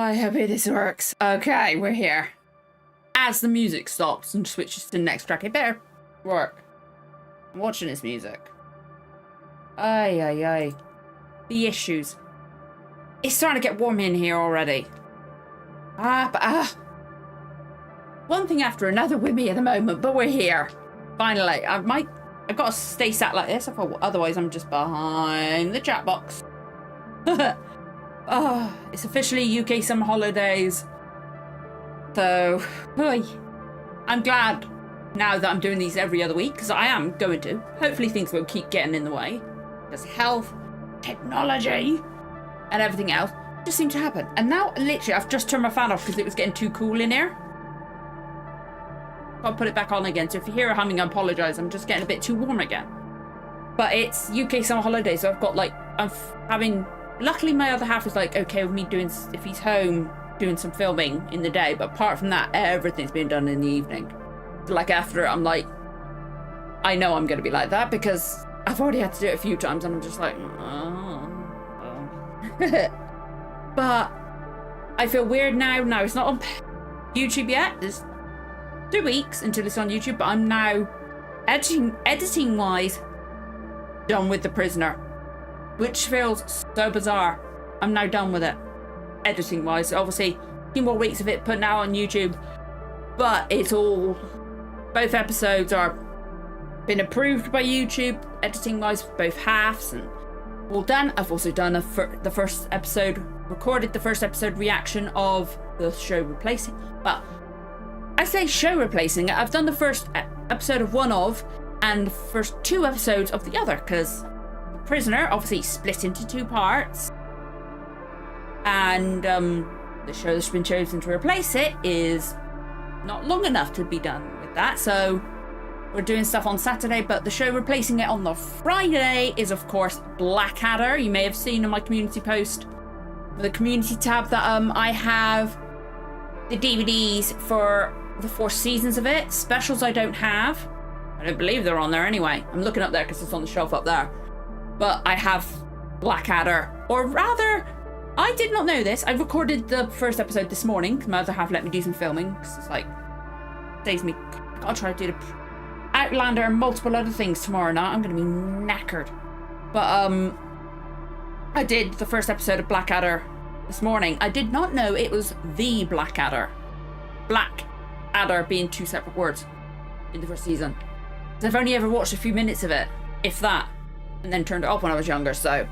I hope this works. Okay, we're here. As the music stops and switches to the next track, it better work. I'm watching this music. Ay. The issues. It's starting to get warm in here already. One thing after another with me at the moment, but we're here. Finally. I've got to stay sat like this, otherwise I'm just behind the chat box. It's officially UK summer holidays. So, I'm glad now that I'm doing these every other week, because I am going to. Hopefully things won't keep getting in the way. Because health, technology, and everything else just seem to happen. And now, literally, I've just turned my fan off because it was getting too cool in here. I'll put it back on again. So if you hear a humming, I apologise. I'm just getting a bit too warm again. But it's UK summer holidays, so I've got luckily my other half is okay with me doing, if he's home, doing some filming in the day. But apart from that, everything's being done in the evening. So after it, I'm I know I'm going to be like that because I've already had to do it a few times and I'm just But I feel weird now. No, it's not on YouTube yet. There's 2 weeks until it's on YouTube, but I'm now editing wise done with The Prisoner, which feels so bizarre. I'm now done with it editing wise. Obviously a few more weeks of it putting out on YouTube, but it's all, both episodes are been approved by YouTube editing wise, both halves, and all done. I've also done the first episode, recorded the first episode reaction of the show replacing, but I say show replacing it. I've done the first episode of one of, and the first 2 episodes of the other, because The Prisoner obviously split into 2 parts, and the show that's been chosen to replace it is not long enough to be done with that, so we're doing stuff on Saturday. But the show replacing it on the Friday is, of course, Blackadder. You may have seen in my community post, the community tab, that I have the DVDs for the 4 seasons of it. Specials I don't have. I don't believe they're on there anyway. I'm looking up there because it's on the shelf up there. But I have Blackadder. Or rather, I did not know this. I recorded the first episode this morning because my other half let me do some filming. Because it's saves me. I'll try to do the Outlander and multiple other things tomorrow night. I'm going to be knackered. But I did the first episode of Blackadder this morning. I did not know it was the Blackadder. Blackadder being 2 separate words in the first season. So I've only ever watched a few minutes of it, if that, and then turned it off when I was younger, so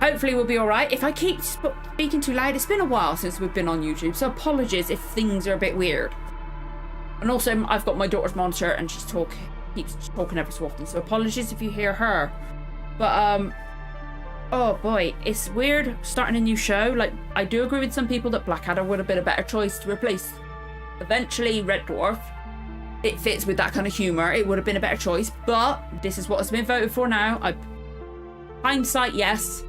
hopefully we'll be alright. If I keep speaking too loud, it's been a while since we've been on YouTube, so apologies if things are a bit weird. And also, I've got my daughter's monitor and she's keeps talking every so often, so apologies if you hear her. But oh boy, it's weird starting a new show. I do agree with some people that Blackadder would have been a better choice to replace eventually Red Dwarf. It fits with that kind of humour. It would have been a better choice, but this is what has been voted for now. Hindsight, yes,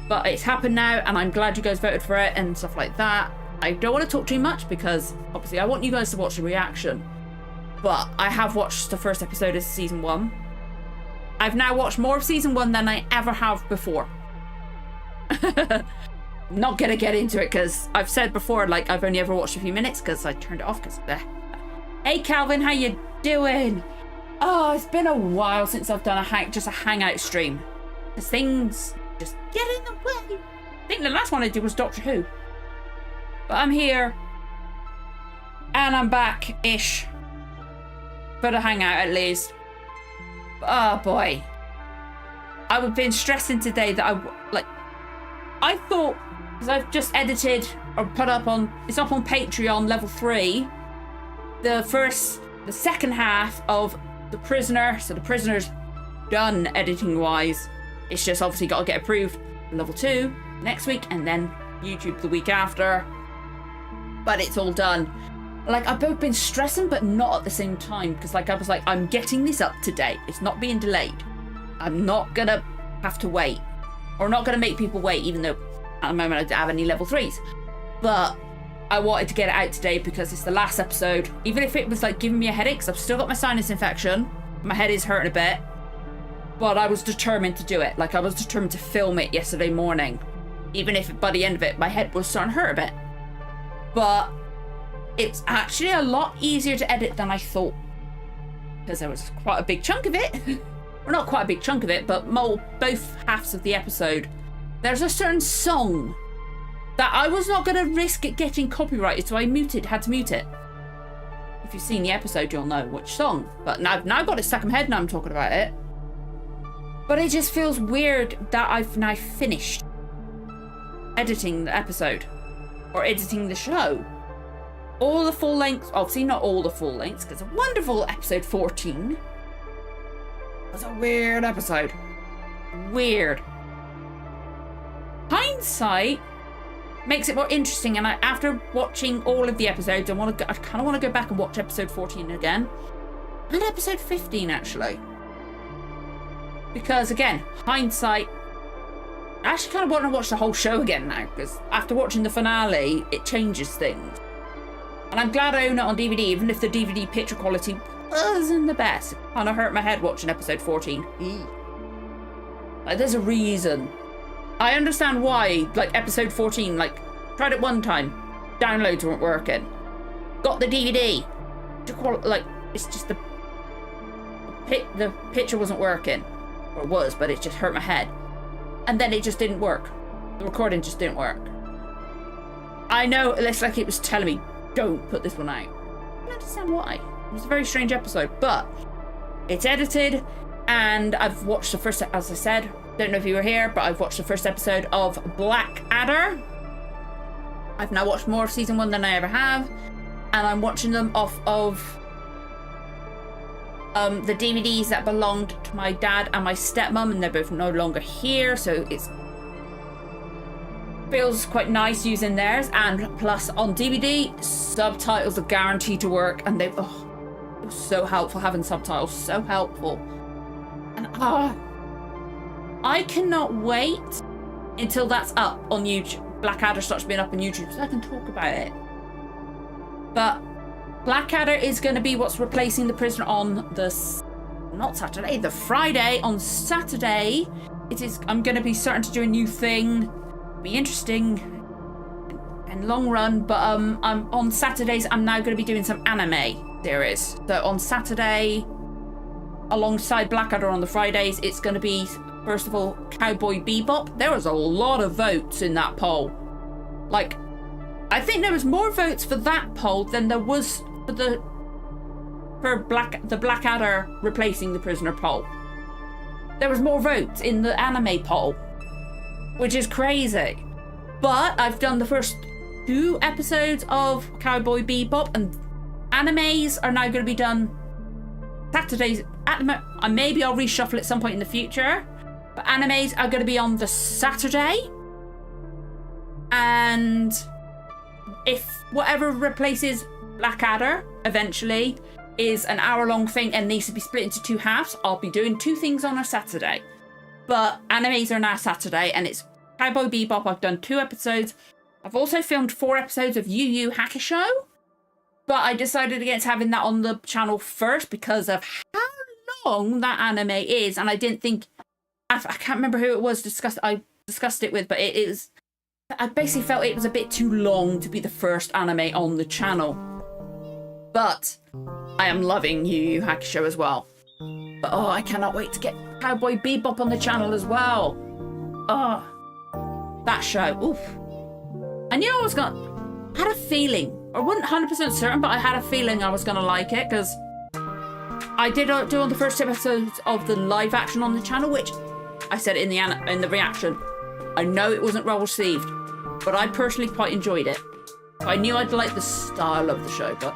but it's happened now, and I'm glad you guys voted for it and stuff like that. I don't want to talk too much because obviously I want you guys to watch the reaction, but I have watched the first episode of season 1. I've now watched more of season 1 than I ever have before. Not gonna get into it because I've said before, I've only ever watched a few minutes because I turned it off because Hey Calvin, how you doing? Oh, it's been a while since I've done just a hangout stream. Because things just get in the way. I think the last one I did was Doctor Who. But I'm here. And I'm back-ish. For the hangout at least. Oh boy. I've been stressing today that I thought, because I've just edited or put up on, it's up on Patreon level 3. The second half of The Prisoner. So The Prisoner's done editing wise. It's just obviously got to get approved for level 2 next week and then YouTube the week after. But it's all done. I've both been stressing but not at the same time, because I was I'm getting this up to date. It's not being delayed. I'm not gonna have to wait, or not gonna make people wait, even though at the moment I don't have any level 3s. But I wanted to get it out today because it's the last episode. Even if it was giving me a headache, because I've still got my sinus infection. My head is hurting a bit. But I was determined to do it. I was determined to film it yesterday morning. even if by the end of it, my head was starting to hurt a bit. But it's actually a lot easier to edit than I thought. Because there was quite a big chunk of it. Well, not quite a big chunk of it, but both halves of the episode. There's a certain song that I was not going to risk it getting copyrighted, so I had to mute it. If you've seen the episode, you'll know which song. But now I've got it stuck in my head and I'm talking about it. But it just feels weird that I've now finished editing the episode. Or editing the show. All the full lengths, obviously not all the full lengths, because a wonderful episode 14 was a weird episode. Weird. Hindsight makes it more interesting, and after watching all of the episodes, I kind of want to go back and watch episode 14 again. And episode 15, actually. Because, again, hindsight, I actually kind of want to watch the whole show again now, because after watching the finale, it changes things. And I'm glad I own it on DVD, even if the DVD picture quality wasn't the best. It kind of hurt my head watching episode 14. Like, there's a reason. I understand why, like, episode 14, like, tried it one time, downloads weren't working. Got the DVD. Like, it's just the picture wasn't working. Or it was, but it just hurt my head. And then it just didn't work. The recording just didn't work. I know, it's like it was telling me, don't put this one out. I don't understand why. It was a very strange episode, but it's edited, and I've watched the first, as I said, don't know if you were here, but I've watched the first episode of Blackadder. I've now watched more of season 1 than I ever have, and I'm watching them off of the DVDs that belonged to my dad and my stepmom, and they're both no longer here, so it feels quite nice using theirs. And plus on DVD, subtitles are guaranteed to work, and it was so helpful having subtitles, so helpful. And I cannot wait until that's up on YouTube. Blackadder starts being up on YouTube so I can talk about it. But Blackadder is going to be what's replacing The Prisoner on the Friday. On Saturday, I'm going to be starting to do a new thing. It'll be interesting and long run, but on Saturdays I'm now going to be doing some anime series. So on Saturday, alongside Blackadder on the Fridays, it's going to be, first of all, Cowboy Bebop. There was a lot of votes in that poll. Like, I think there was more votes for that poll than there was for the Blackadder replacing The Prisoner poll. There was more votes in the anime poll, which is crazy. But I've done the first 2 episodes of Cowboy Bebop, and animes are now going to be done Saturdays. Maybe I'll reshuffle at some point in the future, but animes are going to be on the Saturday. And if whatever replaces Blackadder eventually is an hour-long thing and needs to be split into 2 halves, I'll be doing 2 things on a Saturday. But animes are now Saturday, and it's Cowboy Bebop. I've done 2 episodes. I've also filmed 4 episodes of Yu Yu Hakusho, but I decided against having that on the channel first because of how long that anime is, and I didn't think, I can't remember who it was I discussed it with, but I basically felt it was a bit too long to be the first anime on the channel. But I am loving Yu Yu Hakusho as well. But I cannot wait to get Cowboy Bebop on the channel as well. That show, oof. I knew I had a feeling, I wasn't 100% certain, but I had a feeling I was gonna like it, because I did do on the first episodes of the live action on the channel, which I said in the reaction, I know it wasn't well received, but I personally quite enjoyed it. So I knew I'd like the style of the show, but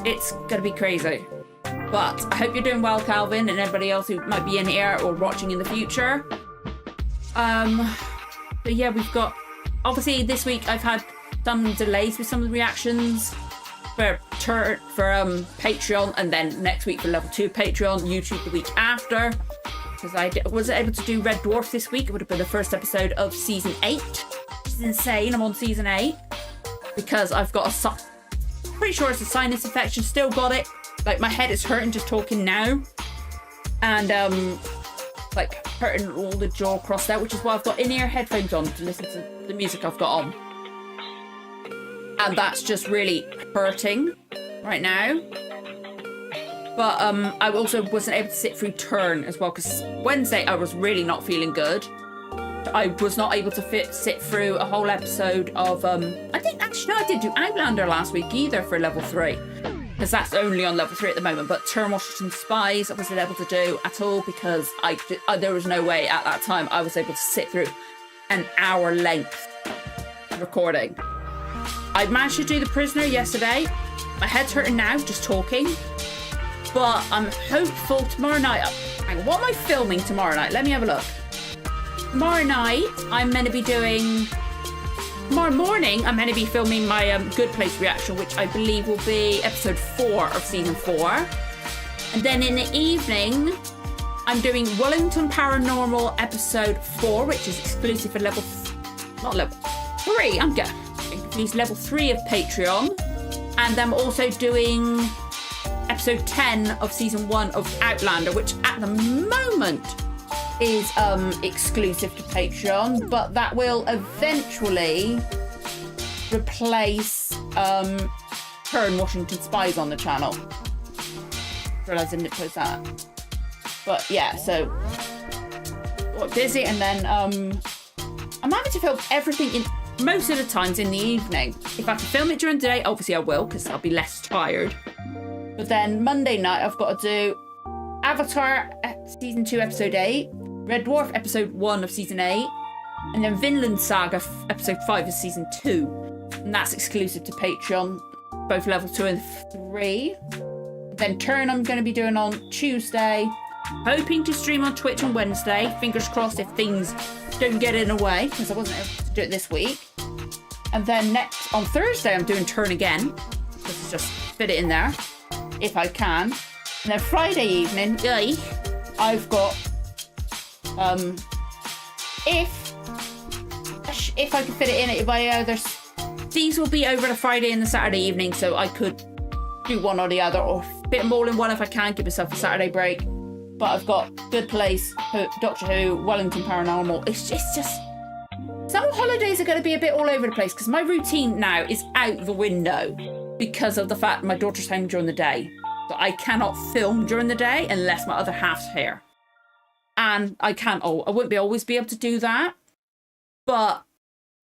it's gonna be crazy. But I hope you're doing well, Calvin, and everybody else who might be in here or watching in the future. But yeah, we've got, obviously this week I've had some delays with some of the reactions for Patreon, and then next week for level 2 Patreon, YouTube the week after. Because I wasn't able to do Red Dwarf this week. It would have been the first episode of season 8. Which is insane. I'm on season 8. Because I've got pretty sure it's a sinus infection. Still got it. Like, my head is hurting just talking now. And, like, hurting all the jaw across there, which is why I've got in-ear headphones on to listen to the music I've got on. And that's just really hurting right now. But I also wasn't able to sit through Turn as well, because Wednesday I was really not feeling good. I was not able to sit through a whole episode of, I didn't do Outlander last week either for level 3. Because that's only on level 3 at the moment. But Turn Washington Spies I wasn't able to do at all, because there was no way at that time I was able to sit through an hour length recording. I managed to do The Prisoner yesterday. My head's hurting now just talking. But I'm hopeful tomorrow night. Hang on, what am I filming tomorrow night? Let me have a look. Tomorrow night, I'm meant to be doing... Tomorrow morning, I'm meant to be filming my Good Place reaction, which I believe will be episode 4 of season 4. And then in the evening, I'm doing Wellington Paranormal episode 4, which is exclusive for level 3. I'm getting confused. Level 3 of Patreon. And I'm also doing episode 10 of season 1 of Outlander, which at the moment is exclusive to Patreon, but that will eventually replace Turn Washington Spies on the channel. Realised I didn't post that. But yeah, so we're busy, and then I'm having to film everything in most of the times in the evening. If I can film it during the day, obviously I will, because I'll be less tired. But then Monday night I've got to do Avatar season 2 episode 8, Red Dwarf episode 1 of season 8, and then Vinland Saga episode 5 of season 2. And that's exclusive to Patreon, both level 2 and 3. Then Turn I'm going to be doing on Tuesday. Hoping to stream on Twitch on Wednesday. Fingers crossed if things don't get in the way, because I wasn't able to do it this week. And then next, on Thursday, I'm doing Turn again. Just fit it in there, if I can. And then Friday evening, I've got... if I could fit it in, these will be over the Friday and the Saturday evening, so I could do one or the other, or fit them all in one if I can, give myself a Saturday break. But I've got Good Place, Doctor Who, Wellington Paranormal. It's just summer holidays are going to be a bit all over the place, because my routine now is out the window because of the fact my daughter's home during the day. So I cannot film during the day unless my other half's here. And I wouldn't always be able to do that. But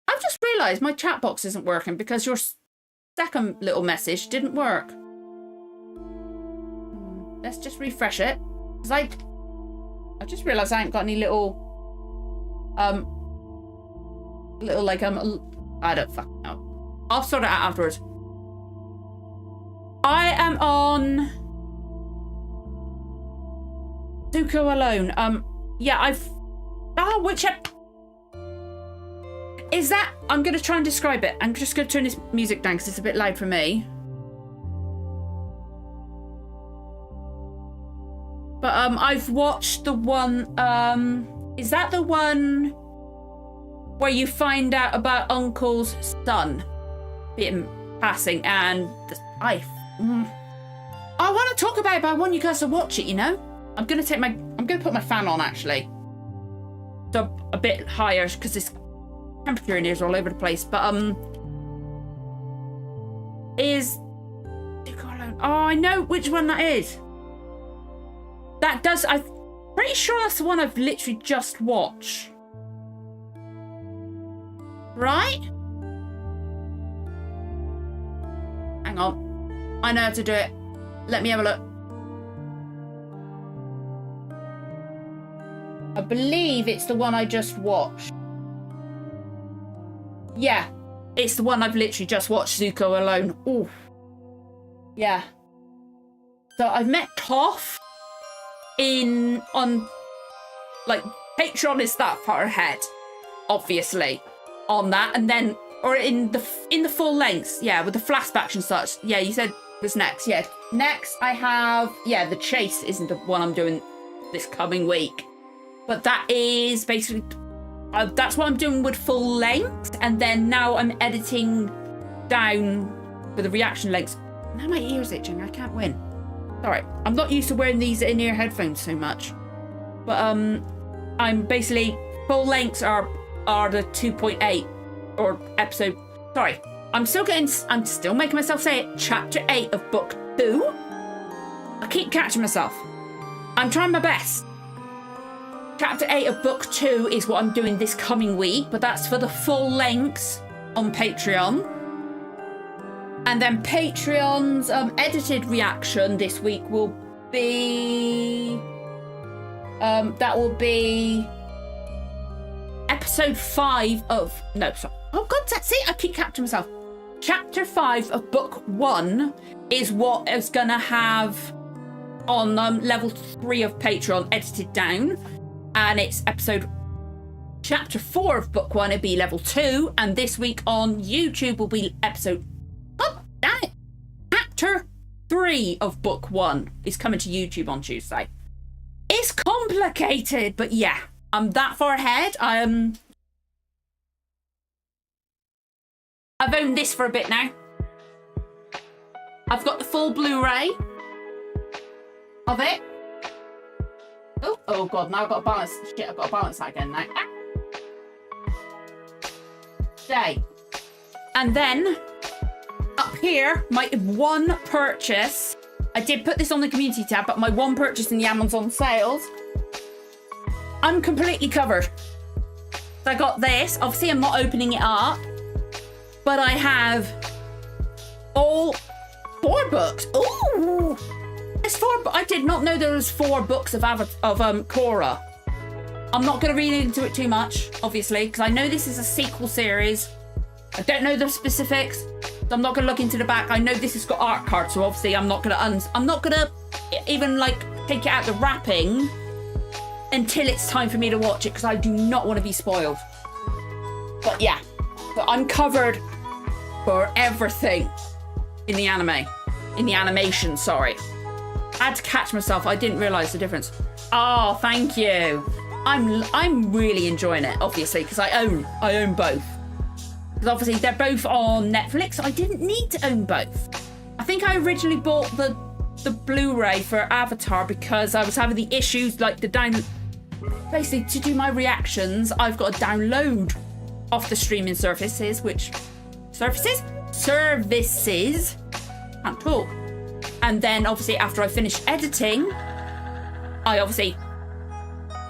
I've just realised my chat box isn't working because your second little message didn't work. Let's just refresh it. Because I just realised I ain't got any little I don't fucking know. I'll sort it out afterwards. I am on Zuko Alone. Yeah, which is that? I'm gonna try and describe it. I'm just gonna turn this music down because it's a bit loud for me. But I've watched the one. Is that the one where you find out about Uncle's son being passing? And I want to talk about it, but I want you guys to watch it. You know, I'm gonna put my fan on actually, so a bit higher because this temperature in here is all over the place. But is oh, I know which one that is. I'm pretty sure that's the one I've literally just watched. Right? Hang on. I know how to do it. Let me have a look. I believe it's the one I just watched. Yeah. It's the one I've literally just watched, Zuko Alone. Ooh. Yeah. So I've met Toph on Patreon is that far ahead, obviously, on that, and then or in the full lengths, yeah, with the flashbacks and such. Yeah, you said was next. Yeah, next I have The Chase isn't the one I'm doing this coming week, but that is basically that's what I'm doing with full length, and then now I'm editing down for the reaction lengths. Now my ears itching. I can't win. Alright, I'm not used to wearing these in-ear headphones so much. But I'm basically, full lengths are the 2.8 or episode. Sorry, I'm still making myself say it. Chapter 8 of book 2. I keep catching myself. I'm trying my best. Chapter 8 of book 2 is what I'm doing this coming week, but that's for the full lengths on Patreon. And then Patreon's edited reaction this week will be... that will be episode 5 of... No, sorry. Oh, God, that's it. I keep catching myself. Chapter 5 of book 1 is what is going to have on level 3 of Patreon edited down. And it's chapter 4 of book 1, it'll be level 2. And this week on YouTube will be chapter 3 of book 1 is coming to YouTube on Tuesday. It's complicated, but yeah, I'm that far ahead. I've owned this for a bit now. I've got the full Blu-ray of it. Oh God, now I've got to balance. Shit, I've got to balance that again now. Stay. And then, up here, my one purchase. I did put this on the community tab, but my one purchase in the Amazon sales, I'm completely covered. So I got this. Obviously, I'm not opening it up, but I have all 4 books. Ooh! There's 4, but I did not know there was 4 books of Korra. I'm not going to read into it too much, obviously, because I know this is a sequel series. I don't know the specifics, so I'm not going to look into the back. I know this has got art cards, so obviously I'm not going to even like take it out the wrapping until it's time for me to watch it, because I do not want to be spoiled. But yeah, so I'm covered for everything in the animation, sorry. I had to catch myself. I didn't realise the difference. Oh, thank you. I'm really enjoying it, obviously, because I own both. Because obviously they're both on Netflix. I didn't need to own both. I think I originally bought the Blu-ray for Avatar because I was having the issues like basically to do my reactions, I've got to download off the streaming services, can't talk. And then obviously after I finish editing, I obviously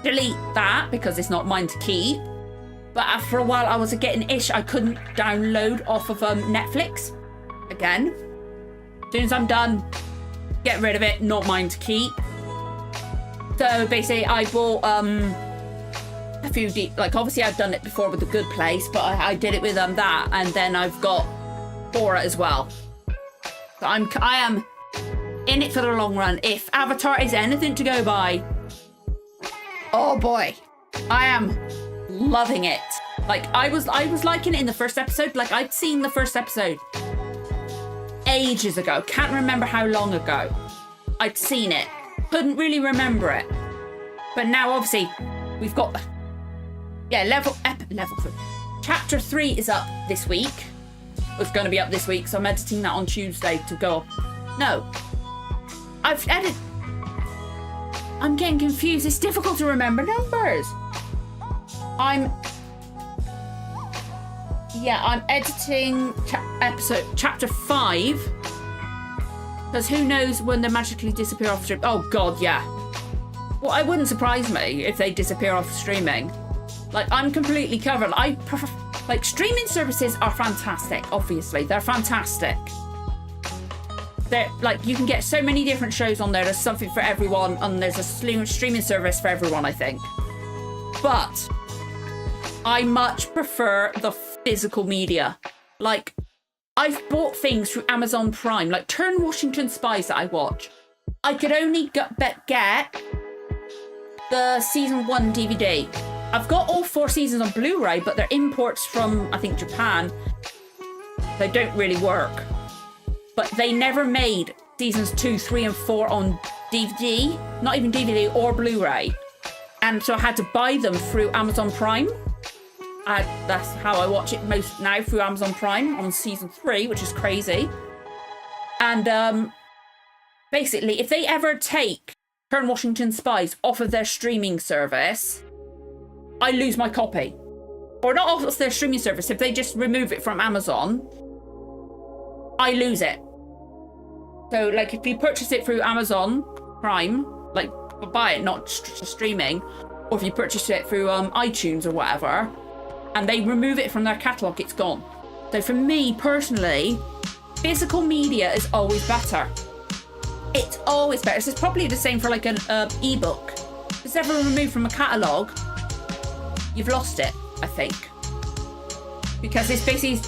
delete that because it's not mine to keep. But after a while I was getting I couldn't download off of Netflix again. As soon as I'm done, get rid of it, not mine to keep. So basically I bought a few like obviously I've done it before with The Good Place, but I did it with that, and then I've got Korra as well. So I am in it for the long run. If Avatar is anything to go by, oh boy, I am loving it. Like I was liking it in the first episode. Like I'd seen the first episode ages ago. Can't remember how long ago I'd seen it. Couldn't really remember it. But now obviously we've got level 3. Chapter 3 is up this week. It's going to be up this week, so I'm editing that on Tuesday to go. No. I've edited. I'm getting confused. It's difficult to remember numbers. I'm editing chapter 5. Because who knows when they magically disappear off stream. Oh God, yeah. Well, it wouldn't surprise me if they disappear off streaming. Like, I'm completely covered. I prefer, like, streaming services are fantastic, obviously. They're fantastic. They're, like, you can get so many different shows on there. There's something for everyone, and there's a streaming service for everyone, I think. But I much prefer the physical media. Like, I've bought things through Amazon Prime, like Turn Washington Spies that I watch. I could only get the season 1 DVD. I've got all 4 seasons on Blu-ray, but they're imports from, I think, Japan. They don't really work. But they never made seasons 2, 3, and 4 on DVD. Not even DVD or Blu-ray. And so I had to buy them through Amazon Prime. That's how I watch it most now, through Amazon Prime on season 3, which is crazy. And basically, if they ever take Turn Washington Spies off of their streaming service, I lose my copy. Or not off their streaming service, if they just remove it from Amazon, I lose it. So, like, if you purchase it through Amazon Prime, like, buy it, not streaming, or if you purchase it through iTunes or whatever, and they remove it from their catalogue, it's gone. So for me, personally, physical media is always better. It's always better. It's probably the same for, like, an ebook. If it's ever removed from a catalogue, you've lost it, I think. Because it's basically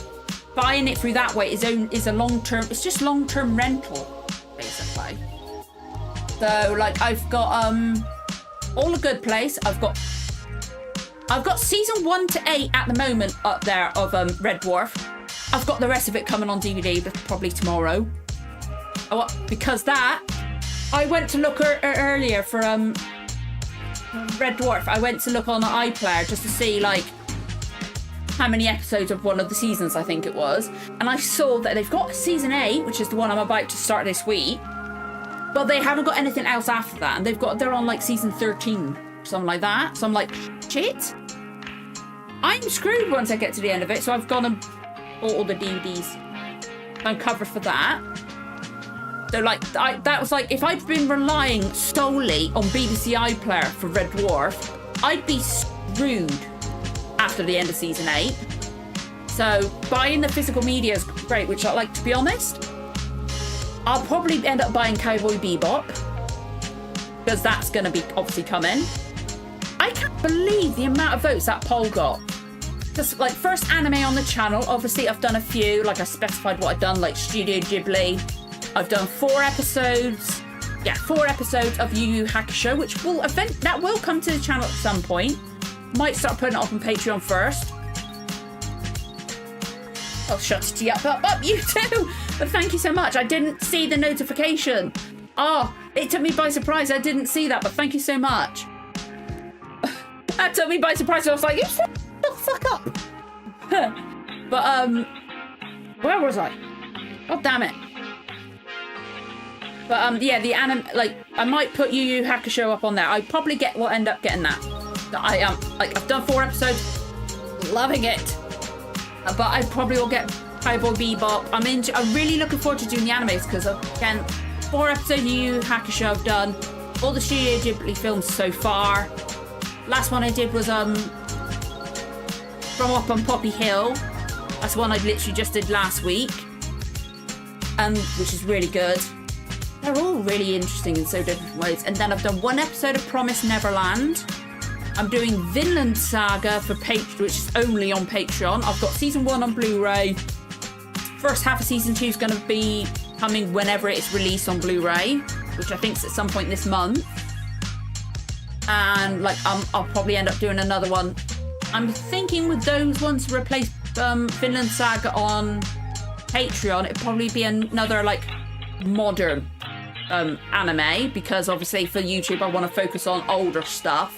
buying it through that way is a long-term, it's just long-term rental, basically. So, like, I've got All a Good Place. I've got season 1 to 8 at the moment up there of Red Dwarf. I've got the rest of it coming on DVD, but probably tomorrow. Because that, I went to look earlier for Red Dwarf. I went to look on the iPlayer just to see, like, how many episodes of one of the seasons I think it was, and I saw that they've got season 8, which is the one I'm about to start this week, but they haven't got anything else after that, and they're on like season 13, something like that. So I'm like, shit, I'm screwed once I get to the end of it. So I've gone and bought all the DVDs. I'm covered for that. So, like, that was like, if I'd been relying solely on BBC iPlayer for Red Dwarf, I'd be screwed after the end of season 8. So buying the physical media is great, which, I like, to be honest, I'll probably end up buying Cowboy Bebop, because that's going to be obviously coming. I can't believe the amount of votes that poll got. Just, like, first anime on the channel. Obviously I've done a few, like, I specified what I've done, like Studio Ghibli. I've done 4 episodes. Yeah, 4 episodes of Yu Yu Hakusho, which will come to the channel at some point. Might start putting it up on Patreon first. Oh, shut you up, you too. But thank you so much. I didn't see the notification. Oh, it took me by surprise. I didn't see that, but thank you so much. That took me by surprise. I was like, you shut the fuck up. But, where was I? God damn it. But, yeah, the anime, like, I might put Yu Yu Hakusho up on there. I probably will end up getting that. I like, I've done 4 episodes, loving it, but I probably will get Cowboy Bebop. I'm really looking forward to doing the animes, because again, 4 episodes of Yu Yu Hakusho I've done, all the Studio Ghibli films so far. Last one I did was From Up on Poppy Hill. That's one I literally just did last week, which is really good. They're all really interesting in so different ways. And then I've done 1 episode of Promised Neverland. I'm doing Vinland Saga for Patreon, which is only on Patreon. I've got season 1 on Blu-ray. First half of season 2 is going to be coming whenever it's released on Blu-ray, which I think is at some point this month. And, like, I'll probably end up doing another one. I'm thinking with those ones to replace Vinland Saga on Patreon, it'd probably be another, like, modern anime, because obviously for YouTube I want to focus on older stuff.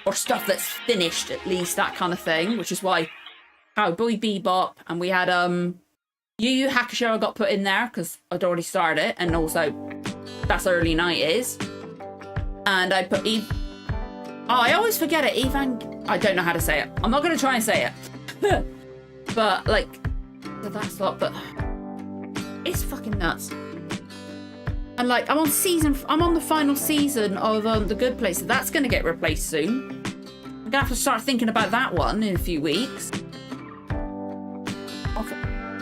Or stuff that's finished, at least, that kind of thing. Which is why Cowboy Bebop, and we had Yu Yu Hakusho I got put in there, because I'd already started it, and also that's early 90s. And I put I always forget it, I don't know how to say it. I'm not going to try and say it. But, like, that's lot, but it's fucking nuts. And, like, I'm on the final season of The Good Place, so that's going to get replaced soon. I'm going to have to start thinking about that one in a few weeks.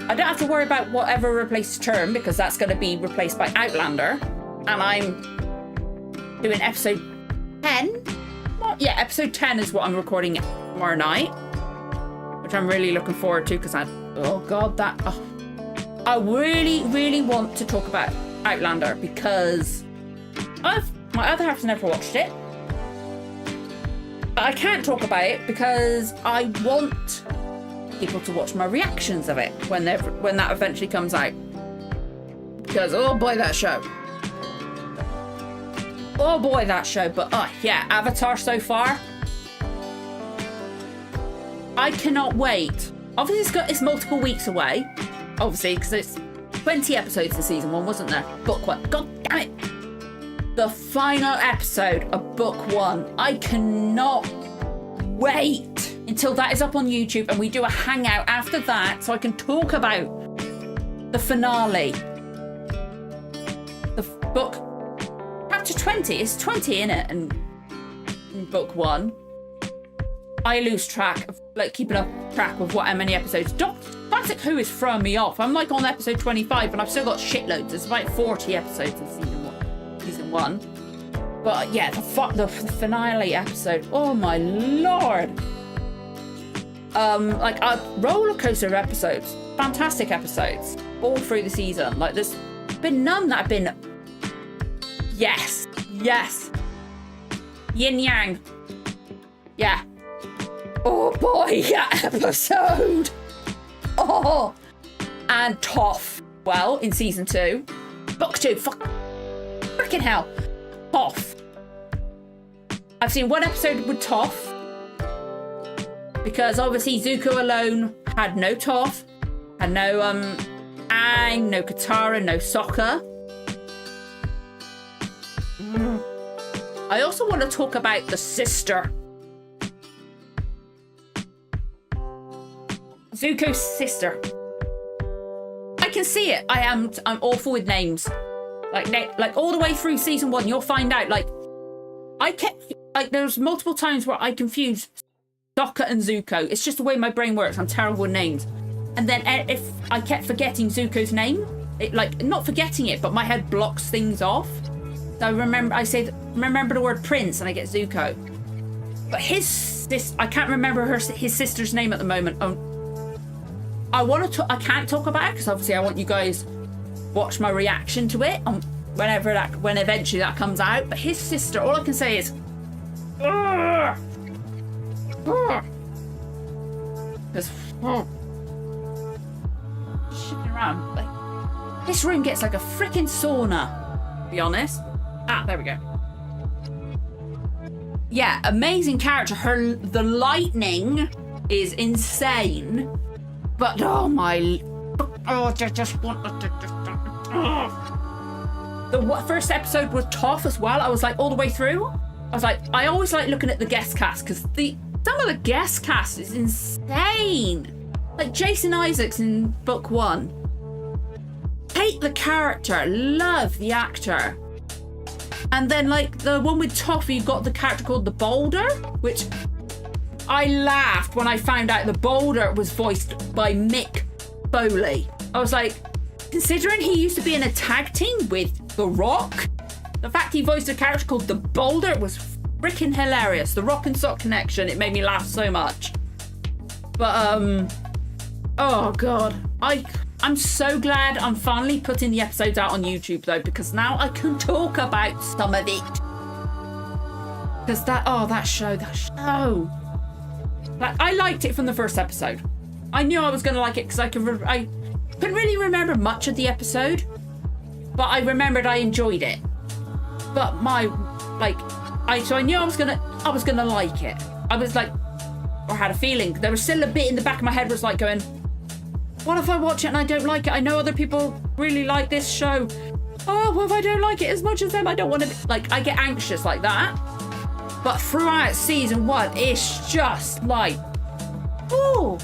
I don't have to worry about whatever replaces Term, because that's going to be replaced by Outlander. And I'm doing episode 10. Well, yeah, episode 10 is what I'm recording tomorrow night, which I'm really looking forward to, because I really, really want to talk about Outlander, because my other half's never watched it. But I can't talk about it because I want people to watch my reactions of it when that eventually comes out. Because oh boy, that show. Oh boy, that show. But yeah, Avatar so far, I cannot wait. Obviously it's multiple weeks away, obviously, because it's 20 episodes in season 1, wasn't there? Book 1. God damn it. The final episode of book 1. I cannot wait until that is up on YouTube and we do a hangout after that so I can talk about the finale. The book, chapter 20, is 20 in it, and in book 1. I lose track of, like, keeping up track with how many episodes. Classic Who is throwing me off. I'm like on episode 25 and I've still got shitloads. There's about 40 episodes in season one. But yeah, the finale episode. Oh my lord. Like a roller coaster of episodes. Fantastic episodes. All through the season. Like there's been none that have been yes. Yin yang. Yeah. Oh boy, that episode. Oh, and Toph. Well, in season 2, book 2. Freaking hell, Toph. I've seen one episode with Toph because obviously Zuko alone had no Toph, had no Aang, no Katara, no Sokka. I also want to talk about the sister. Zuko's sister. I can see it. I'm awful with names. Like all the way through season 1, you'll find out. Like there's multiple times where I confuse Sokka and Zuko. It's just the way my brain works. I'm terrible with names. And then if I kept forgetting Zuko's name, not forgetting it, but my head blocks things off. So remember the word prince, and I get Zuko. But I can't remember his sister's name at the moment. I can't talk about it because obviously I want you guys watch my reaction to it when eventually that comes out. But his sister, all I can say is because shifting around, like this room gets like a freaking sauna, to be honest. There we go. Yeah, amazing character. The lightning is insane. But the first episode with Toph as well. I was like all the way through. I was like, I always like looking at the guest cast because some of the guest cast is insane. Like Jason Isaacs in book 1. Hate the character, love the actor. And then like the one with Toph, you got the character called the Boulder, which I laughed when I found out the Boulder was voiced by Mick Foley. I was like, considering he used to be in a tag team with The Rock, the fact he voiced a character called the Boulder was freaking hilarious. The Rock and Sock connection, it made me laugh so much. But oh god, I'm so glad I'm finally putting the episodes out on YouTube though, because now I can talk about some of it. Because that show. Like, I liked it from the first episode. I knew I was going to like it because I couldn't really remember much of the episode, but I remembered I enjoyed it. But so I knew I was gonna like it. I was like, or had a feeling. There was still a bit in the back of my head was like going, what if I watch it and I don't like it? I know other people really like this show. Oh, well, if I don't like it as much as them, I don't want to. Like, I get anxious like that. But throughout season 1, it's just like, oh.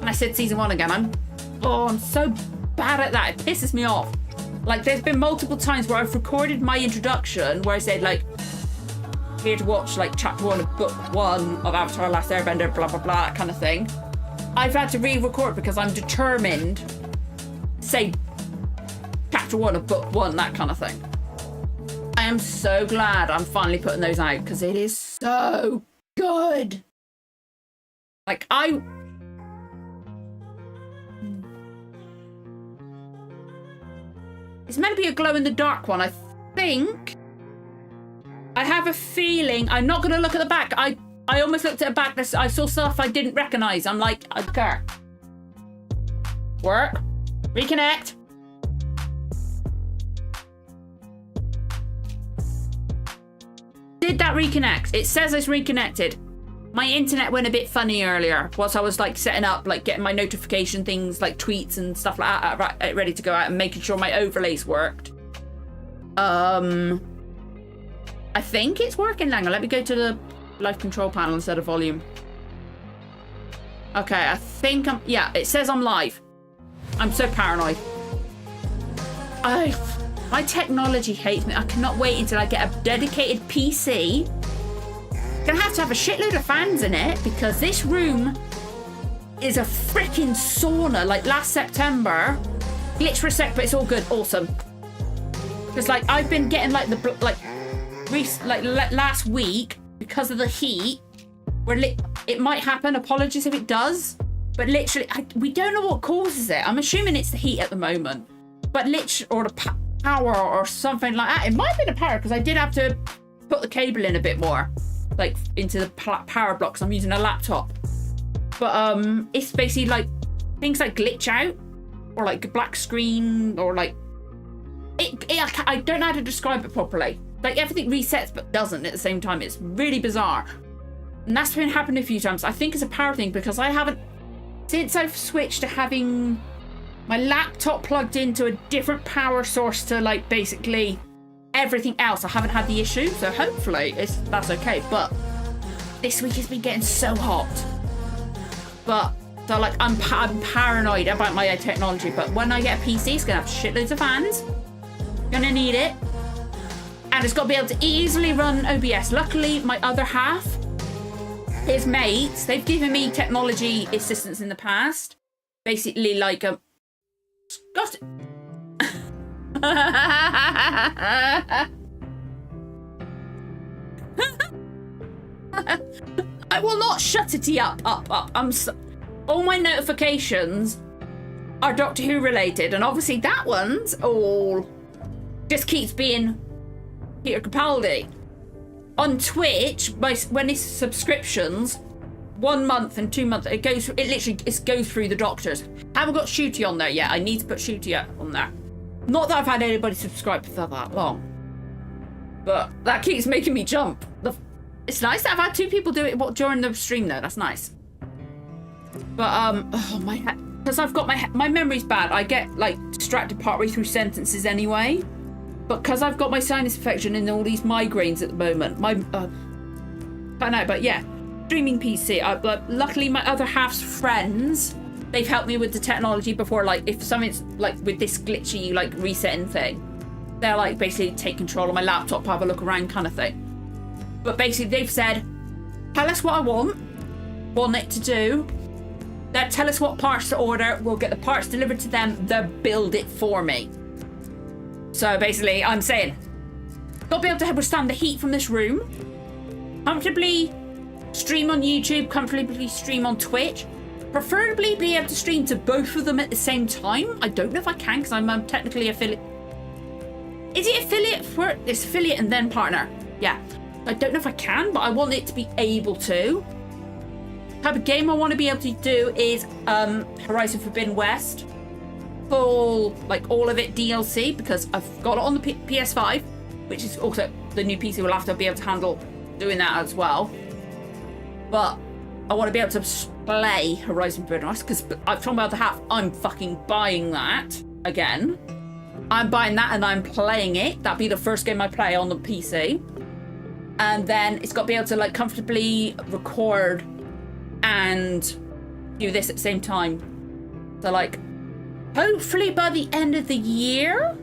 And I said season 1 again. I'm so bad at that. It pisses me off. Like, there's been multiple times where I've recorded my introduction where I said, like, here to watch, like, chapter 1 of book 1 of Avatar: Last Airbender, blah, blah, blah, that kind of thing. I've had to re-record because I'm determined to say chapter 1 of book 1, that kind of thing. I am so glad I'm finally putting those out because it is so good. Like, it's meant to be a glow-in-the-dark one, I think. I have a feeling. I'm not going to look at the back. I almost looked at the back. I saw stuff I didn't recognise. I'm like, okay. Work. Reconnect. Did that reconnect? It says it's reconnected. My internet went a bit funny earlier whilst I was like setting up, like getting my notification things, like tweets and stuff like that ready to go out and making sure my overlays worked. I think it's working. Hang on, let me go to the live control panel instead of volume. Okay, I think I'm... Yeah, it says I'm live. I'm so paranoid. My technology hates me. I cannot wait until I get a dedicated PC. Gonna have to have a shitload of fans in it because this room is a freaking sauna. Like last September, glitch for a sec, but it's all good. Awesome. Because like I've been getting like last week because of the heat. It might happen. Apologies if it does, but literally we don't know what causes it. I'm assuming it's the heat at the moment, but literally or the power or something like that. It might be the power because I did have to put the cable in a bit more, like into the power blocks. I'm using a laptop, but it's basically like things like glitch out or like black screen or like I don't know how to describe it properly. Like everything resets but doesn't at the same time. It's really bizarre. And that's been happening a few times. I think it's a power thing because I haven't, since I've switched to having my laptop plugged into a different power source to like basically everything else, I haven't had the issue. So hopefully that's okay. But this week has been getting so hot. But so like I'm paranoid about my technology. But when I get a PC, it's gonna have shitloads of fans. Gonna need it. And it's got to be able to easily run OBS. Luckily, my other half, his mates, they've given me technology assistance in the past. Basically, like got it. I will not shut it up. All my notifications are Doctor Who related, and obviously that one's all just keeps being Peter Capaldi. On Twitch, when it's subscriptions, 1 month and 2 months, it literally goes through the doctors. I haven't got Shooty on there yet. I need to put Shooty on there. Not that I've had anybody subscribe for that long, but that keeps making me jump. It's nice that I've had 2 people do it during the stream though. That's nice. But my head, because I've got my memory's bad. I get like distracted partway through sentences anyway. But because I've got my sinus infection and all these migraines at the moment, I know, but yeah, streaming PC. Luckily, my other half's friends, they've helped me with the technology before. Like, if something's like with this glitchy, like resetting thing, they'll like basically take control of my laptop, have a look around, kind of thing. But basically, they've said, tell us what I want it to do. Then tell us what parts to order. We'll get the parts delivered to them. They'll build it for me. So basically, I'm saying, got to be able to withstand the heat from this room, comfortably stream on YouTube, comfortably stream on Twitch, preferably be able to stream to both of them at the same time. I don't know if I can because I'm technically affiliate. Is it affiliate for it's affiliate and then partner? Yeah. I don't know if I can, but I want it to be able to. The type of game I want to be able to do is Horizon Forbidden West. Full, like all of it DLC, because I've got it on the PS5, which is also the new PC will have to be able to handle doing that as well. But I want to be able to play Horizon Forbidden West because I've told my other half I'm fucking buying that again. I'm buying that and I'm playing it. That'll be the first game I play on the PC. And then it's got to be able to like comfortably record and do this at the same time. So like, hopefully by the end of the year,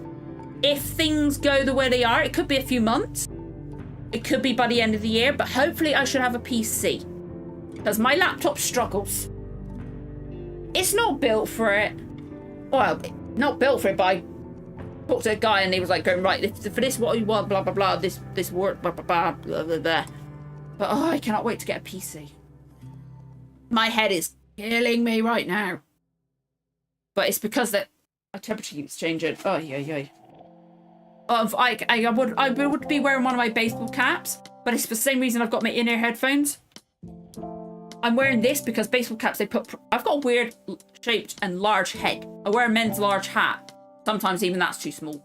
if things go the way they are, it could be a few months. It could be by the end of the year, but hopefully I should have a PC. Because my laptop struggles. It's not built for it. Well, not built for it, but I talked to a guy and he was like going, right, for this what you want, blah, blah, blah, this work, blah, blah, blah, blah, blah, blah. But oh, I cannot wait to get a PC. My head is killing me right now. But it's because that my temperature keeps changing. Oh, yeah. I would be wearing one of my baseball caps, but it's for the same reason I've got my in-ear headphones. I'm wearing this because baseball caps, I've got a weird shaped and large head. I wear a men's large hat. Sometimes even that's too small.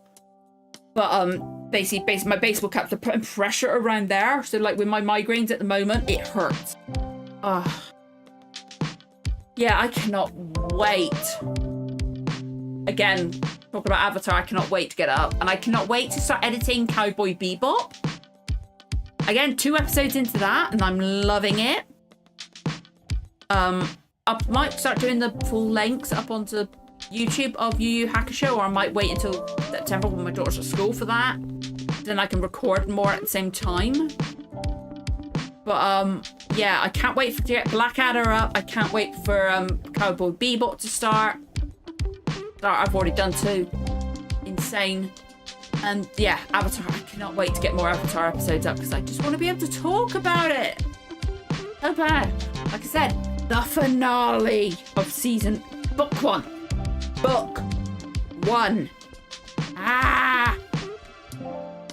But basically my baseball caps are putting pressure around there. So like with my migraines at the moment, it hurts. Yeah, I cannot wait. Again, talking about Avatar, I cannot wait to get up. And I cannot wait to start editing Cowboy Bebop. Again, 2 episodes into that, and I'm loving it. I might start doing the full lengths up onto YouTube of Yu Yu Hakusho, or I might wait until September when my daughter's at school for that. Then I can record more at the same time. But yeah, I can't wait to get Blackadder up. I can't wait for Cowboy Bebop to start. I've already done 2. Insane. And yeah, Avatar. I cannot wait to get more Avatar episodes up because I just want to be able to talk about it. So bad. Like I said, the finale of season book 1. Book 1. Ah.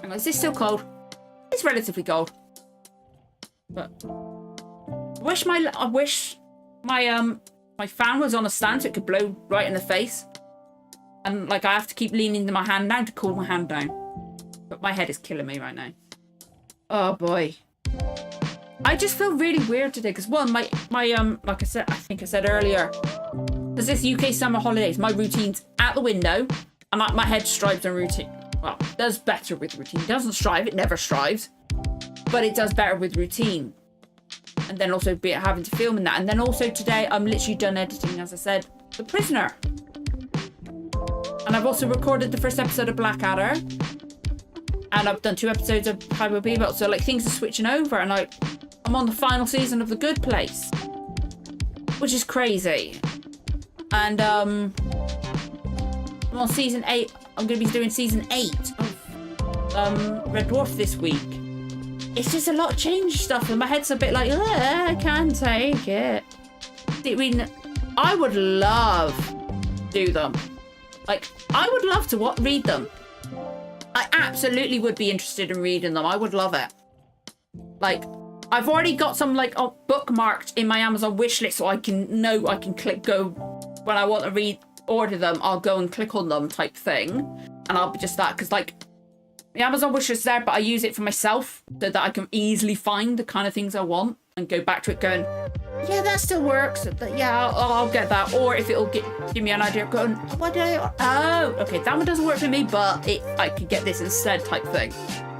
Hang on, is this still cold? It's relatively cold. But I wish my fan was on a stand so it could blow right in the face. And like I have to keep leaning my hand down to cool my hand down. But my head is killing me right now. Oh boy. I just feel really weird today because one, my like I think I said earlier, because this UK summer holidays, my routine's out the window, and my head strives on routine. Well, it does better with routine. It doesn't strive, it never strives. But it does better with routine. And then also having to film in that. And then also today, I'm literally done editing, as I said, The Prisoner. And I've also recorded the first episode of Blackadder. And I've done 2 episodes of Cowboy Bebop. So like things are switching over, and I'm on the final season of The Good Place, which is crazy. And I'm on season 8. I'm going to be doing season 8 of Red Dwarf this week. It's just a lot of change stuff, and my head's a bit like, I can't take it. I mean, I would love to do them. Like, I would love to read them. I absolutely would be interested in reading them. I would love it. Like, I've already got some like bookmarked in my Amazon wishlist, so I can click go when I want to order them. I'll go and click on them type thing, and I'll be just that because like. The Amazon wishlist is there, but I use it for myself so that I can easily find the kind of things I want and go back to it going, yeah, that still works. Yeah, I'll get that. Or if it'll give me an idea of going, oh, okay, that one doesn't work for me, but I could get this instead type thing.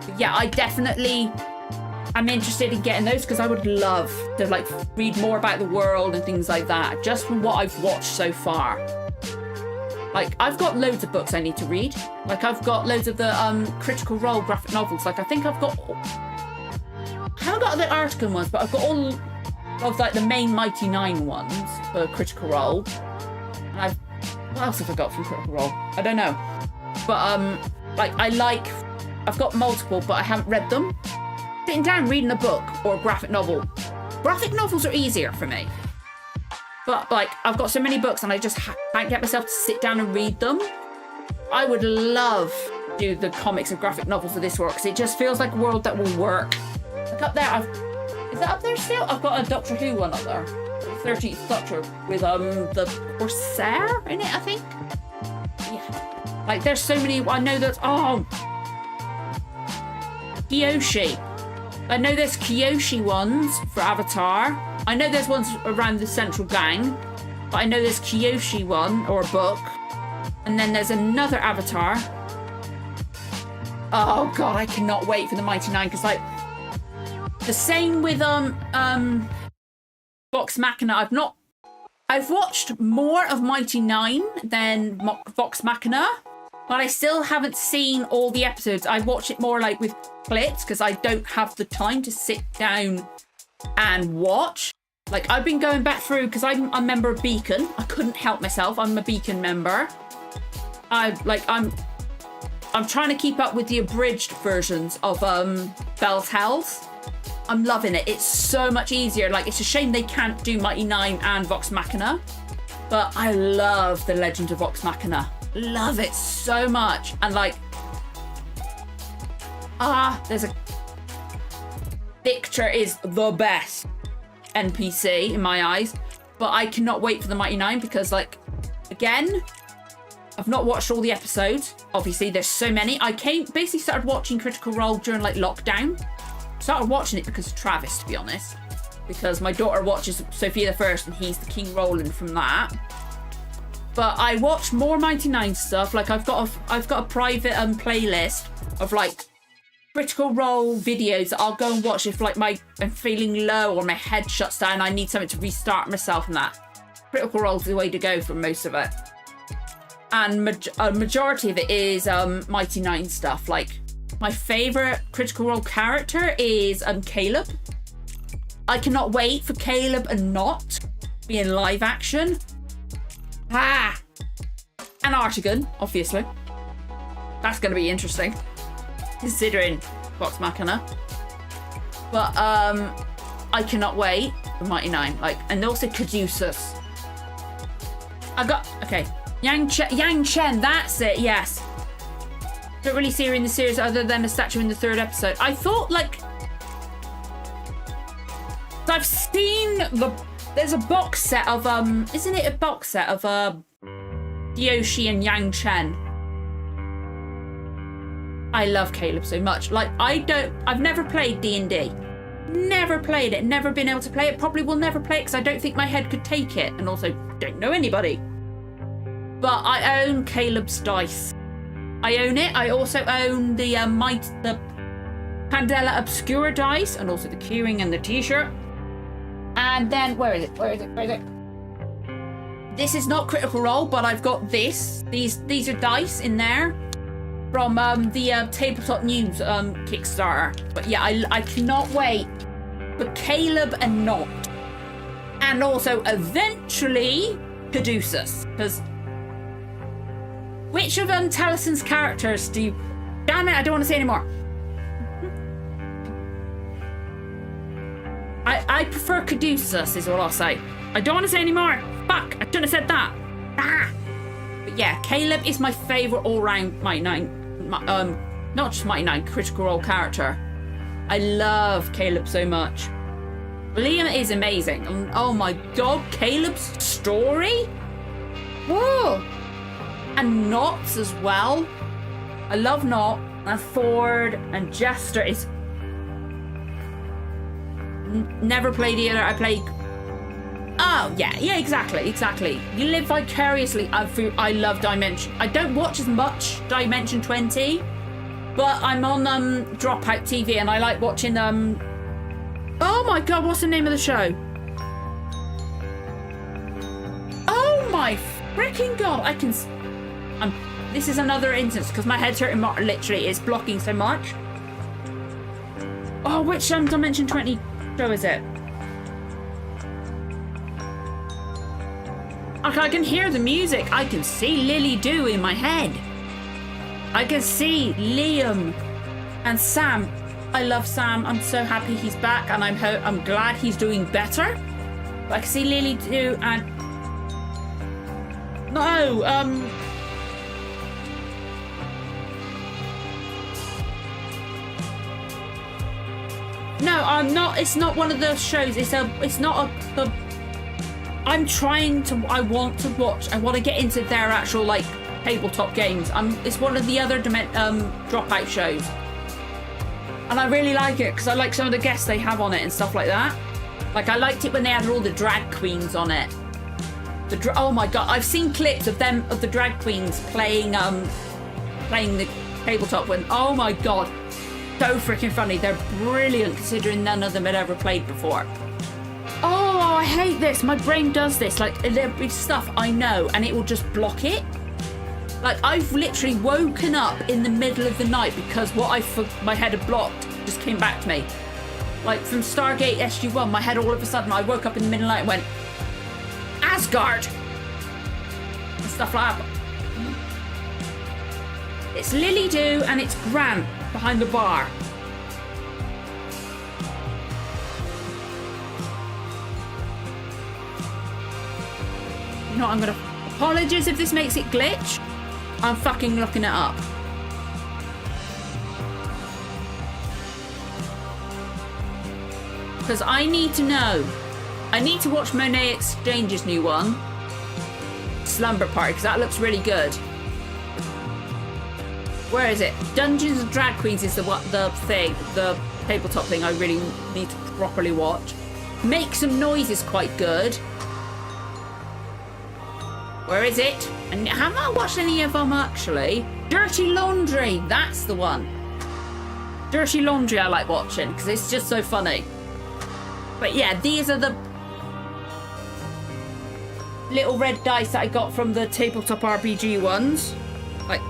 But yeah, I'm interested in getting those because I would love to like read more about the world and things like that, just from what I've watched so far. Like, I've got loads of books I need to read. Like, I've got loads of the Critical Role graphic novels. Like, I think I've got... I haven't got the Artican ones, but I've got all of, like, the main Mighty 9 ones for Critical Role. And what else have I got from Critical Role? I don't know. But, I've got multiple, but I haven't read them. Sitting down reading a book or a graphic novel. Graphic novels are easier for me. But, like, I've got so many books and I just can't get myself to sit down and read them. I would love to do the comics and graphic novels of this world because it just feels like a world that will work. Like up there, is that up there still? I've got a Doctor Who one up there. The 13th Doctor with the Corsair in it, I think. Yeah. Like, there's so many. I know that. Oh. Kyoshi. I know there's Kyoshi ones for Avatar. I know there's ones around the Central Gang, but I know there's Kyoshi one, or a book. And then there's another Avatar. Oh god, I cannot wait for the Mighty Nine, because like the same with Vox Machina. I've watched more of Mighty Nine than Vox Machina, but I still haven't seen all the episodes. I watch it more like with clips because I don't have the time to sit down and watch. Like, I've been going back through because I'm a member of Beacon. I couldn't help myself. I'm a Beacon member. I'm trying to keep up with the abridged versions of Bell's Hells. I'm loving it. It's so much easier. Like, it's a shame they can't do Mighty Nine and Vox Machina, but I love the Legend of Vox Machina. Love it so much. And like, there's a Victor is the best NPC in my eyes, but I cannot wait for the Mighty Nine because, like, again, I've not watched all the episodes. Obviously, there's so many. I basically started watching Critical Role during like lockdown. Started watching it because of Travis, to be honest, because my daughter watches Sophia the First, and he's the King Roland from that. But I watch more Mighty Nine stuff. Like, I've got a private playlist of like Critical Role videos that I'll go and watch if like I'm feeling low or my head shuts down. I need something to restart myself and that. Critical Role's the way to go for most of it. And a majority of it is Mighty Nine stuff. Like, my favourite Critical Role character is Caleb. I cannot wait for Caleb and Not to be in live action. And Artigan, obviously. That's going to be interesting, considering Vox Machina. But I cannot wait for Mighty Nine. Like, and also Caduceus. Okay. Yang Chen, that's it, yes. Don't really see her in the series other than a statue in the 3rd episode. I thought, like, I've seen there's a box set of isn't it a box set of Yoshi and Yang Chen. I love Caleb so much. Like, I've never played D&D. Never played it, never been able to play it. Probably will never play it because I don't think my head could take it, and also don't know anybody. But I own Caleb's dice. I own it. I also own the Candela Obscura dice, and also the keyring and the t-shirt. And then, where is it? This is not Critical Role, but I've got this. These are dice in there from the Tabletop News Kickstarter. But yeah, I cannot wait for Caleb and Not. And also, eventually, Caduceus. Because which of Talison's characters do you... Damn it, I don't want to say anymore. I prefer Caduceus, is all I'll say. I don't want to say anymore. Fuck, I shouldn't have said that. But yeah, Caleb is my favourite all-round Mighty Nine... not just Mighty Nine, Critical Role character. I love Caleb so much. Liam is amazing. Oh my god, Caleb's story? Whoa! And Knots as well. I love Knot. And Ford and Jester is... Never played either. I played... Oh, yeah, exactly. You live vicariously. I love Dimension. I don't watch as much Dimension 20, but I'm on Dropout TV and I like watching... Oh my god, what's the name of the show? Oh my freaking god, I can... this is another instance because my head's hurting. Literally, it's blocking so much. Oh, which Dimension 20 show is it? I can hear the music. I can see Lily Doo in my head. I can see Liam and Sam. I love Sam. I'm so happy he's back, and I'm glad he's doing better. But I can see Lily Doo and... No, No, I'm not. It's not one of the shows. It's not a. I want to watch. I want to get into their actual like tabletop games. It's one of the other Dropout shows, and I really like it because I like some of the guests they have on it and stuff like that. Like I liked it when they had all the drag queens on it. Oh my god, I've seen clips of the drag queens playing the tabletop. When oh my god. So freaking funny. They're brilliant considering none of them had ever played before. Oh, I hate this. My brain does this. Like, there'll be stuff I know and it will just block it. Like, I've literally woken up in the middle of the night because my head had blocked just came back to me. Like, from Stargate SG-1, my head all of a sudden, I woke up in the middle of the night and went, Asgard! And stuff like that. It's Lily Doo and it's Grant behind the bar. You know what, I'm gonna... Apologies if this makes it glitch. I'm fucking looking it up. Because I need to know. I need to watch Monet Exchange's new one. Slumber Party, because that looks really good. Where is it? Dungeons and Drag Queens is the tabletop thing I really need to properly watch. Make Some Noise is quite good. Where is it? And have I watched any of them actually? Dirty Laundry, that's the one. Dirty Laundry I like watching because it's just so funny. But yeah, these are the... little red dice that I got from the tabletop RPG ones. Like,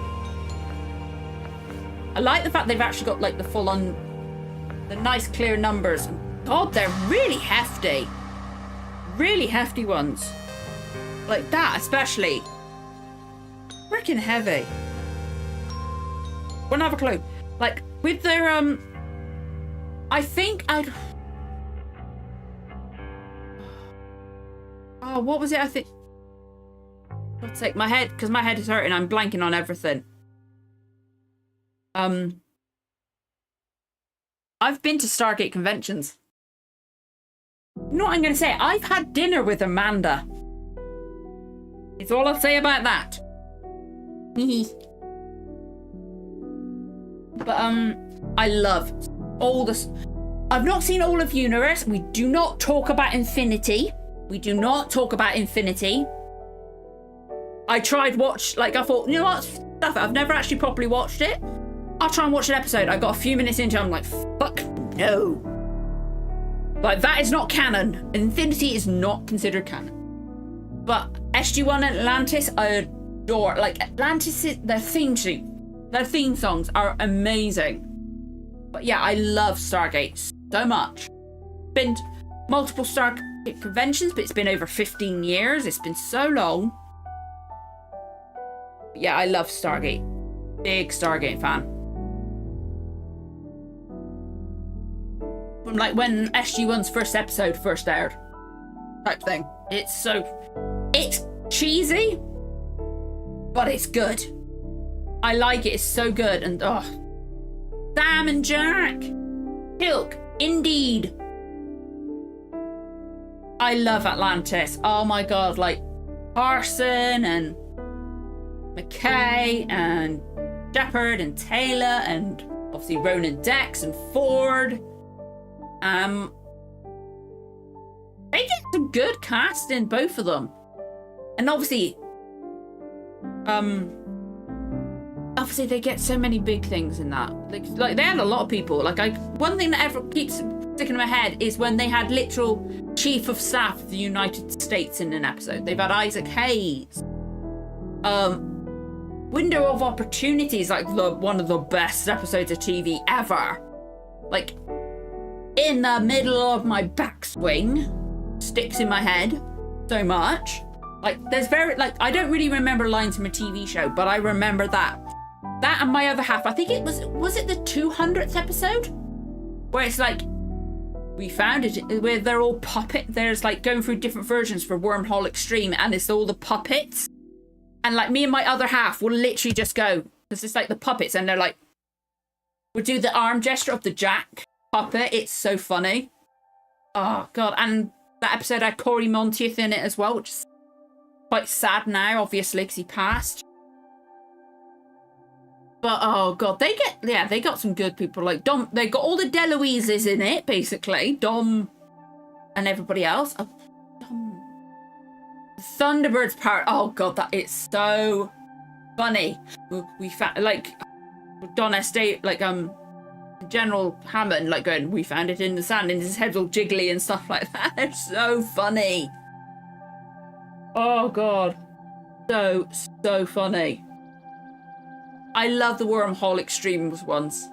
I like the fact they've actually got like the full on, the nice clear numbers. God, they're really hefty. Really hefty ones. Like that especially. Freaking heavy. Wouldn't have a clue. Like with their I think I'd, oh, what was it? I think, God's sake, my head, because my head is hurting, I'm blanking on everything. I've been to Stargate conventions. You know what I'm going to say? I've had dinner with Amanda. It's all I'll say about that. But, I love all this. I've not seen all of Universe. We do not talk about Infinity. We do not talk about Infinity. I tried watch, like, I thought, you know what? Stuff it. I've never actually properly watched it. I'll try and watch an episode. I got a few minutes into it. I'm like, fuck no. Like, that is not canon. Infinity is not considered canon. But SG-1 and Atlantis, I adore. Like, Atlantis, their theme songs are amazing. But yeah, I love Stargate so much. Been to multiple Stargate conventions, but it's been over 15 years. It's been so long. But yeah, I love Stargate. Big Stargate fan. From like when SG-1's first episode first aired. Type thing. It's cheesy, but it's good. I like it. It's so good. And oh, Sam and Jack, Tilk, indeed. I love Atlantis. Oh my god, like Carson and McKay and Shepard and Taylor and obviously Ronan Dex and Ford. They get some good casting, both of them. And obviously they get so many big things in that. Like they had a lot of people. Like one thing that ever keeps sticking in my head is when they had literal chief of staff of the United States in an episode. They've had Isaac Hayes. Window of Opportunity is like one of the best episodes of TV ever. Like in the middle of my backswing, sticks in my head so much. Like there's I don't really remember lines from a TV show, but I remember that and My Other Half. I think it was it the 200th episode where it's like we found it where they're all puppet. There's like going through different versions for Wormhole Extreme, and it's all the puppets. And like me and My Other Half will literally just go, because it's like the puppets, and they're like, we'll do the arm gesture of the Jack puppet. It's so funny. Oh god. And that episode had Corey Monteith in it as well, which is quite sad now, obviously, because he passed. But oh god, they got some good people. Like Dom, they got all the DeLuises in it, basically. Dom and everybody else. Thunderbird's part. Oh god, that is so funny. We found like Don Estate, like General Hammond, like going, we found it in the sand, and his head's all jiggly and stuff like that. They're so funny. Oh god, so funny. I love the Wormhole Extremes ones.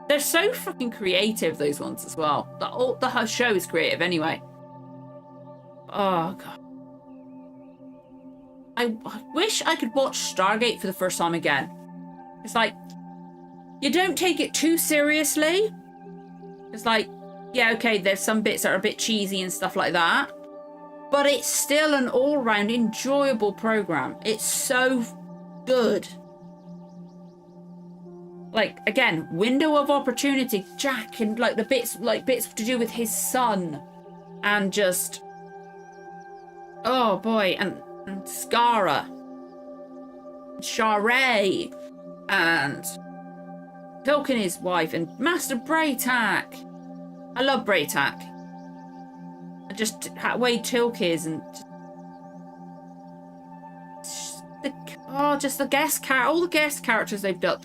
They're so fucking creative, those ones as well. The whole show is creative anyway. Oh god. I wish I could watch Stargate for the first time again. It's like, you don't take it too seriously. It's like, yeah, okay, there's some bits that are a bit cheesy and stuff like that. But it's still an all-round enjoyable program. It's so good. Like, again, window of opportunity, Jack, and like the bits to do with his son. And just, oh boy, and Skara. Sharay. And Tilk and his wife, and Master Braytak. I love Braytak. And just the way Tilk is, and just the all the guest characters they've done.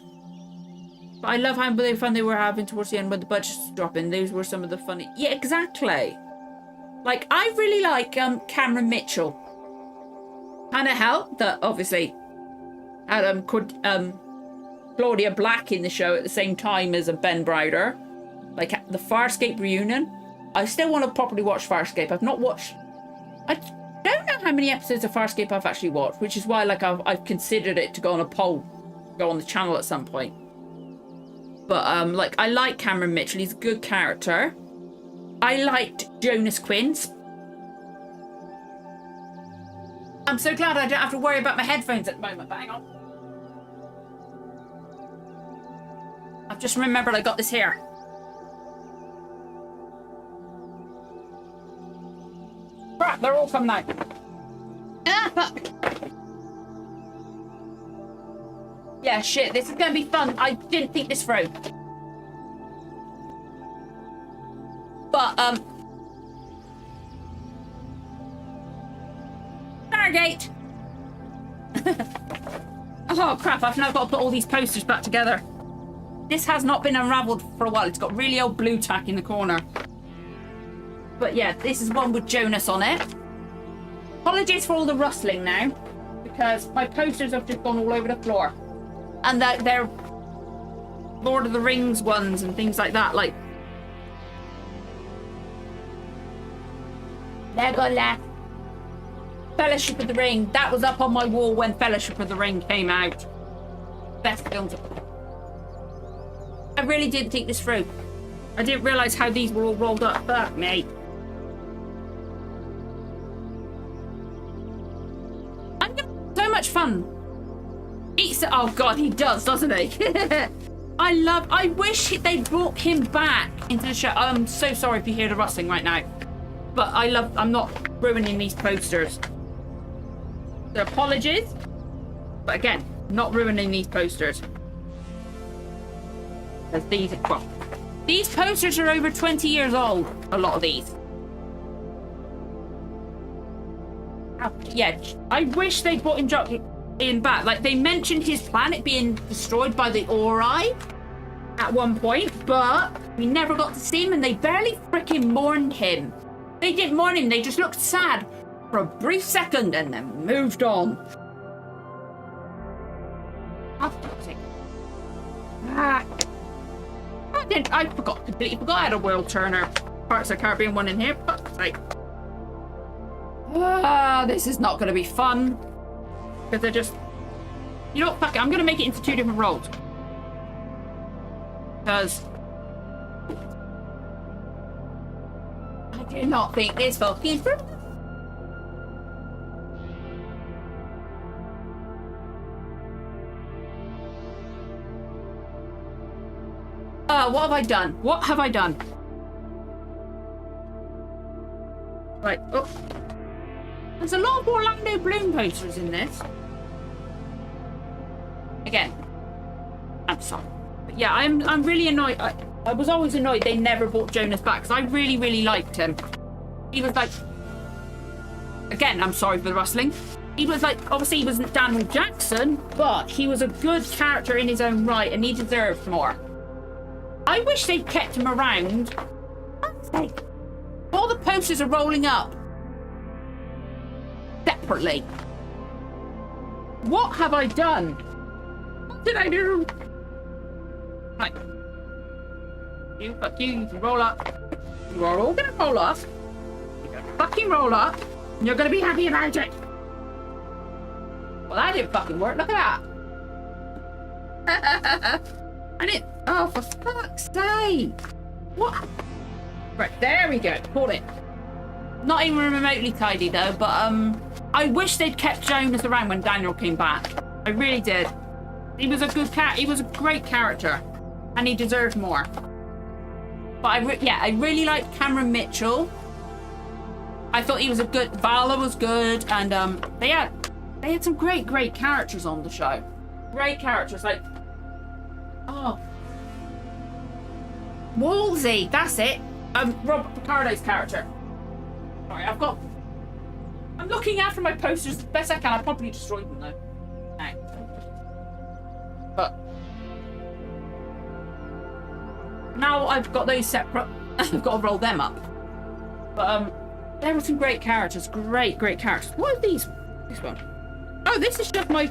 But I love how fun they were having towards the end when the budget was dropping. Those were some of the funny. Yeah, exactly. Like, I really like Cameron Mitchell. Kind of helped that, obviously, had Claudia Black in the show at the same time as Ben Browder. Like, the Farscape reunion. I still want to properly watch Farscape. I've not watched... I don't know how many episodes of Farscape I've actually watched, which is why, like, I've considered it to go on a poll, go on the channel at some point. But, like, I like Cameron Mitchell. He's a good character. I liked Jonas Quinn. I'm so glad I don't have to worry about my headphones at the moment, but hang on. I've just remembered I got this here. Crap, they're all coming out. Ah, fuck. Yeah, shit, this is gonna be fun. I didn't think this through. But, Stargate! Oh, crap, I've now got to put all these posters back together. This has not been unravelled for a while. It's got really old blue tack in the corner. But yeah, this is one with Jonas on it. Apologies for all the rustling now, because my posters have just gone all over the floor. And they're Lord of the Rings ones and things like that, like Legolas, Fellowship of the Ring. That was up on my wall when Fellowship of the Ring came out. Best films. I really didn't think this through. I didn't realise how these were all rolled up. Fuck me. I'm gonna have so much fun. Oh god, he does, doesn't he? I wish they'd brought him back into the show. I'm so sorry if you hear the rustling right now. But I'm not ruining these posters. So apologies. But again, not ruining these posters. Because these posters are over 20 years old, a lot of these. Yeah, I wish they'd brought him back. Like, they mentioned his planet being destroyed by the Ori at one point, but we never got to see him, and they barely freaking mourned him. They didn't mourn him, they just looked sad for a brief second and then moved on. I completely forgot I had a World Turner Parts of the Caribbean one in here. Fuck's sake. This is not going to be fun. Because they're just... You know what, fuck it, I'm going to make it into 2 different roles. Because... I do not think this fucking... what have I done? What have I done? Right, oh. There's a lot of Orlando Bloom posters in this. Again, I'm sorry. But yeah, I'm really annoyed. I was always annoyed they never brought Jonas back, because I really, really liked him. He was like... Again, I'm sorry for the rustling. He was like, obviously he wasn't Daniel Jackson, but he was a good character in his own right, and he deserved more. I wish they'd kept him around. All the posters are rolling up separately. What have I done? What did I do? Right. You, fuck you, you can roll up. You are all gonna roll up. You're gonna fucking roll up. And you're gonna be happy about it. Well, that didn't fucking work. Look at that. I didn't. Oh, for fuck's sake. What? Right, there we go. Caught it. Not even remotely tidy, though, but, I wish they'd kept Jonas around when Daniel came back. I really did. He was a good he was a great character. And he deserved more. But I really liked Cameron Mitchell. I thought he was a good... Vala was good, and, they had some great characters on the show. Great characters, like... Oh. Wolsey, that's it. Robert Picardo's character. Sorry, I'm looking after my posters as best I can. I probably destroyed them though. Right. But now I've got those separate. I've got to roll them up. But There were some great characters. Great characters. What are these? This one. Oh, this is just my...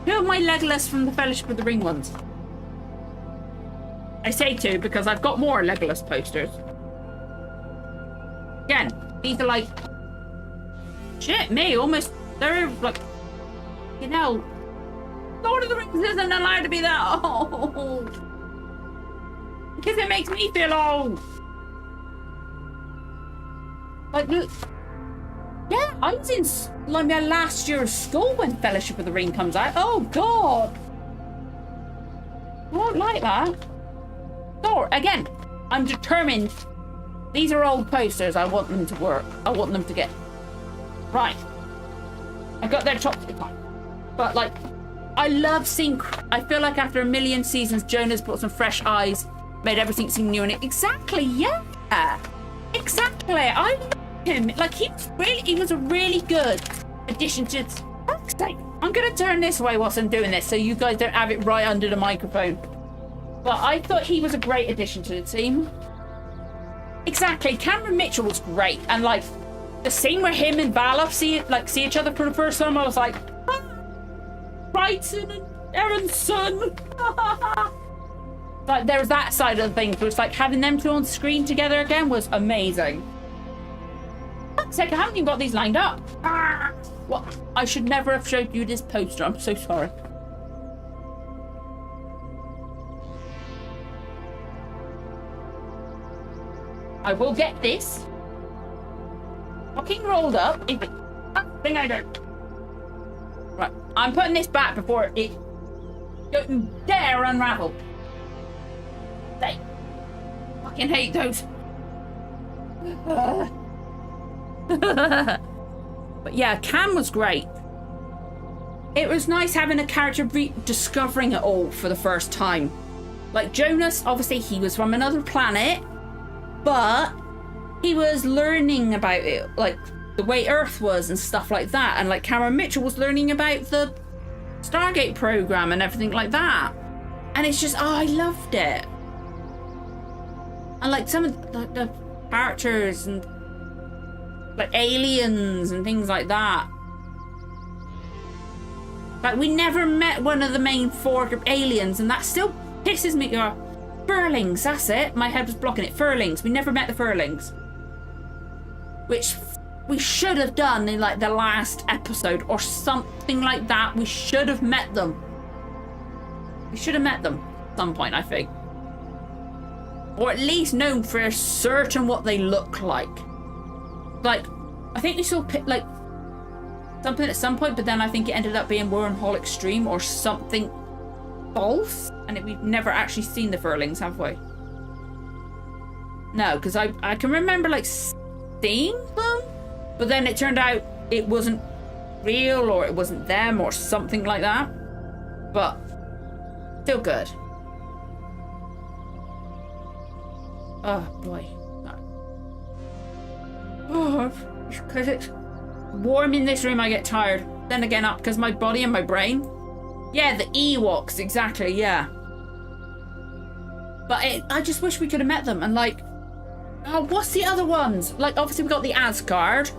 Two of my Legolas from the Fellowship of the Ring ones. I say two because I've got more Legolas posters. Again, these are like... Shit, me, almost... They're like... You know... Lord of the Rings isn't allowed to be that old. Because it makes me feel old. Like, look... Yeah, I was in like my last year of school when Fellowship of the Ring comes out. Oh, God. I won't like that. So, again, I'm determined. These are old posters. I want them to work. I want them to get... Right. I got their top on. But, like, I love seeing... I feel like after a million seasons, Jonah's brought some fresh eyes, made everything seem new. And exactly, yeah. Exactly. I love him. Like, he was a really good addition to... Fuck's sake. I'm going to turn this way whilst I'm doing this so you guys don't have it right under the microphone. But I thought he was a great addition to the team. Exactly. Cameron Mitchell was great. And, like, the scene where him and Valor see each other for the first time, I was like... Brighton and Aaron's son. Like, there was that side of the thing. But it's like having them two on screen together again was amazing. Fuck's sake, I haven't even got these lined up. Well, I should never have showed you this poster. I'm so sorry. I will get this fucking rolled up if it thing I do. Right, I'm putting this back before it don't you dare unravel. They fucking hate those. But yeah, Cam was great. It was nice having a character discovering it all for the first time. Like Jonas, obviously he was from another planet, but he was learning about it, like the way Earth was and stuff like that. And like Cameron Mitchell was learning about the Stargate program and everything like that. And it's just, oh, I loved it. And like some of the characters and like aliens and things like that. Like we never met one of the main four aliens, and that still pisses me off. Furlings, that's it. My head was blocking it. Furlings. We never met the Furlings. Which we should have done in like the last episode or something like that. We should have met them. We should have met them at some point, I think. Or at least known for certain what they look like. Like, I think we saw like something at some point, but then I think it ended up being Wormhole Extreme or something false. And we've never actually seen the Furlings, have we? No, because I can remember like seeing them, but then it turned out it wasn't real or it wasn't them or something like that. But still good. Oh boy. Oh, because it's warm in this room, I get tired. Then again, up because my body and my brain. Yeah, the Ewoks, exactly, yeah. But I just wish we could have met them. And like, oh, what's the other ones? Like, obviously we got the Asgard.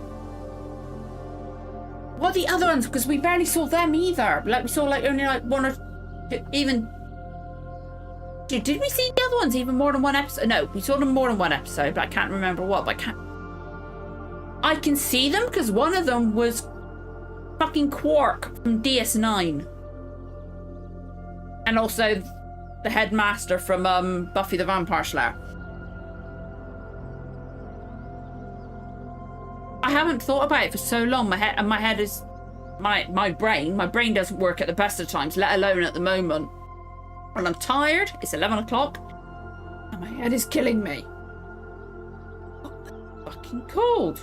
What are the other ones? Because we barely saw them either. Like, we saw like only like one or two, even... Did we see the other ones even more than one episode? No, we saw them more than one episode, but I can't remember what. But I can see them because one of them was fucking Quark from DS9. And also the headmaster from Buffy the Vampire Slayer. I haven't thought about it for so long. My head is my brain doesn't work at the best of times, let alone at the moment. When I'm tired, it's 11 o'clock, and my head is killing me. Fucking cold.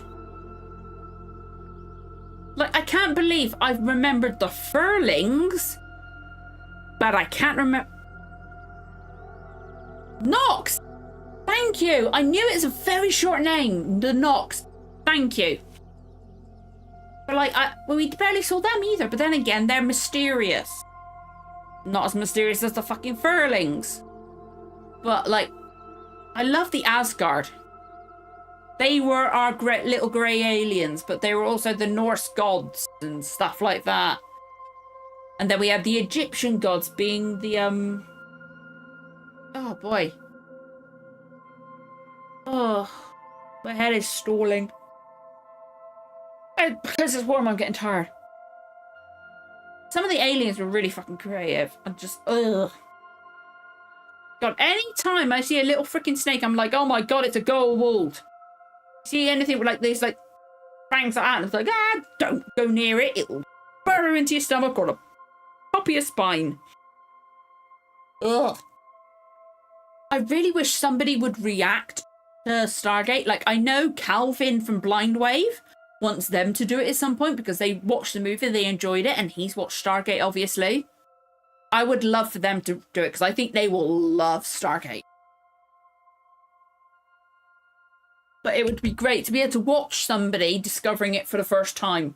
Like, I can't believe I've remembered the Furlings, but I can't remember... Nox! Thank you! I knew it was a very short name. The Nox. Thank you. But like, well, we barely saw them either, but then again, they're mysterious. Not as mysterious as the fucking Furlings. But like, I love the Asgard. They were our great little grey aliens, but they were also the Norse gods and stuff like that. And then we had the Egyptian gods being the, oh boy. Oh, my head is stalling. Because it's warm, I'm getting tired. Some of the aliens were really fucking creative. I'm just, ugh. God, anytime I see a little freaking snake, I'm like, oh my god, it's a goa'uld. See anything with like these, like, fangs like that, and it's like, ah, don't go near it. It'll burrow into your stomach or pop your spine. Ugh. I really wish somebody would react to Stargate. Like, I know Calvin from Blind Wave wants them to do it at some point because they watched the movie, they enjoyed it, and he's watched Stargate, obviously. I would love for them to do it because I think they will love Stargate. But it would be great to be able to watch somebody discovering it for the first time.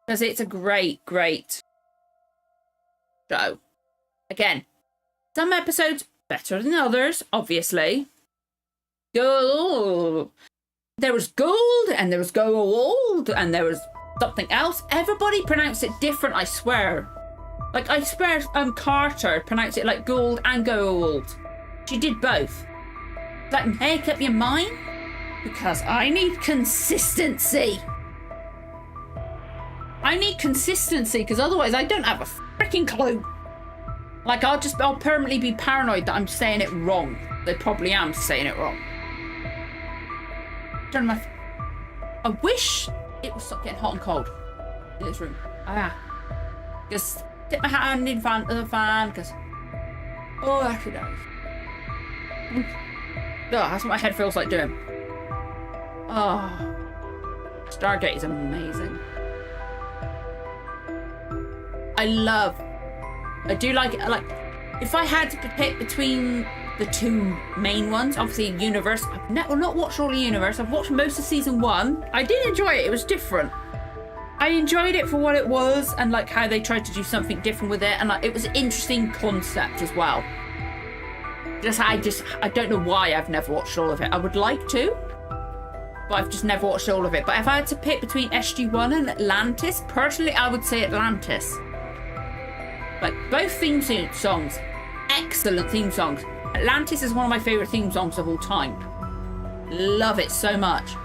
Because it's a great, great show. Again, some episodes better than others, obviously. Gold. There was gold, and there was gold, and there was something else. Everybody pronounced it different, I swear. Like, I swear Carter pronounced it like gold and gold. She did both. Like, make up your mind, because I need consistency. I need consistency, because otherwise I don't have a freaking clue. Like, I'll permanently be paranoid that I'm saying it wrong. They probably am saying it wrong. I wish it would stop getting hot and cold in this room. Just dip my hand in front of the fan, because, oh, actually does. That's what my head feels like doing. Oh, Stargate is amazing. I do like it. Like, if I had to pick between the two main ones, obviously Universe. I've not watched all the Universe. I've watched most of season 1. I did enjoy it. It was different. I enjoyed it for what it was and like how they tried to do something different with it, and like, it was an interesting concept as well. I don't know why I've never watched all of it. I would like to, but I've just never watched all of it. But if I had to pick between SG-1 and Atlantis, personally, I would say Atlantis. Like, both theme songs, excellent theme songs. Atlantis is one of my favourite theme songs of all time. Love it so much.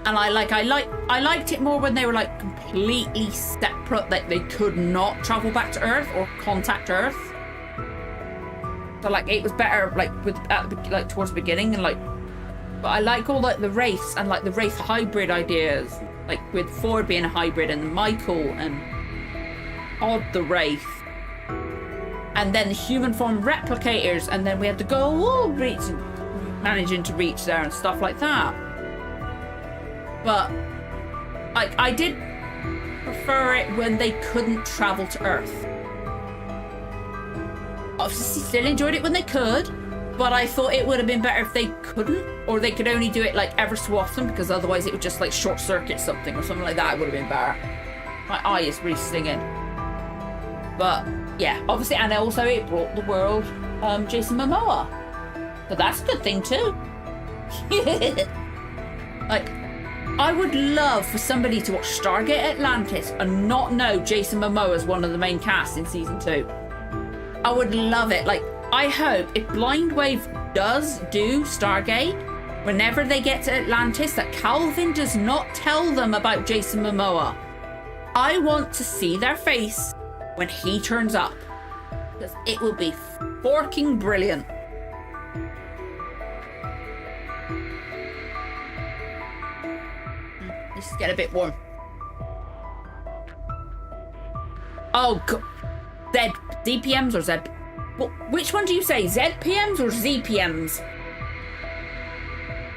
And I liked it more when they were like completely separate, that they could not travel back to Earth or contact Earth. So like, it was better like towards the beginning, and like, but I like all like the Wraiths and like the Wraith hybrid ideas, like with Ford being a hybrid and Michael and Odd the Wraith, and then the human form replicators, and then we had to go managing to reach there and stuff like that. But like, I did prefer it when they couldn't travel to Earth. Obviously still enjoyed it when they could, but I thought it would have been better if they couldn't, or they could only do it like ever so often, because otherwise it would just like short circuit something or something like that. It would have been better. My eye is really stinging. But yeah, obviously, and also it brought the world Jason Momoa, so that's a good thing too. Like, I would love for somebody to watch Stargate Atlantis and not know Jason Momoa as one of the main cast in season 2. I would love it. Like, I hope if Blind Wave does do Stargate, whenever they get to Atlantis, that Calvin does not tell them about Jason Momoa. I want to see their face when he turns up, because it will be forking brilliant. Let's get a bit warm. Oh, God. ZPMs or Z? Which one do you say? ZPMs or ZPMs?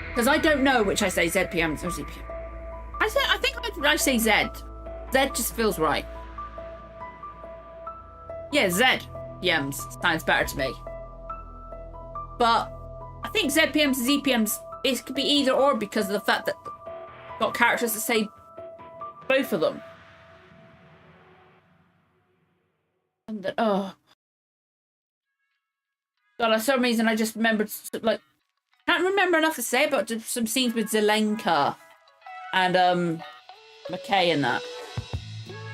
Because I don't know which I say, ZPMs or ZPMs. I think I say Z. Z just feels right. Yeah, ZPMs sounds better to me. But I think ZPMs and ZPMs, it could be either or, because of the fact that got characters that say both of them. And that, oh. But for some reason, I just remembered, like, can't remember enough to say, but some scenes with Zelenka and McKay and that.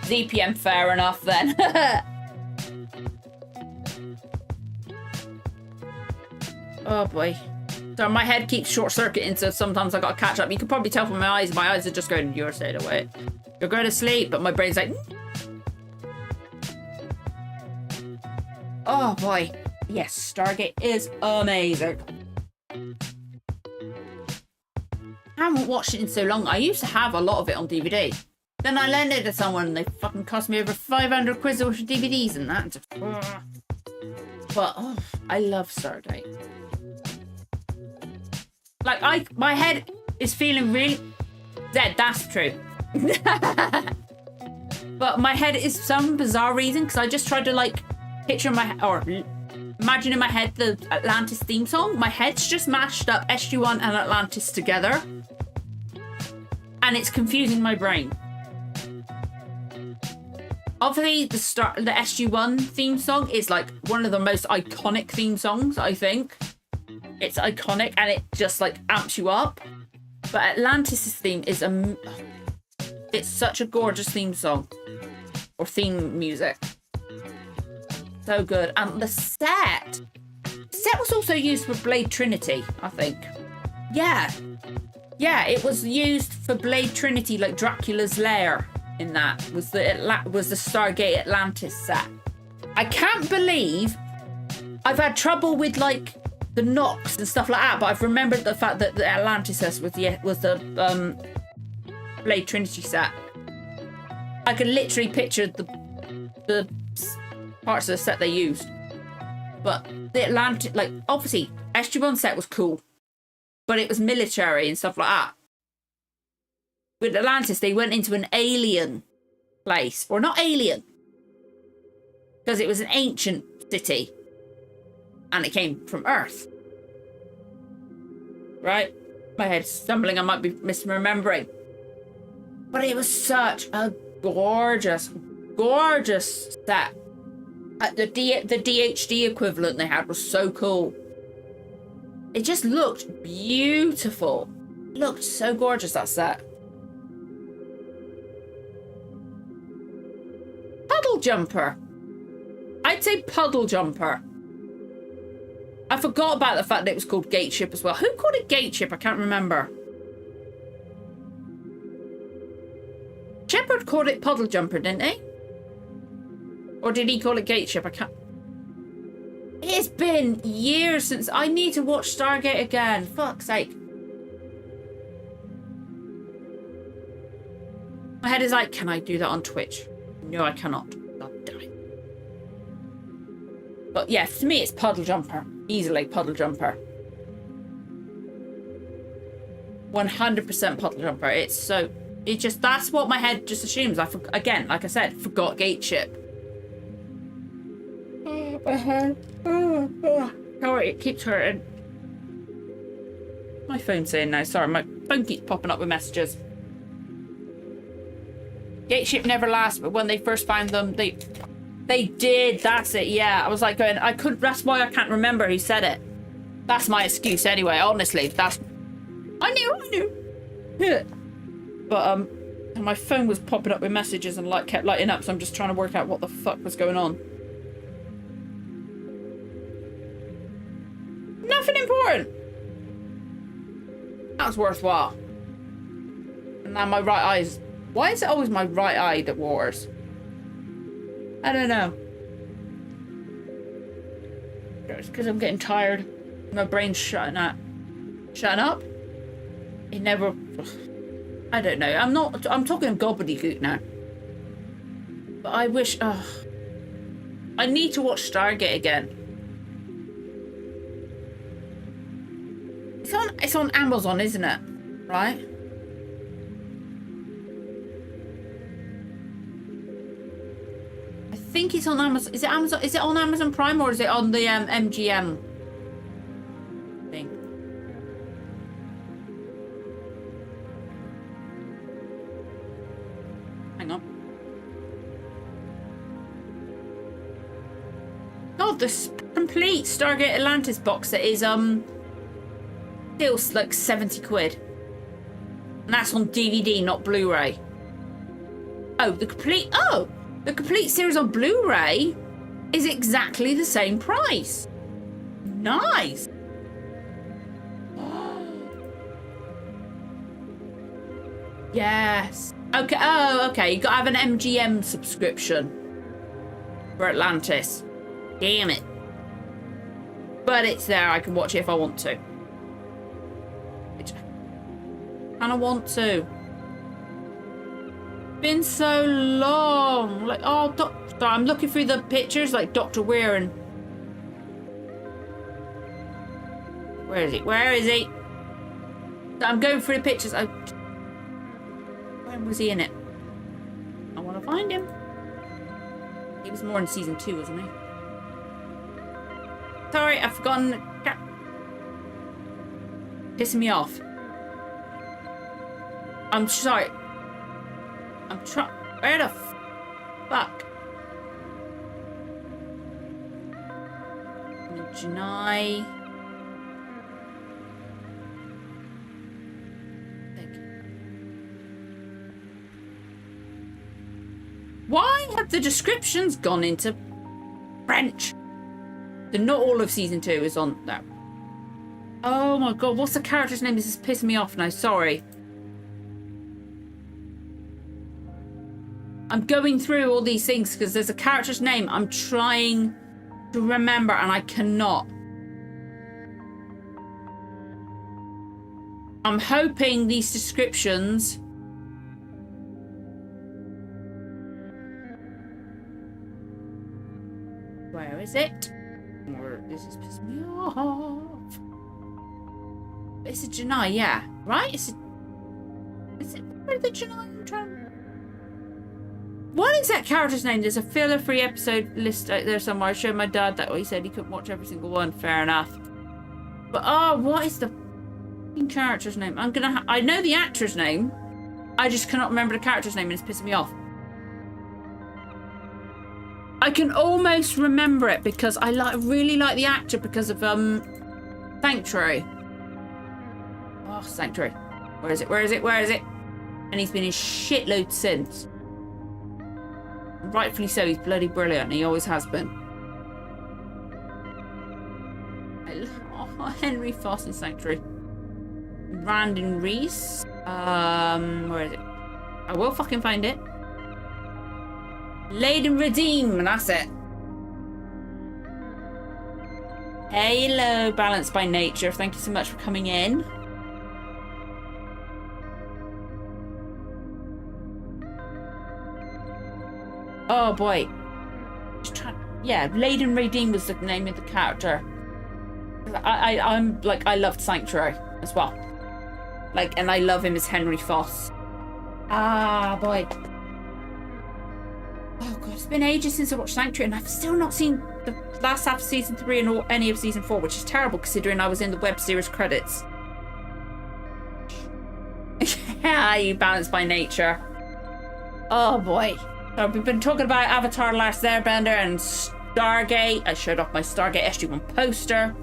ZPM, fair enough then. Oh boy. So my head keeps short-circuiting, so sometimes I gotta catch up. You can probably tell from my eyes are just going, you're staying away. You're going to sleep, but my brain's like... Oh boy. Yes, Stargate is amazing. I haven't watched it in so long. I used to have a lot of it on DVD. Then I lent it to someone and they fucking cost me over 500 quid worth of DVDs and that. But, oh, I love Stargate. Like, my head is feeling really... Dead, that's true. But my head is some bizarre reason, because I just tried to, like, picture in my... Or imagine in my head the Atlantis theme song. My head's just mashed up SG-1 and Atlantis together. And it's confusing my brain. Obviously, the SG-1 theme song is like one of the most iconic theme songs, I think. It's iconic and it just like amps you up. But Atlantis' theme is it's such a gorgeous theme song. Or theme music. So good. And the set was also used for Blade Trinity, I think. Yeah. Yeah, it was used for Blade Trinity, like Dracula's lair. In that was the Stargate Atlantis set. I can't believe I've had trouble with like the knocks and stuff like that, but I've remembered the fact that the Atlantis set was the Blade Trinity set. I can literally picture the parts of the set they used. But the Atlantis, like obviously SG-1 set was cool, but it was military and stuff like that. With Atlantis, they went into an alien place. Or not alien. Because it was an ancient city. And it came from Earth. Right? My head's stumbling. I might be misremembering. But it was such a gorgeous, gorgeous set. The DHD equivalent they had was so cool. It just looked beautiful. It looked so gorgeous, that set. Puddle jumper. I'd say puddle jumper. I forgot about the fact that it was called Gateship as well. Who called it Gateship? I can't remember. Shepard called it puddle jumper, didn't he? Or did he call it Gateship? I can't... It's been years since... I need to watch Stargate again. Fuck's sake. My head is like, can I do that on Twitch? No, I cannot. God damn it. But yeah, to me, it's puddle jumper. Easily puddle jumper. 100% puddle jumper. It's so... It just... That's what my head just assumes. Again, like I said, forgot Gateship. Oh, my head. Oh, it keeps hurting. My phone's saying now. Sorry, my phone keeps popping up with messages. Gateship never lasts, but when they first found them, they did. That's it. Yeah, I was like going, I couldn't. That's why I can't remember who said it. That's my excuse anyway. Honestly, I knew. Yeah. But my phone was popping up with messages and like kept lighting up, so I'm just trying to work out what the fuck was going on. Nothing important. That was worthwhile. And now my right eye's... Why is it always my right eye that waters? I don't know. It's because I'm getting tired. My brain's shutting up. Shutting up? It never... I don't know. I'm talking gobbledygook now. But I wish... I need to watch Stargate again. It's on Amazon, isn't it? Right? I think it's on Amazon. Is it Amazon? Is it on Amazon Prime or is it on the MGM thing? Hang on. God, this complete Stargate Atlantis box set is still like 70 quid. And that's on DVD, not Blu-ray. The complete series on Blu-ray is exactly the same price. Nice. Yes. Okay. Oh, okay. You got to have an MGM subscription for Atlantis. Damn it. But it's there. I can watch it if I want to. And I want to. Been so long. Like, oh, Doctor. I'm looking through the pictures like Dr. Weir and. Where is he? Where is he? I'm going through the pictures. When was he in it? I want to find him. He was more in season 2, wasn't he? Sorry, I've forgotten. Pissing me off. I'm sorry. I'm trying. Where the fuck? Janai. Why have the descriptions gone into French? Not all of season 2 is on there. Oh my god, what's the character's name? This is pissing me off now, sorry. I'm going through all these things because there's a character's name I'm trying to remember and I cannot. I'm hoping these descriptions... Where is it? This is pissing me off. It's a Janai, yeah. Right? Is it where the Janai I'm trying? What is that character's name? There's a filler-free episode list out there somewhere. I showed my dad that he said he couldn't watch every single one. Fair enough. But what is the character's name? I know the actor's name. I just cannot remember the character's name and it's pissing me off. I can almost remember it because I really like the actor because of Sanctuary. Oh, Sanctuary. Where is it? Where is it? Where is it? And he's been in shitloads since. Rightfully so, he's bloody brilliant and he always has been. Henry Foss in Sanctuary. Brandon Reese. Where is it? I will fucking find it. Laid and Redeem, that's it. Hello, Balanced by Nature. Thank you so much for coming in. Oh boy. Yeah, Laid and Redeem was the name of the character. I'm like, I loved Sanctuary as well. Like, and I love him as Henry Foss. Ah, boy. Oh god, it's been ages since I watched Sanctuary and I've still not seen the last half of season 3 and any of season 4, which is terrible considering I was in the web series credits. Yeah, you Balanced by Nature. Oh boy. So we've been talking about Avatar: Last Airbender and Stargate. I showed off my Stargate SG-1 poster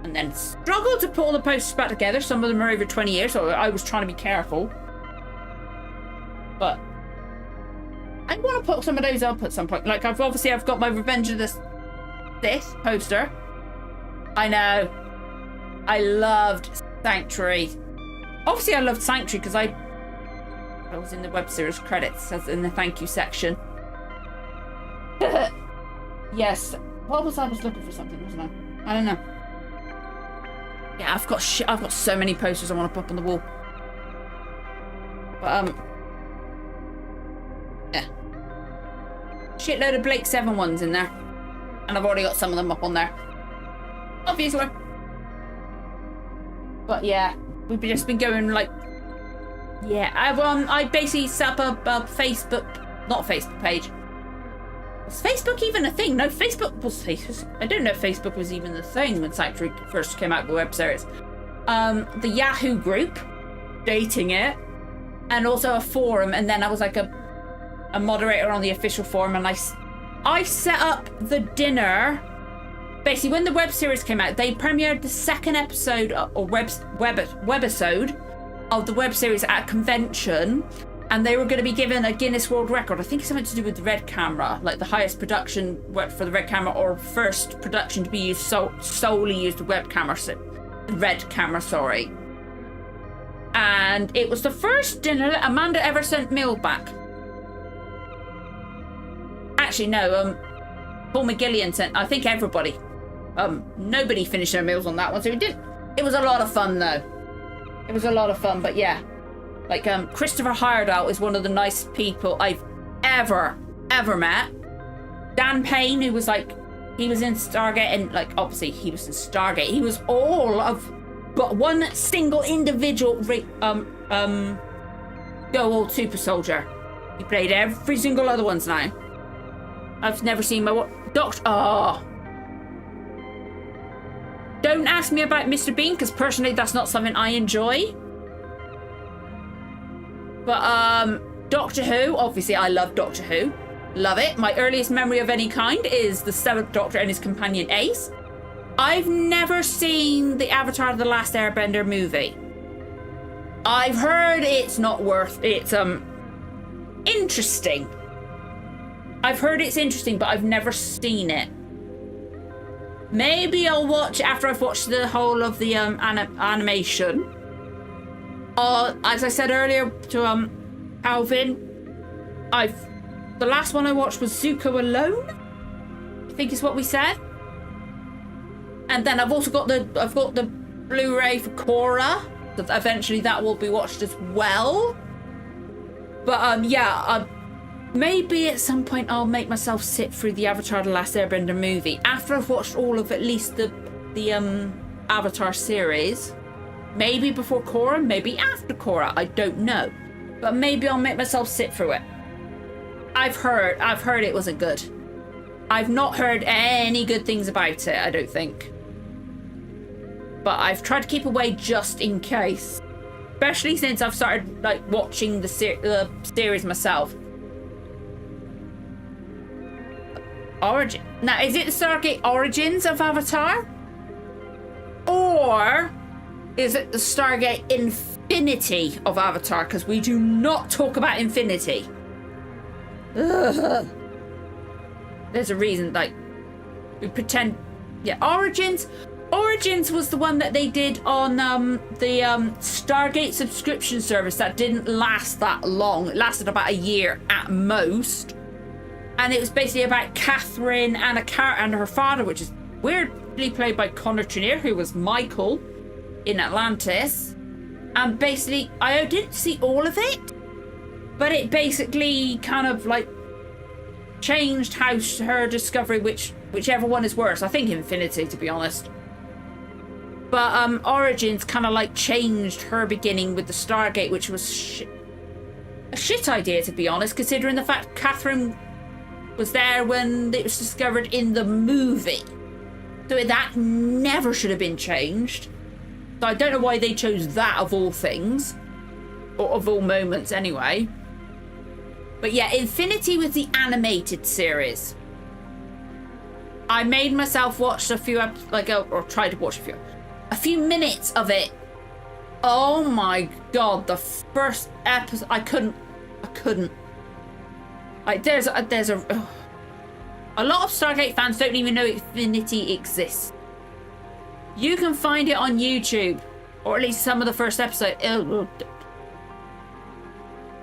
and then struggled to pull the posters back together. Some of them are over 20 years, so I was trying to be careful. But I want to put some of those up at some point. Like, I've got my Revenge of the Sith poster. I know. I loved Sanctuary. Obviously, I loved Sanctuary because I was in the web series credits, as in the thank you section. Yes. What was I was looking for something, wasn't I? I don't know. Yeah, I've got so many posters I want to put up on the wall. But yeah. Shitload of Blake 7 ones in there. And I've already got some of them up on there. Obviously. But yeah, we've just been going like... Yeah, I basically set up a Facebook... Not a Facebook page. Was Facebook even a thing? No, Facebook was... I don't know if Facebook was even the thing when Sanctuary first came out with web series. The Yahoo group. Dating it. And also a forum. And then I was like a moderator on the official forum, and I set up the dinner basically when the web series came out, they premiered the second episode or webisode of the web series at a convention, and they were going to be given a Guinness World Record. I think it's something to do with the red camera, like the highest production for the red camera, or first production to be used solely used the web camera, the red camera, sorry. And it was the first dinner that Amanda ever sent meal back. Actually, no, Paul McGillian sent, I think everybody. Nobody finished their meals on that one, so we did. It was a lot of fun, though. It was a lot of fun, but yeah. Like, Christopher Heyerdahl is one of the nicest people I've ever met. Dan Payne, who was like, he was in Stargate, and like, obviously he was in Stargate. He was all of, but one single individual, go old super soldier. He played every single other ones now. I've never seen my Doctor. Oh. Don't ask me about Mr. Bean, because personally that's not something I enjoy. But Doctor Who, obviously I love Doctor Who. Love it. My earliest memory of any kind is the 7th Doctor and his companion Ace. I've never seen the Avatar: The Last Airbender movie. I've heard it's not worth it's interesting. I've heard it's interesting, but I've never seen it. Maybe I'll watch it after I've watched the whole of the animation. As I said earlier to Alvin, the last one I watched was Zuko Alone, I think is what we said. And then I've also got the Blu-ray for Korra. Eventually that will be watched as well. But yeah, maybe at some point I'll make myself sit through the Avatar: The Last Airbender movie after I've watched all of at least the Avatar series. Maybe before Korra, maybe after Korra, I don't know. But maybe I'll make myself sit through it. I've heard it wasn't good. I've not heard any good things about it, I don't think. But I've tried to keep away just in case. Especially since I've started like watching the series myself. Origin. Now, is it the Stargate Origins of Avatar? Or is it the Stargate Infinity of Avatar? Because we do not talk about Infinity. Ugh. There's a reason, like, we pretend. Yeah, Origins. Origins was the one that they did on the Stargate subscription service that didn't last that long. It lasted about a year at most. And it was basically about Catherine and her father, which is weirdly played by Connor Trinneer, who was Michael in Atlantis. And basically, I didn't see all of it, but it basically kind of like changed how her discovery, whichever one is worse. I think Infinity, to be honest. But Origins kind of like changed her beginning with the Stargate, which was a shit idea, to be honest, considering the fact Catherine was there when it was discovered in the movie. So that never should have been changed. So I don't know why they chose that of all things. Or of all moments, anyway. But yeah, Infinity was the animated series. I made myself watch a few, or tried to watch a few minutes of it. Oh my god, the first episode, I couldn't. Like, there's a lot of Stargate fans don't even know Infinity exists. You can find it on YouTube, or at least some of the first episode.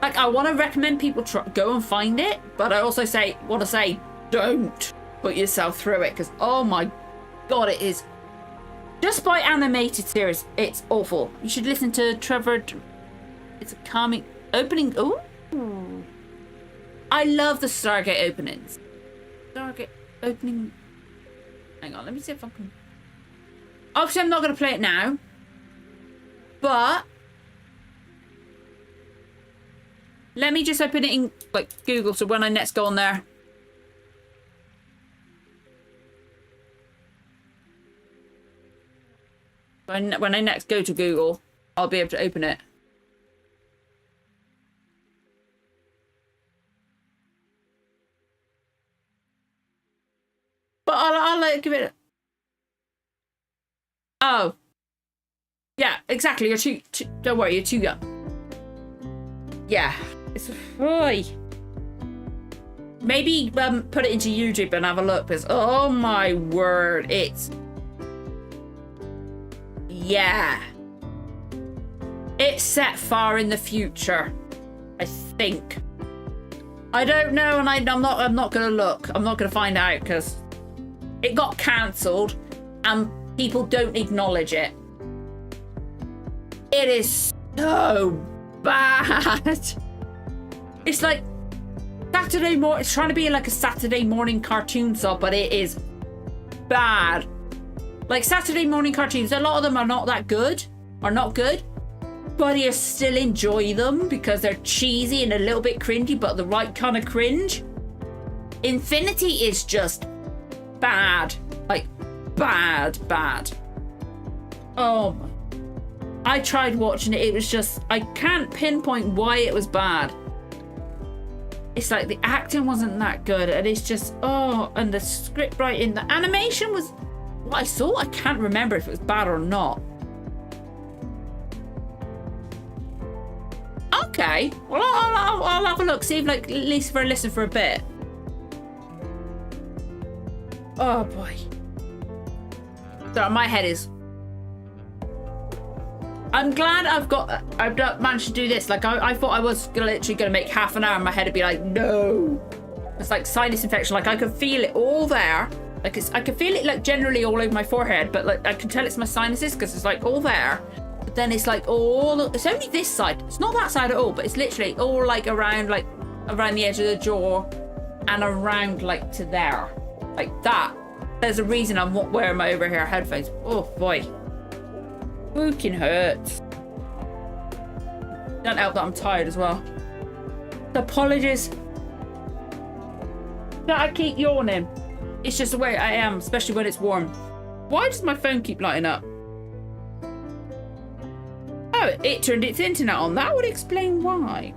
Like, I want to recommend people go and find it, but I also want to say don't put yourself through it, because oh my god, it is. Just by animated series, it's awful. You should listen to Trevor. It's a calming opening. Oh, I love the Stargate openings. Stargate opening. Hang on, let me see if I can. Obviously, I'm not going to play it now, but let me just open it in like Google, so when I next go on there. When I next go to Google, I'll be able to open it. But I'll give it. Oh. Yeah, exactly. You're too don't worry, you're too young. Yeah. It's... Oy. Maybe put it into YouTube and have a look, because oh my word, it's... Yeah. It's set far in the future, I think. I don't know, and I'm not gonna look. I'm not gonna find out, because it got cancelled and people don't acknowledge it. It is so bad. It's like Saturday morning. It's trying to be like a Saturday morning cartoon song, but it is bad. Like Saturday morning cartoons, a lot of them are not that good, but you still enjoy them because they're cheesy and a little bit cringy, but the right kind of cringe. Infinity is just bad, like bad. Oh my. I tried watching it. It was just, I can't pinpoint why it was bad. It's like the acting wasn't that good, and it's just, oh, and the script writing, the animation was what I saw. I can't remember if it was bad or not. Okay, well, I'll have a look, see if, like, at least for a listen for a bit. Oh boy. So my head is... I'm glad I've managed to do this. Like, I thought I was literally gonna make half an hour and my head would be like, no. It's like sinus infection. Like, I could feel it all there. Like, I could feel it, like, generally all over my forehead, but, like, I can tell it's my sinuses because it's, like, all there. But then it's, like, it's only this side. It's not that side at all, but it's literally all, like, around the edge of the jaw and around, like, to there. Like, that. There's a reason I'm not wearing my over-ear headphones. Oh, boy. Fucking hurts. Don't help that I'm tired as well. Apologies that I keep yawning. It's just the way I am, especially when it's warm. Why does my phone keep lighting up? Oh, it turned its internet on. That would explain why.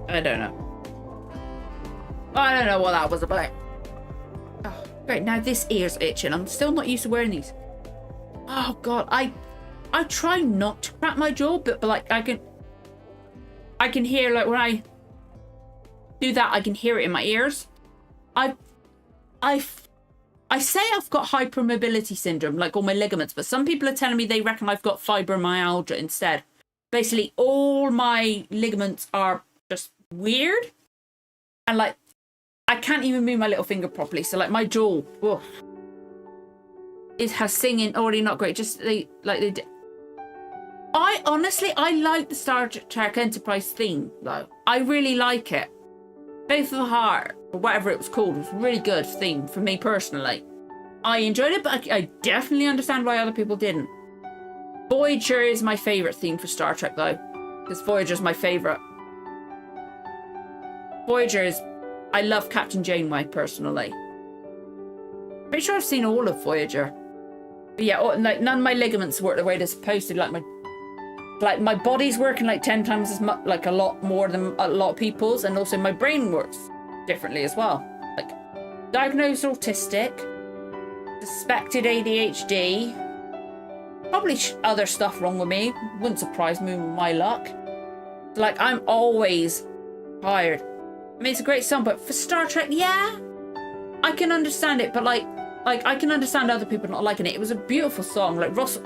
I don't know. I don't know what that was about. Oh, great, now this ear's itching. I'm still not used to wearing these. Oh god, I try not to crack my jaw, but like I can hear, like, when I do that, I can hear it in my ears. I say I've got hypermobility syndrome, like all my ligaments, but some people are telling me they reckon I've got fibromyalgia instead. Basically, all my ligaments are just weird, and like I can't even move my little finger properly. So like my jaw, oh, it has singing already not great. Just I honestly like the Star Trek Enterprise theme though. I really like it. Faith of the Heart, or whatever it was called, was a really good theme for me personally. I enjoyed it, but I definitely understand why other people didn't. Voyager is my favourite theme for Star Trek though, because Voyager's my favourite. Voyager is... I love Captain Janeway personally. Pretty sure I've seen all of Voyager. But yeah, like none of my ligaments work the way they're supposed to. Like my body's working like 10 times as much, like a lot more than a lot of people's, and also my brain works differently as well. Like diagnosed autistic, suspected ADHD, probably other stuff wrong with me. Wouldn't surprise me with my luck. Like I'm always tired. I mean, it's a great song, but for Star Trek, yeah, I can understand it, but like I can understand other people not liking it. It was a beautiful song, like Russell.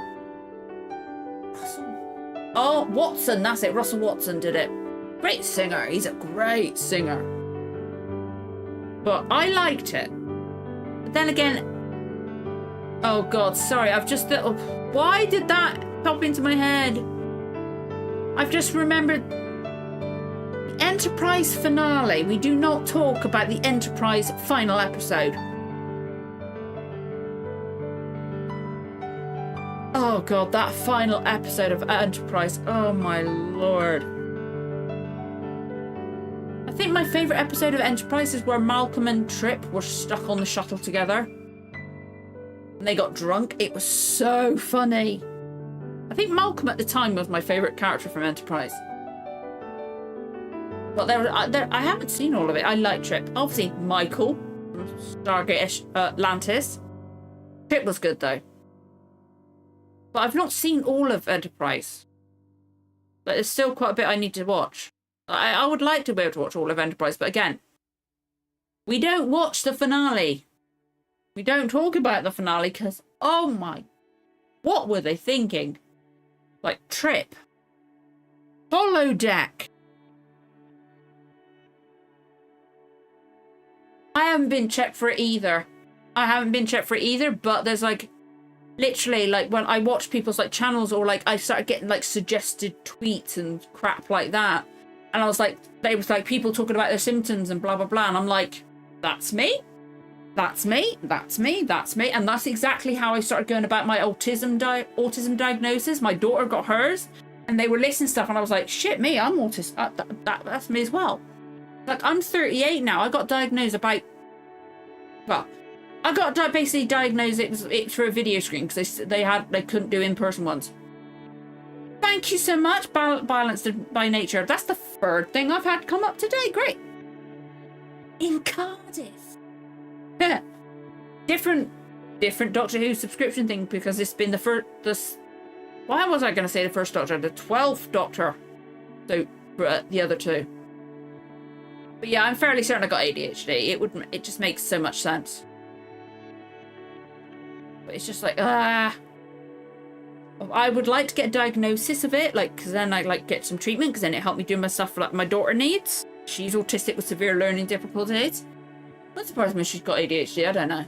Oh, Watson, that's it. Russell Watson did it. Great singer. He's a great singer. But I liked it. But then again, oh God, sorry. I've just thought, why did that pop into my head? I've just remembered the Enterprise finale. We do not talk about the Enterprise final episode. Oh God, that final episode of Enterprise. Oh my Lord. I think my favourite episode of Enterprise is where Malcolm and Trip were stuck on the shuttle together. And they got drunk. It was so funny. I think Malcolm at the time was my favourite character from Enterprise. But I haven't seen all of it. I like Trip. Obviously, Michael from Stargate Atlantis. Trip was good though. But I've not seen all of Enterprise. But there's still quite a bit I need to watch. I would like to be able to watch all of Enterprise, but again, we don't watch the finale. We don't talk about the finale because, oh my, what were they thinking? Like, Trip. Holodeck. I haven't been checked for it either. But there's like, literally, like, when I watch people's like channels or like I started getting like suggested tweets and crap like that. And I was like, they was like people talking about their symptoms and blah, blah, blah. And I'm like, that's me. That's me. That's me. That's me. And that's exactly how I started going about my autism diagnosis. My daughter got hers and they were listing stuff. And I was like, shit, me, I'm autistic. That's me as well. Like, I'm 38 now. I got diagnosed about, well, I got basically diagnosed. It was through a video screen because they couldn't do in-person ones. Thank you so much, Balanced by Nature. That's the third thing I've had come up today. Great. In Cardiff. Yeah. Different Doctor Who subscription thing because it's been the first. Why was I going to say the first Doctor? The 12th Doctor. So for the other two. But yeah, I'm fairly certain I got ADHD. It just makes so much sense. But it's just like, I would like to get a diagnosis of it, like, because then I like get some treatment, because then it helped me do my stuff like my daughter needs. She's autistic with severe learning difficulties. Not surprised me she's got ADHD. I don't know.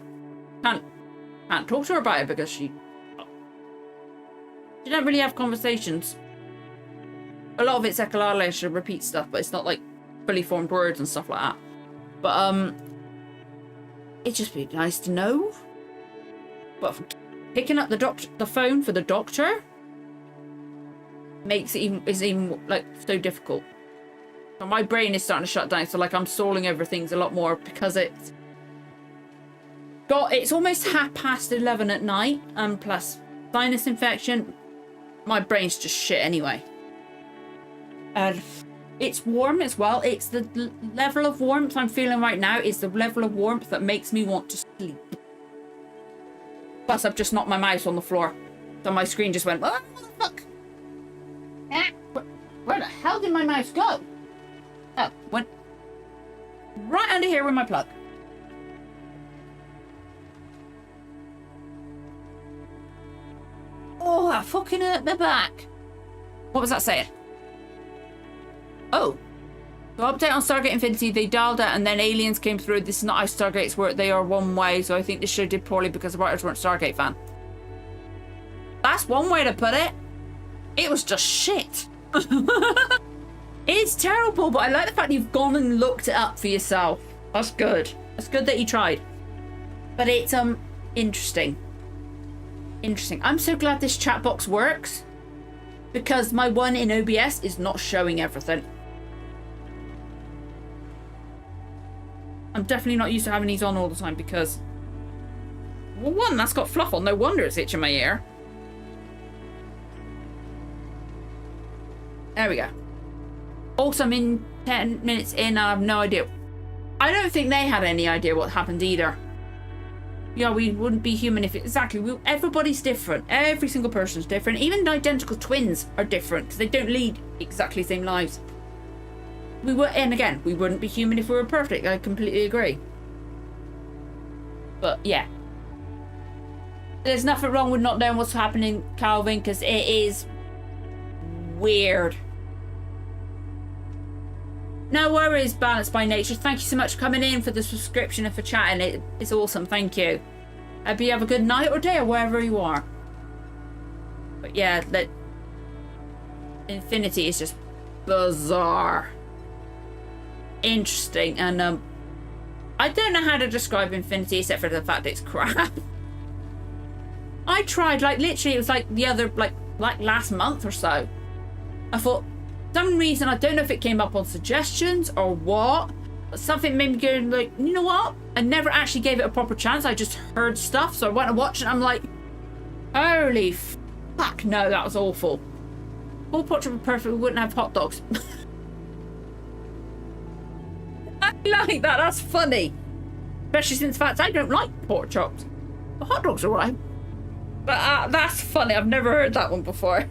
Can't talk to her about it because she don't really have conversations. A lot of it's echolalish, she'll repeat stuff, but it's not like fully formed words and stuff like that. But it'd just be nice to know. But picking up the phone for the doctor is even like so difficult. So my brain is starting to shut down. So like I'm stalling over things a lot more because it's almost 11:30 at night, and plus sinus infection. My brain's just shit anyway. And it's warm as well. It's the level of warmth I'm feeling right now is the level of warmth that makes me want to sleep. Plus, I've just knocked my mouse on the floor. So my screen just went, oh, what the fuck? Where the hell did my mouse go? Oh, went right under here with my plug. Oh, that fucking hurt my back. What was that saying? Oh. So update on Stargate Infinity, they dialed out and then aliens came through. This is not how Stargates work. They are one way, so I think this show did poorly because the writers weren't Stargate fan. That's one way to put it. It was just shit. It's terrible, but I like the fact you've gone and looked it up for yourself. That's good. That's good that you tried. But it's interesting. Interesting. I'm so glad this chat box works because my one in OBS is not showing everything. I'm definitely not used to having these on all the time because, well, one, that's got fluff on. No wonder it's itching my ear. There we go. Also, I'm in 10 minutes in and I have no idea. I don't think they had any idea what happened either. Yeah, we wouldn't be human if it... Exactly. Everybody's different. Every single person's different. Even identical twins are different because they don't lead exactly the same lives. And again, we wouldn't be human if we were perfect. I completely agree. But yeah. There's nothing wrong with not knowing what's happening, Calvin, because it is weird. No worries, Balanced by Nature. Thank you so much for coming in, for the subscription and for chatting. It's awesome. Thank you. I hope you have a good night or day or wherever you are. But yeah, that Infinity is just bizarre. Interesting. And I don't know how to describe Infinity except for the fact it's crap. I tried, like, literally, it was like the other, like last month or so. I thought, for some reason, I don't know if it came up on suggestions or what, but something made me go like, you know what? I never actually gave it a proper chance. I just heard stuff, so I went and watched it. And I'm like, holy fuck, no, that was awful. All Portrait of Perfect, we wouldn't have hot dogs. like that. That's funny. Especially since, in fact, I don't like pork chops. The hot dogs are right. But that's funny. I've never heard that one before.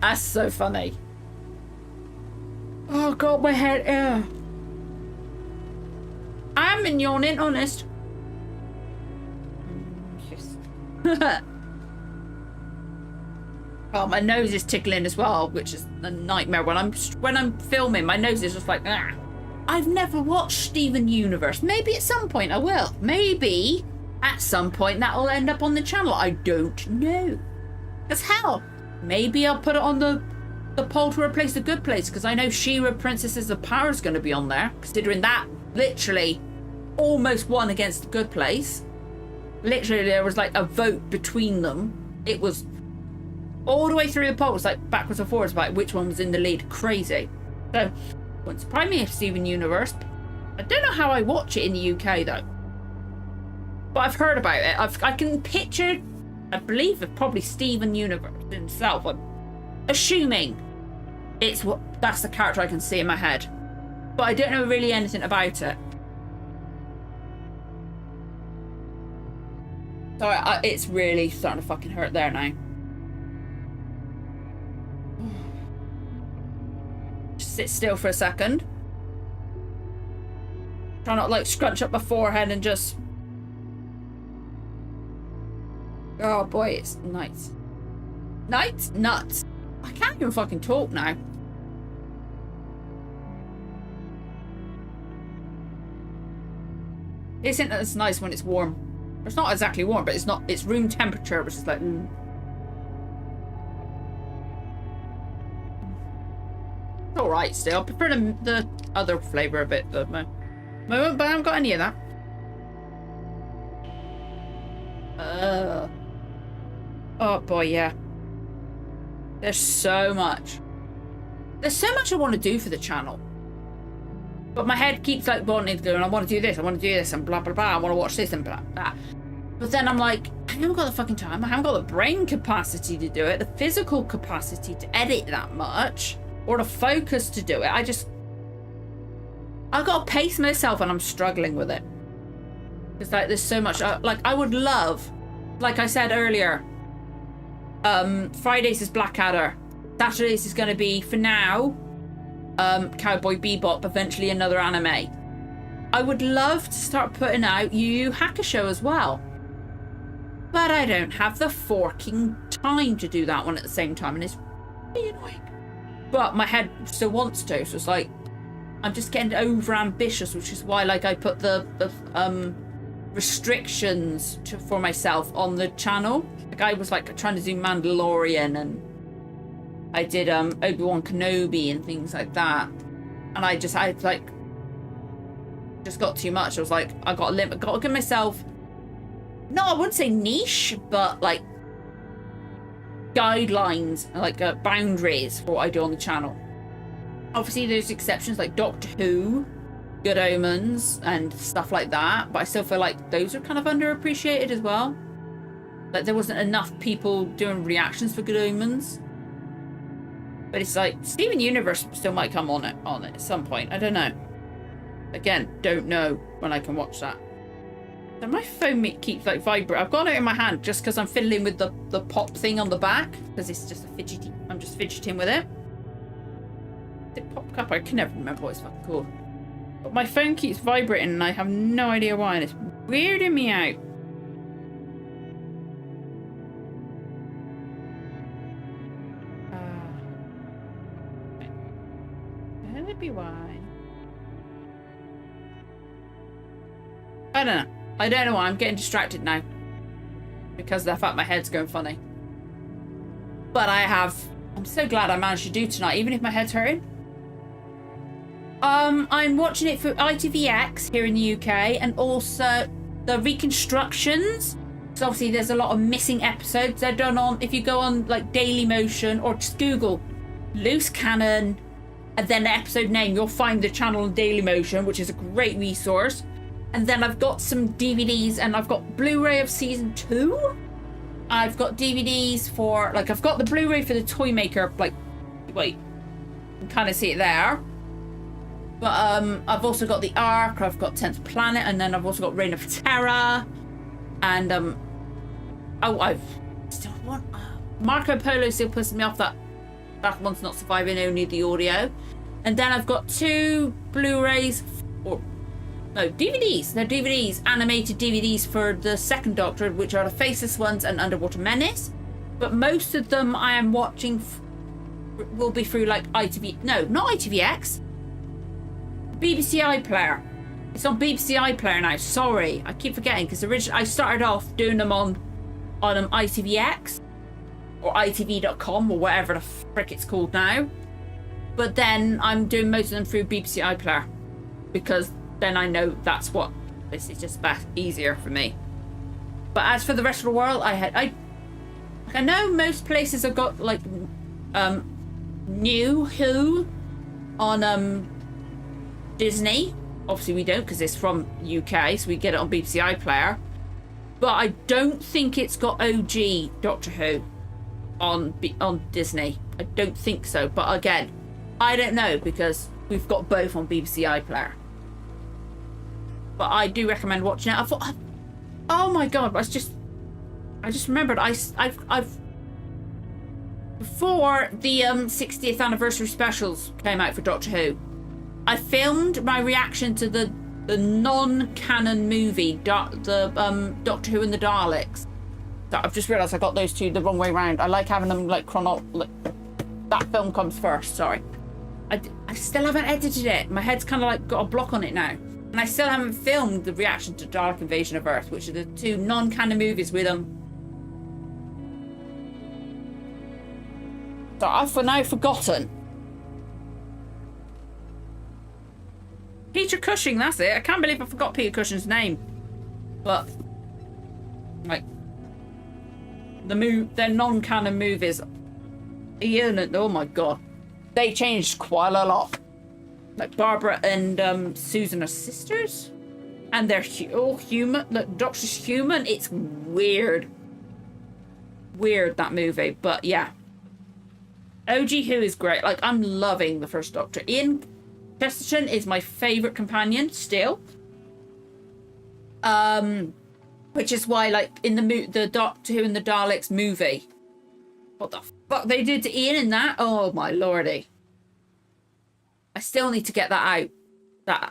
That's so funny. Oh, God, my head. I'm yawning, honest. Oh, my nose is tickling as well, which is a nightmare. When I'm filming, my nose is just like, ah. I've never watched Steven Universe. Maybe at some point I will. Maybe at some point that'll end up on the channel. I don't know. Because hell, maybe I'll put it on the poll to replace The Good Place, because I know She-Ra Princesses of Power is going to be on there, considering that literally almost won against The Good Place. Literally, there was like a vote between them. It was all the way through the polls, like backwards and forwards, about which one was in the lead. Crazy. So, wouldn't surprise me if Steven Universe. I don't know how I watch it in the UK though, but I've heard about it. I can picture, I believe it's probably Steven Universe himself. I'm assuming that's the character I can see in my head, but I don't know really anything about it. So it's really starting to fucking hurt there now. Just sit still for a second. Try not to like scrunch up my forehead and just... Oh boy, it's night. Night? Nuts. I can't even fucking talk now. Isn't it nice when it's warm? It's not exactly warm, but it's room temperature, which is like... It's alright still. I prefer the other flavour a bit at the moment, but I haven't got any of that. Oh boy, yeah. There's so much. There's so much I want to do for the channel. But my head keeps like wanting to go, and I want to do this, I want to do this, and blah blah blah, I want to watch this and blah blah. But then I'm like, I haven't got the fucking time, I haven't got the brain capacity to do it, the physical capacity to edit that much, or the focus to do it. I've got to pace myself, and I'm struggling with it. It's like there's so much, like I would love, like I said earlier, Fridays is Blackadder, Saturdays is going to be, for now, Cowboy Bebop, eventually another anime. I would love to start putting out Yu Yu Hakusho as well, but I don't have the forking time to do that one at the same time, and it's really annoying. But my head still wants to, so it's like I'm just getting over ambitious, which is why like I put the restrictions for myself on the channel. Like I was like trying to do Mandalorian, and I did Obi-Wan Kenobi and things like that, and I like just got too much. I was like, I got a limit, got to give myself, no, I wouldn't say niche, but like guidelines, like boundaries for what I do on the channel. Obviously there's exceptions like Doctor Who, Good Omens and stuff like that, but I still feel like those are kind of underappreciated as well. Like there wasn't enough people doing reactions for Good Omens. But it's like Steven Universe still might come on it at some point. I don't know. Again, don't know when I can watch that. So my phone keeps like vibrating. I've got it in my hand just because I'm fiddling with the pop thing on the back, because it's just a fidgety. I'm just fidgeting with it. Is it Pop Cup? I can never remember what it's fucking called. But my phone keeps vibrating and I have no idea why, and it's weirding me out. Be why. I don't know. I don't know why. I'm getting distracted now because of the fact my head's going funny. But I'm so glad I managed to do tonight, even if my head's hurting. I'm watching it for ITVX here in the UK, and also the reconstructions. So obviously there's a lot of missing episodes. They're done on, if you go on like Dailymotion or just Google Loose Cannon and then the episode name, you'll find the channel on Dailymotion, which is a great resource. And then I've got some DVDs, and I've got Blu-ray of season 2. I've got DVDs for, like, I've got the Blu-ray for the Toy Maker, like, wait, you can kind of see it there. But I've also got the Ark, I've got 10th Planet, and then I've also got Reign of Terror, and I've still want Marco Polo still pisses me off that one's not surviving, only the audio. And then I've got 2 Blu-rays, or no, DVDs. They're DVDs, animated DVDs for the second Doctor, which are the Faceless Ones and Underwater Menace. But most of them I am watching will be through like ITV. No, not ITVX. BBC iPlayer. It's on BBC iPlayer now. Sorry, I keep forgetting because originally I started off doing them on ITVX or ITV.com or whatever the frick it's called now. But then I'm doing most of them through BBC iPlayer because then I know that's what this is just easier for me. But as for the rest of the world, I know most places have got like New Who on Disney. Obviously we don't because it's from UK, so we get it on BBC iPlayer. But I don't think it's got OG Doctor Who on Disney. I don't think so. But again, I don't know because we've got both on BBC iPlayer. But I do recommend watching it. I thought, oh my god! I just remembered I've before the 60th anniversary specials came out for Doctor Who, I filmed my reaction to the non-canon movie, Doctor Who and the Daleks. So I've just realised I got those two the wrong way round. I like having them like that film comes first. Sorry, I still haven't edited it. My head's kind of like got a block on it now, and I still haven't filmed the reaction to Dalek Invasion of Earth, which are the 2 non-canon movies with them. So I've for now forgotten. Peter Cushing, that's it. I can't believe I forgot Peter Cushing's name. But like their non-canon movies, Ian, oh my god, they changed quite a lot. Like Barbara and Susan are sisters, and they're all human. Look, Doctor's human. It's weird that movie. But yeah, OG Who is great. Like I'm loving the first Doctor. Ian Chesterton is my favourite companion still. Which is why, like, in the Doctor Who and the Daleks movie, what the fuck they did to Ian in that? Oh my lordy! I still need to get that out. I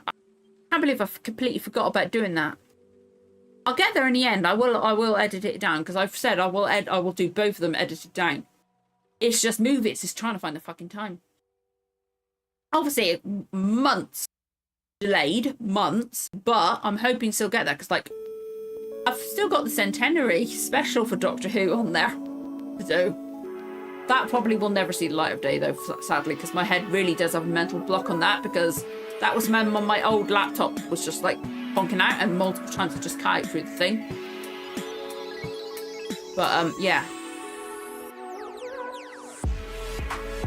can't believe I completely forgot about doing that. I'll get there in the end. I will edit it down because I've said I will do both of them edited down. It's just movies. It's just trying to find the fucking time. Obviously, months delayed, but I'm hoping still get there because, like, I've still got the centenary special for Doctor Who on there, so that probably will never see the light of day though, sadly, because my head really does have a mental block on that because that was when my old laptop was just like bonking out and multiple times I just cut out through the thing. But yeah.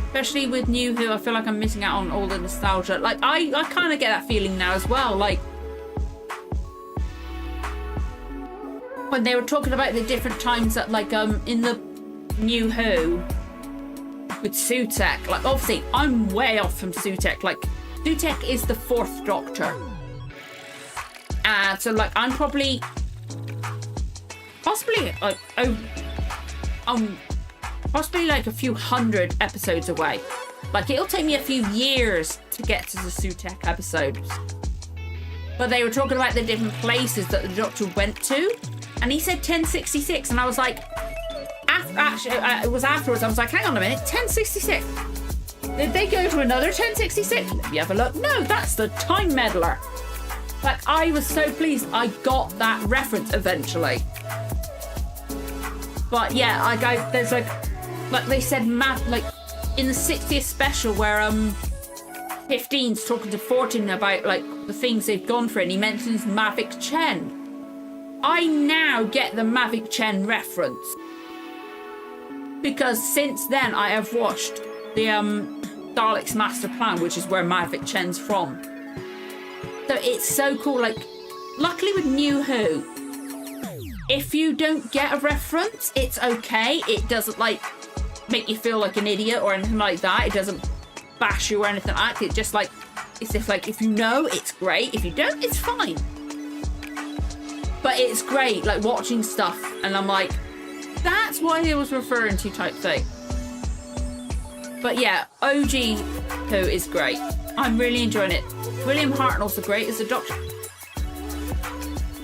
Especially with New Who, I feel like I'm missing out on all the nostalgia. Like, I kind of get that feeling now as well. Like, when they were talking about the different times that, like, in the New Who with Sutek, like, obviously, I'm way off from Sutek. Like, Sutek is the 4th Doctor. So, like, I'm possibly, like, possibly like a few hundred episodes away. Like, it'll take me a few years to get to the Sutek episodes. But they were talking about the different places that the Doctor went to, and he said 1066, and I was like, it was afterwards, I was like, hang on a minute, 1066? Did they go to another 1066? Let me have a look. No, that's the Time Meddler. Like, I was so pleased I got that reference eventually. But yeah, there's like they said, like in the 60th special where 15's talking to 14 about like the things they've gone through, and he mentions Mavic Chen. I now get the Mavic Chen reference because since then I have watched the Daleks Master Plan, which is where Mavic Chen's from. So it's so cool. Like, luckily with New Who, if you don't get a reference, it's okay. It doesn't like make you feel like an idiot or anything like that. It doesn't bash you or anything like that. It just like It's if you know, it's great. If you don't, it's fine. But it's great, like watching stuff, and I'm like, that's what he was referring to, type thing. But yeah, OG Who is great. I'm really enjoying it. William Hartnell's great as the Doctor.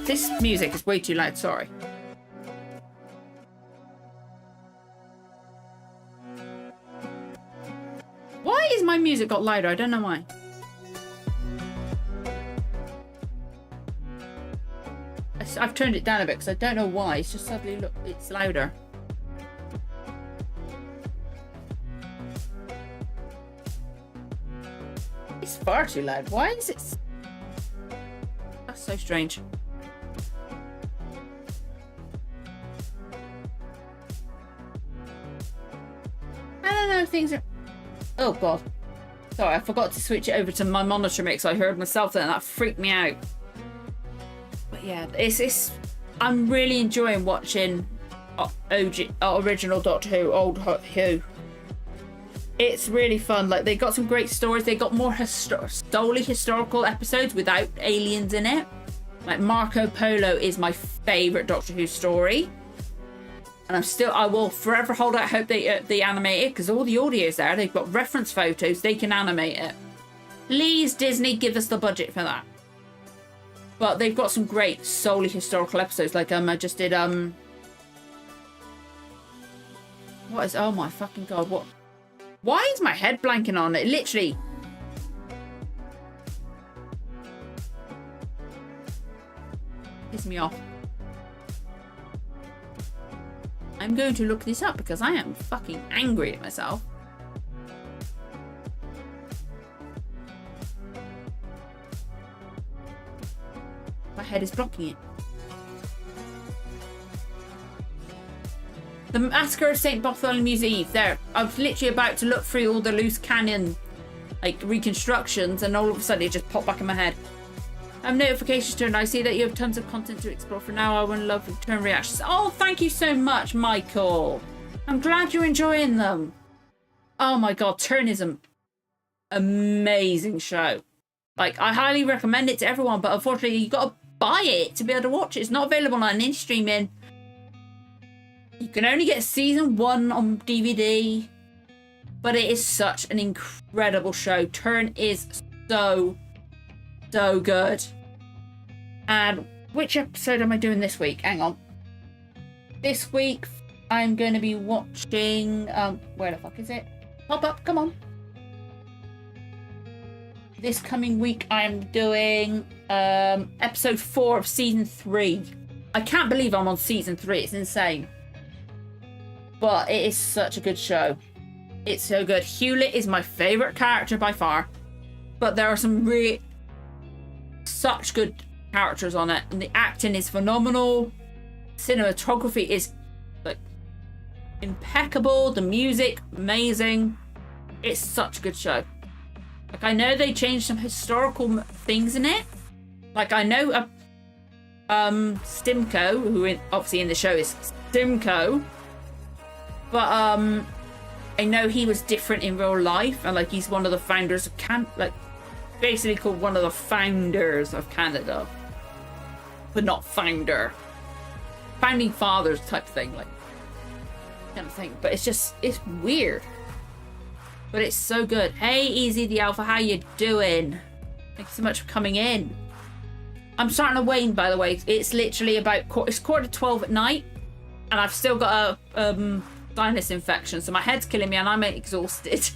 This music is way too loud, sorry. Why is my music got louder? I don't know why. I've turned it down a bit because I don't know why. It's just suddenly, look, it's louder. It's far too loud. Why is it? That's so strange. I don't know, things are... Oh, God. Sorry, I forgot to switch it over to my monitor mix. I heard myself there and that freaked me out. But yeah, I'm really enjoying watching original Doctor Who, old Who. It's really fun. Like, they got some great stories. They got more solely historical episodes without aliens in it. Like, Marco Polo is my favourite Doctor Who story. And I will forever hold out hope they animate it, because all the audio's there. They've got reference photos. They can animate it. Please, Disney, give us the budget for that. But they've got some great solely historical episodes. Like, I just did, oh my fucking God, what? Why is my head blanking on it? Literally. Piss me off. I'm going to look this up because I am fucking angry at myself. My head is blocking it. The Massacre of St. Bartholomew's Eve. There. I was literally about to look through all the loose cannon, like, reconstructions, and all of a sudden it just popped back in my head. I have notifications turned. I see that you have tons of content to explore. For now, I would love return reactions. Oh, thank you so much, Michael. I'm glad you're enjoying them. Oh my God, Turn is an amazing show. Like, I highly recommend it to everyone, but unfortunately, you got to buy it to be able to watch it. It's not available on any streaming. You can only get season 1 on DVD, but it is such an incredible show. Turn is so good. And which episode am I doing this week? Hang on. This week, I'm going to be watching... where the fuck is it? Pop up, come on. This coming week, I'm doing episode 4 of season 3. I can't believe I'm on season 3. It's insane. But it is such a good show. It's so good. Hewlett is my favourite character by far. But there are some really... such good characters on it, and the acting is phenomenal. Cinematography is like impeccable. The music amazing. It's such a good show. Like, I know they changed some historical things in it. Like, I know Stimco, who obviously in the show is Stimco, but I know he was different in real life, and like he's one of the founders of basically called one of the founders of Canada, but not founder, founding fathers type thing, like kind of thing. But it's weird, but it's so good. Hey, Easy the Alpha, how you doing? Thank you so much for coming in. I'm starting to wane, by the way. It's literally about it's 11:45 at night, and I've still got a sinus infection, so my head's killing me, and I'm exhausted.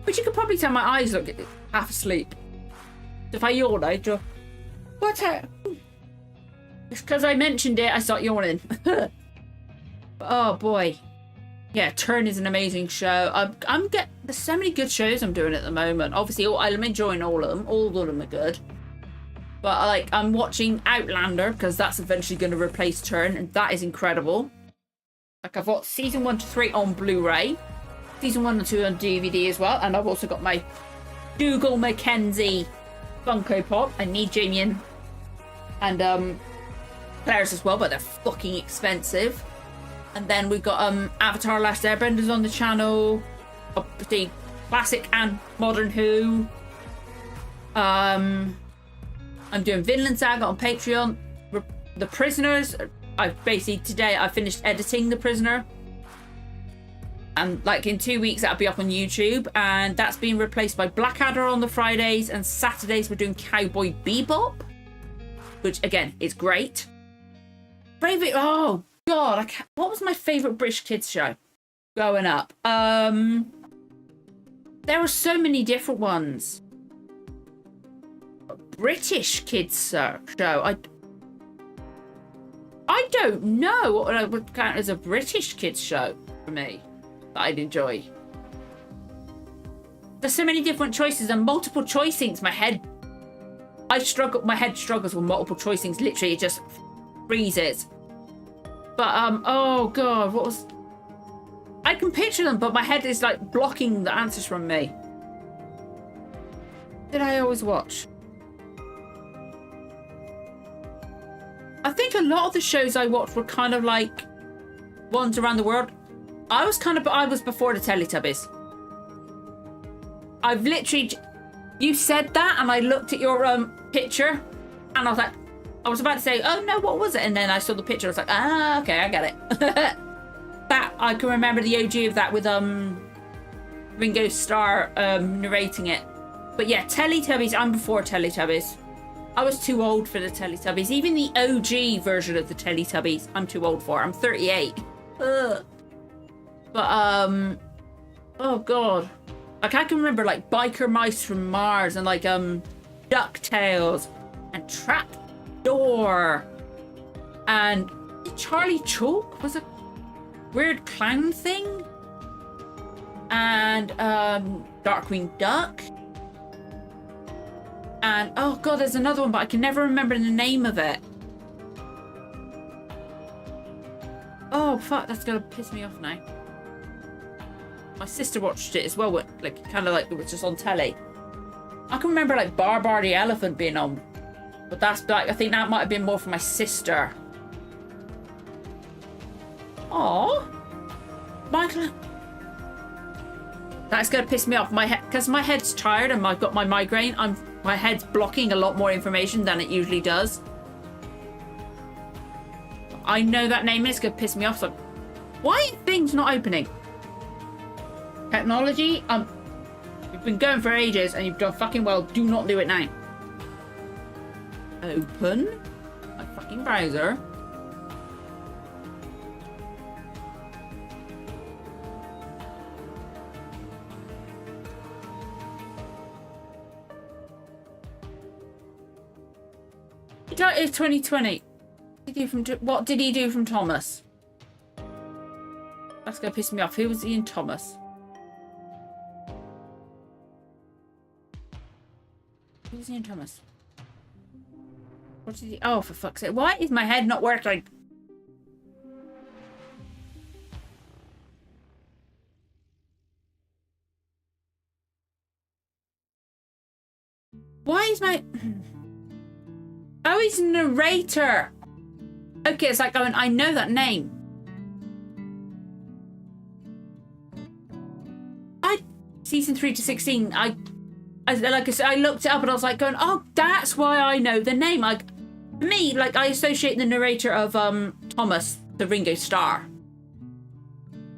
But you could probably tell my eyes look half asleep. If I yawn, I just... What's that? It's because I mentioned it, I start yawning. Oh boy. Yeah, Turn is an amazing show. There's so many good shows I'm doing at the moment. Obviously, I'm enjoying all of them. All of them are good. But like, I'm watching Outlander, because that's eventually going to replace Turn, and that is incredible. Like, I've got season 1 to 3 on Blu-ray. Season 1 and 2 on DVD as well. And I've also got my Dougal Mackenzie Funko Pop. I need Jamie and Claire's as well, but they're fucking expensive. And then we've got Avatar Last Airbenders on the channel. The classic and modern Who. I'm doing Vinland Saga on Patreon. The Prisoners, today I finished editing The Prisoner. And like in 2 weeks that'll be up on YouTube, and that's being replaced by Blackadder on the Fridays, and Saturdays we're doing Cowboy Bebop, which again is great. Favorite, oh god, what was my favorite British kids show growing up? There were so many different ones. British kids show, I don't know what I would count as a British kids show for me that I'd enjoy. There's so many different choices and multiple choicings. My head struggles with multiple choicings. Literally, it just freezes. But oh god, what was? I can picture them, but my head is like blocking the answers from me. Did I always watch? I think a lot of the shows I watched were kind of like ones around the world. I was before the Teletubbies. I've literally, you said that and I looked at your picture and I was like, I was about to say, oh no, what was it? And then I saw the picture. I was like, ah, okay, I get it. That, I can remember the OG of that with Ringo Starr narrating it. But yeah, Teletubbies, I'm before Teletubbies. I was too old for the Teletubbies. Even the OG version of the Teletubbies, I'm too old for. I'm 38. Ugh. But, oh god. Like, I can remember, like, Biker Mice from Mars and, like, DuckTales and Trapdoor. And Charlie Chalk was a weird clown thing. And, Darkwing Duck. And, oh god, there's another one, but I can never remember the name of it. Oh, fuck, that's gonna piss me off now. My sister watched it as well, like, kind of like it was just on telly. I can remember, like, Barbar the Elephant being on. But that's, like, I think that might have been more for my sister. Aww. Michael. That's gonna piss me off. My head, because my head's tired and I've got my migraine, my head's blocking a lot more information than it usually does. I know that name is going to piss me off. So, why are things not opening? Technology, you've been going for ages and you've done fucking well. Do not do it now. Open my fucking browser. It's 2020. What did he do from Thomas? That's gonna piss me off. Who was he in Thomas? Who was he in Thomas? What did he? Oh, for fuck's sake! Why is my head not working? Why is my? Oh, he's a narrator. Okay, it's like going, I know that name. Season 3 to 16, like I said, I looked it up and I was like going, oh, that's why I know the name. Like, me, like, I associate the narrator of Thomas, the Ringo Starr.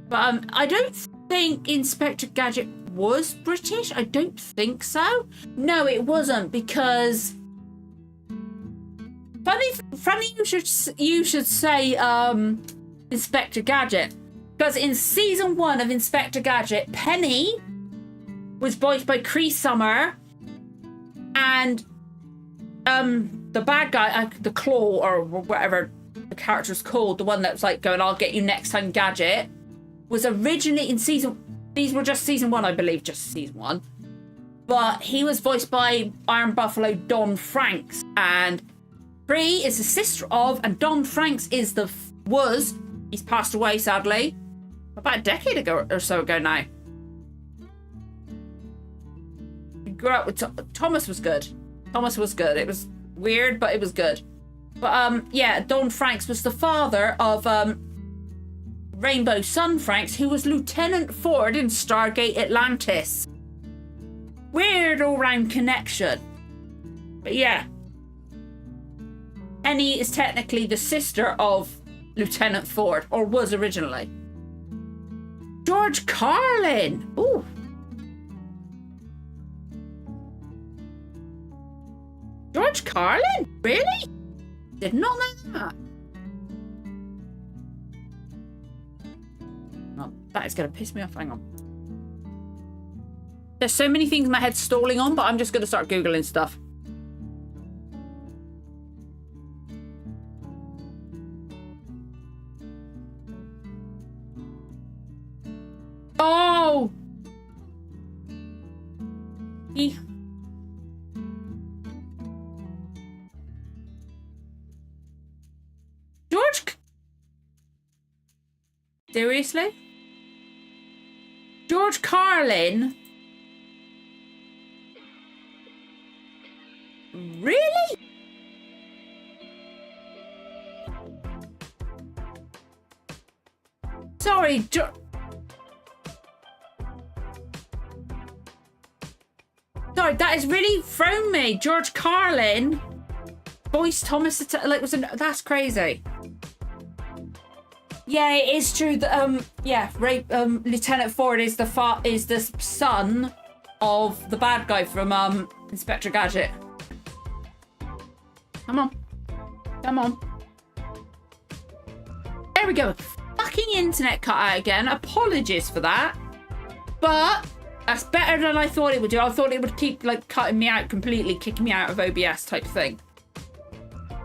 But I don't think Inspector Gadget was British. I don't think so. No, it wasn't, because funny you should say Inspector Gadget, because in season 1 of Inspector Gadget, Penny was voiced by Cree Summer, and the bad guy, the Claw or whatever the character's called, the one that's like going, I'll get you next time, Gadget, was originally in these were just season 1, I believe, just season 1, but he was voiced by Iron Buffalo Don Franks, and Cree is the sister of, and Don Franks is he's passed away sadly about a decade ago or so ago now. We grew up with Thomas was good. Thomas was good. It was weird, but it was good. But yeah, Don Franks was the father of Rainbow Sun Franks, who was Lieutenant Ford in Stargate Atlantis. Weird all-round connection. But yeah. Penny is technically the sister of Lieutenant Ford, or was originally. George Carlin! Ooh. George Carlin? Really? Did not know that. Oh, that is going to piss me off. Hang on. There's so many things my head's stalling on, but I'm just going to start Googling stuff. Oh! George? Seriously? George Carlin? Really? Sorry, sorry, that has really thrown me. George Carlin, Boyce Thomas, like that's crazy. Yeah, it is true that yeah, Lieutenant Ford is the son of the bad guy from Inspector Gadget. Come on. Come on. There we go. Fucking internet cut out again. Apologies for that. But that's better than I thought it would do. I thought it would keep like cutting me out completely, kicking me out of OBS type thing.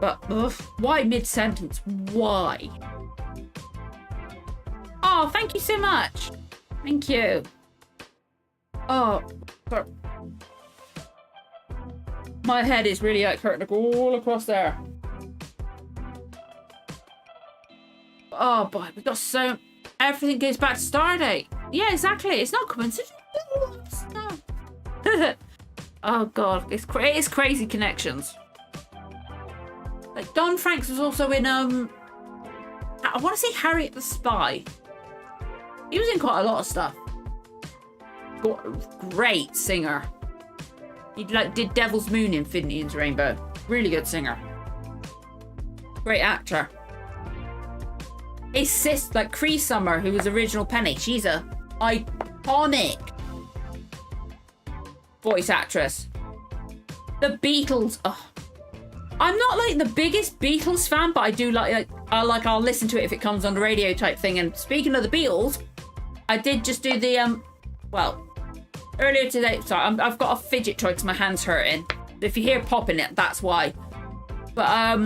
But ugh, why mid-sentence? Why? Oh, thank you so much. Thank you. Oh, sorry. My head is really like hurting to go all across there. Oh boy, we got so... Everything goes back to Stardate. Yeah, exactly. It's not coincidence. Oh god, it is crazy connections. Like Don Franks was also in I want to say Harriet the Spy. He was in quite a lot of stuff. Great singer. He did Devil's Moon in Finian's Rainbow. Really good singer. Great actor. His sister, like Cree Summer, who was original Penny, she's a iconic voice actress. The Beatles. Oh. I'm not like the biggest Beatles fan, but I do I'll listen to it if it comes on the radio type thing. And speaking of the Beatles, I did just do the well, earlier today. Sorry, I've got a fidget toy because my hand's hurting. If you hear popping it, that's why. But I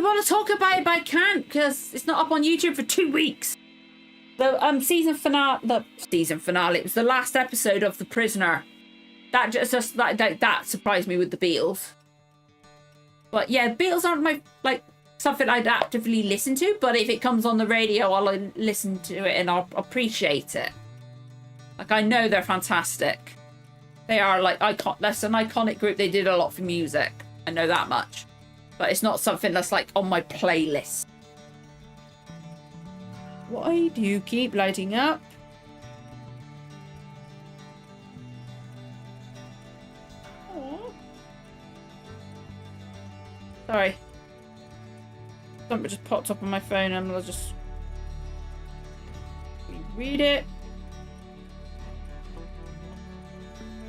want to talk about it, but I can't because it's not up on YouTube for 2 weeks. The season finale. It was the last episode of The Prisoner. That just that surprised me with the Beatles. But yeah, Beatles aren't my something I'd actively listen to. But if it comes on the radio, I'll listen to it and I'll appreciate it. Like I know they're fantastic. They are that's an iconic group. They did a lot for music. I know that much. But it's not something that's like on my playlist. Why do you keep lighting up? Aww. Sorry. Something just popped up on my phone and I'll just read it.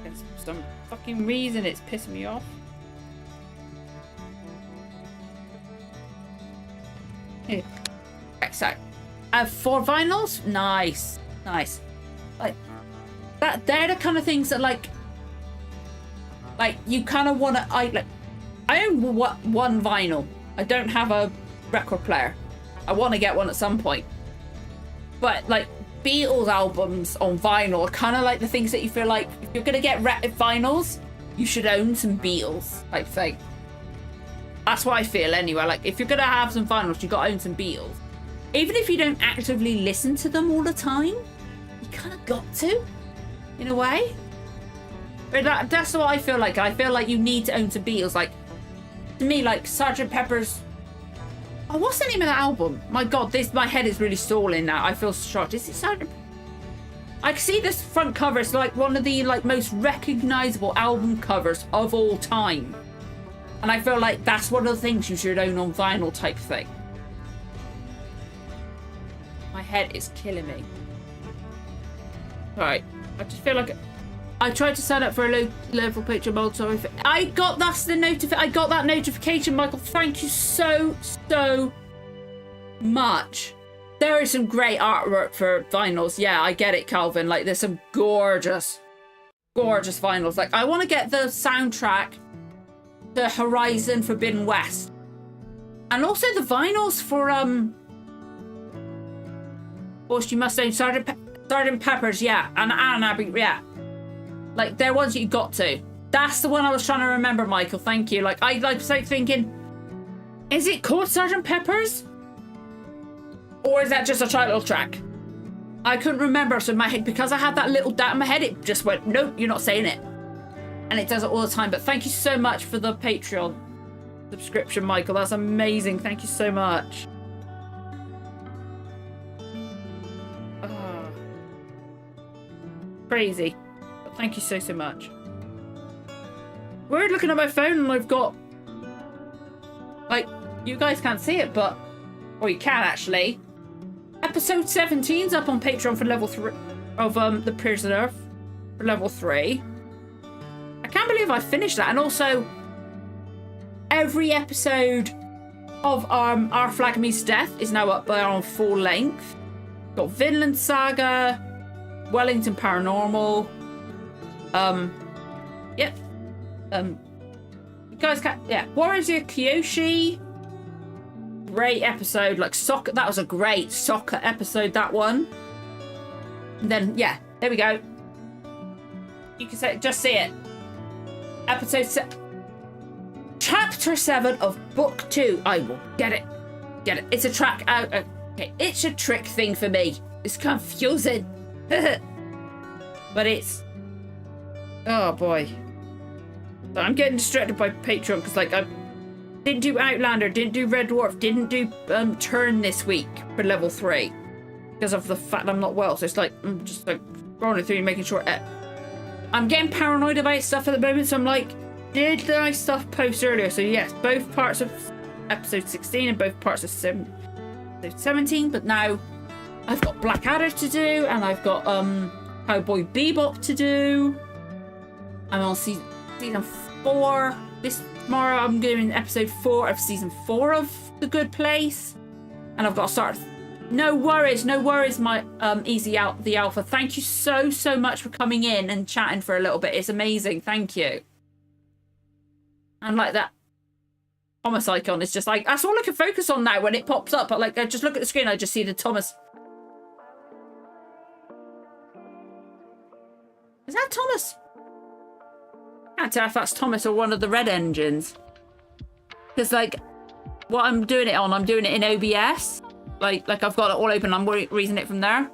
There's some fucking reason it's pissing me off. Here. So, 4 vinyls? Nice. Nice. Like, they're the kind of things that, like you kind of want to, I own one vinyl. I don't have a record player. I want to get one at some point. But, like, Beatles albums on vinyl are kind of like the things that you feel like, if you're going to get vinyls, you should own some Beatles type thing. That's what I feel anyway. Like, if you're going to have some vinyls, you've got to own some Beatles. Even if you don't actively listen to them all the time, you kind of got to, in a way. But that's what I feel like. I feel like you need to own some Beatles. Like, to me, like, Sgt. Pepper's... Oh, what's the name of that album? My God, my head is really stalling now. I feel shocked. Is it Sgt. I can see this front cover is like one of the like most recognizable album covers of all time. And I feel like that's one of the things you should own on vinyl type thing. My head is killing me. Alright, I just feel like I tried to sign up for a low level picture mode. Sorry, I got that notification, Michael. Thank you so much. There is some great artwork for vinyls. Yeah, I get it, Calvin. Like, there's some gorgeous vinyls. Like, I want to get the soundtrack to Horizon Forbidden West, and also the vinyls for Forced You Must Own Sergeant Pepper's, yeah, and Abbey, yeah. Like, they're ones you got to. That's the one I was trying to remember, Michael. Thank you. Like, I was like thinking, is it called Sergeant Pepper's? Or is that just a title track? I couldn't remember, so my head, because I had that little doubt in my head, it just went, nope, you're not saying it. And it does it all the time. But thank you so much for the Patreon subscription, Michael. That's amazing. Thank you so much. Oh. Crazy. But thank you so much. Weird looking at my phone and I've got, like, you guys can't see it, but, or you can actually. Episode 17's up on Patreon for level 3 of The Prisoner for level 3. I can't believe I finished that. And also, every episode of Our Flag Means Death is now up there on full length. Got Vinland Saga, Wellington Paranormal. Yep. You guys can, yeah. Warrior Kyoshi. Great episode, like soccer. That was a great soccer episode, that one. And then, yeah, there we go. You can say, just see it. Chapter 7 of Book 2. I will get it. It's a track out. Okay, it's a trick thing for me. It's confusing. But it's, oh boy. So I'm getting distracted by Patreon because, like, I didn't do Outlander, didn't do Red Dwarf, didn't do Turn this week for level 3 because of the fact I'm not well. So it's like, I'm just like scrolling through and making sure. I'm getting paranoid about stuff at the moment, so I'm like, did my stuff post earlier? So yes, both parts of episode 16 and both parts of episode 17, but now I've got Blackadder to do and I've got Cowboy Bebop to do. I'm on season 4. Tomorrow I'm doing episode 4 of season 4 of The Good Place. And I've got to start. No worries, my Easy Out the Alpha. Thank you so much for coming in and chatting for a little bit. It's amazing. Thank you. And like that Thomas icon is just like, that's all I can focus on now when it pops up. But like, I just look at the screen, I just see the Thomas. Is that Thomas? I can't tell if that's Thomas or one of the red engines. Because, like, what I'm doing it on, I'm doing it in OBS. Like I've got it all open, I'm reading it from there.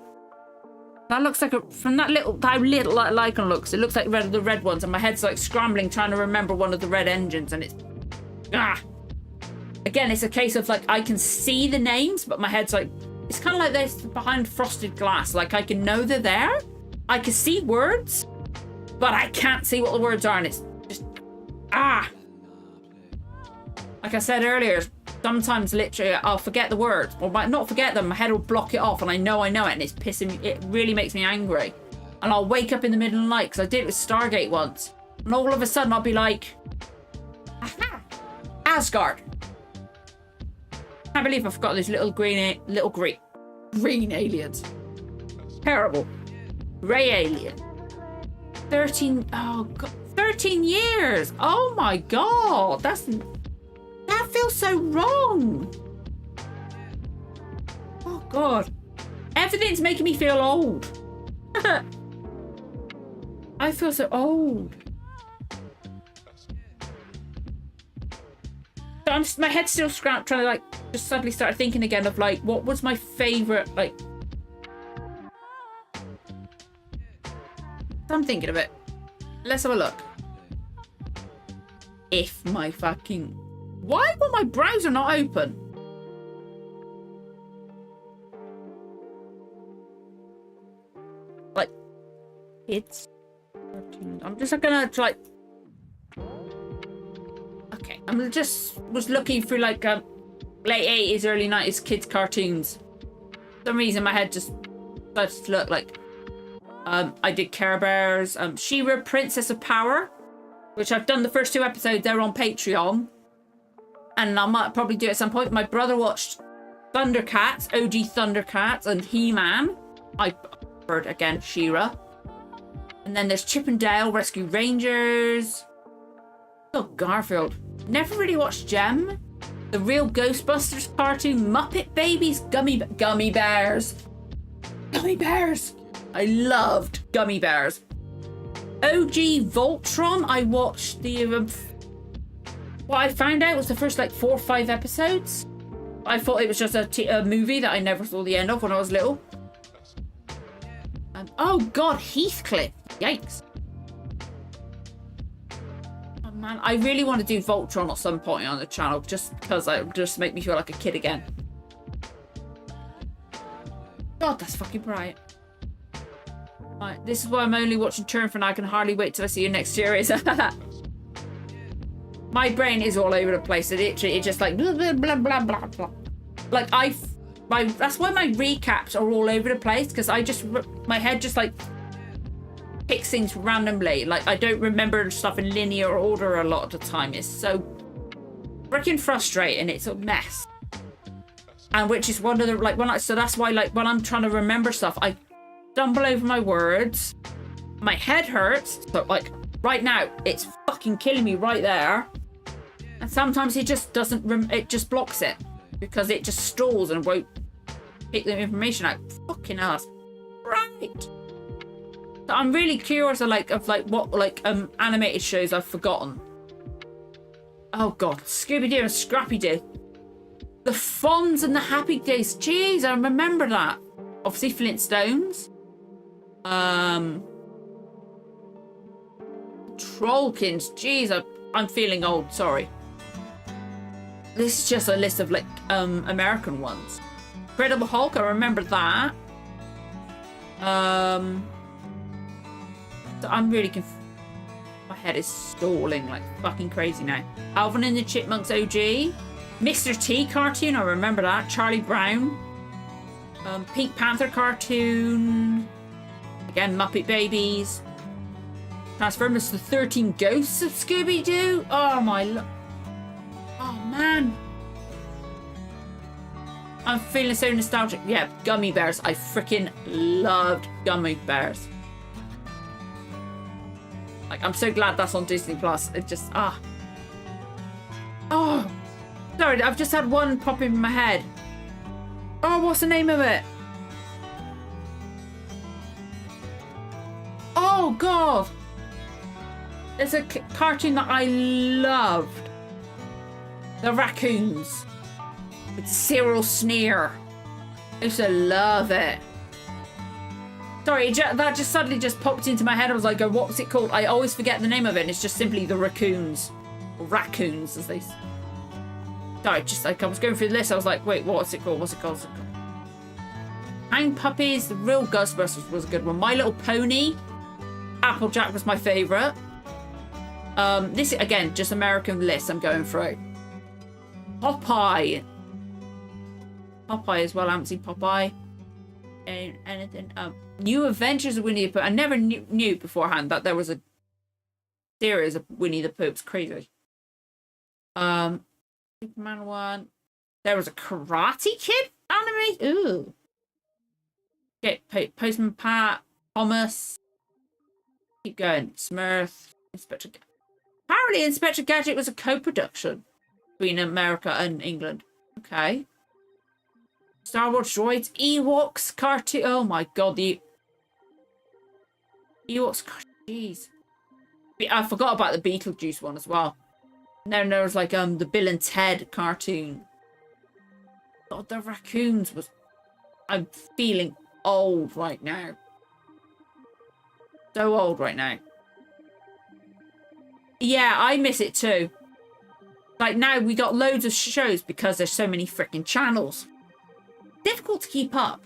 That looks like from that little, how little that icon looks, it looks like the red ones, and my head's like scrambling trying to remember one of the red engines, and it's, Again, it's a case of, like, I can see the names, but my head's like, it's kind of like this behind frosted glass. Like, I can know they're there. I can see words, but I can't see what the words are, and it's just, Like I said earlier, sometimes literally I'll forget the words, or might not forget them, my head will block it off, and I know it, and it's pissing me, it really makes me angry. And I'll wake up in the middle of the night, because I did it with Stargate once, and all of a sudden I'll be like, aha, Asgard. I can't believe I forgot those little green aliens. Terrible. Grey alien. 13 years. Oh my god. That feels so wrong. Oh god. Everything's making me feel old. I feel so old. My head's still scrapped, trying to, like, just suddenly start thinking again of, like, what was my favourite, like... I'm thinking of it. Let's have a look. If my fucking... Why will my browser not open? Like, Kids. I'm just gonna like. Okay, I'm just was looking through like late 80s, early 90s kids cartoons. For some reason, my head just started to look like. I did Care Bears, She-Ra, Princess of Power, which I've done the first 2 episodes. They're on Patreon, and I might probably do it at some point. My brother watched Thundercats, OG Thundercats, and He-Man. I preferred again She-Ra. And then there's Chip and Dale, Rescue Rangers. Oh, Garfield. Never really watched Gem. The Real Ghostbusters cartoon, Muppet Babies, Gummy Bears. Gummy Bears. I loved Gummy Bears. OG Voltron. I watched the. What I found out was the first like 4 or 5 episodes. I thought it was just a movie that I never saw the end of when I was little. Oh God, Heathcliff. Yikes. Oh man, I really want to do Voltron at some point on the channel just because it just make me feel like a kid again. God, that's fucking bright. Right, this is why I'm only watching Turn for now. I can hardly wait till I see your next series. My brain is all over the place. It just like blah blah blah blah blah blah. Like that's why my recaps are all over the place, because my head just like picks things randomly. Like I don't remember stuff in linear order a lot of the time. It's so freaking frustrating. It's a mess. And which is one of the so that's why like when I'm trying to remember stuff, I stumble over my words. My head hurts. So like right now, it's fucking killing me right there. And sometimes it just doesn't. It just blocks it because it just stalls and won't pick the information out. Fucking ass. Right. So I'm really curious of what animated shows I've forgotten. Oh God, Scooby-Doo and Scrappy-Doo. The Fonz and the Happy Days. Jeez, I remember that. Obviously Flintstones. Trollkins. Jeez, I'm feeling old. Sorry. This is just a list of like American ones. Incredible Hulk. I remember that. So I'm really confused. My head is stalling like fucking crazy now. Alvin and the Chipmunks OG. Mr. T cartoon. I remember that. Charlie Brown. Pink Panther cartoon. Again, Muppet Babies. Transformers to 13 Ghosts of Scooby-Doo. Oh my oh man. I'm feeling so nostalgic. Yeah, Gummy Bears. I freaking loved Gummy Bears. Like, I'm so glad that's on Disney Plus. It just oh, sorry, I've just had one pop in my head. Oh, what's the name of it? Oh God. There's a cartoon that I loved. The Raccoons. With Cyril Sneer. I used to love it. Sorry, that just suddenly just popped into my head. I was like, what was it called? I always forget the name of it. And it's just simply the Raccoons. Or Raccoons, as they say. Sorry, just like I was going through the list. I was like, wait, what's it called? What's it called? What's it called? Hang Puppies. The Real Ghostbusters was a good one. My Little Pony. Applejack was my favourite. This again, just American list I'm going through. Popeye. Popeye as well. I haven't seen Popeye. Anything. New Adventures of Winnie the Pooh. I never knew beforehand that there was a series of Winnie the Pooh. It's crazy. Superman one. There was a Karate Kid anime. Ooh. Okay, Postman Pat, Thomas. Keep going. Smurf. Inspector. Apparently, Inspector Gadget was a co-production between America and England. Okay. Star Wars droids, Ewoks, cartoon. Oh my God, the Ewoks. Jeez, I forgot about the Beetlejuice one as well. And then there was like the Bill and Ted cartoon. God, the Raccoons was. I'm feeling old right now. So old right now. Yeah, I miss it too. Like now we got loads of shows because there's so many freaking channels. Difficult to keep up.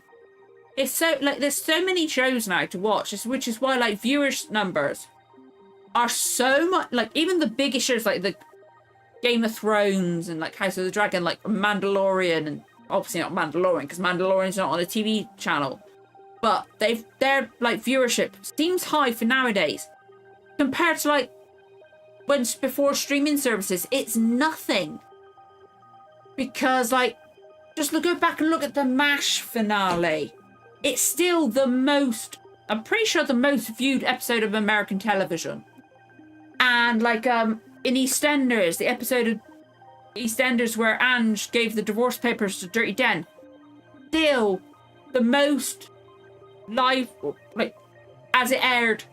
It's so, like, there's so many shows now to watch, which is why, like, viewers numbers are so much, like, even the biggest shows, like the Game of Thrones and, like, House of the Dragon, like Mandalorian, and obviously not Mandalorian, because Mandalorian's not on a TV channel, but their, like, viewership seems high for nowadays. Compared to, like, before streaming services, it's nothing. Because, like, just go back and look at the MASH finale. It's still the most, I'm pretty sure the most viewed episode of American television. And, like, in EastEnders, the episode of EastEnders where Ange gave the divorce papers to Dirty Den, still the most live, like, as it aired,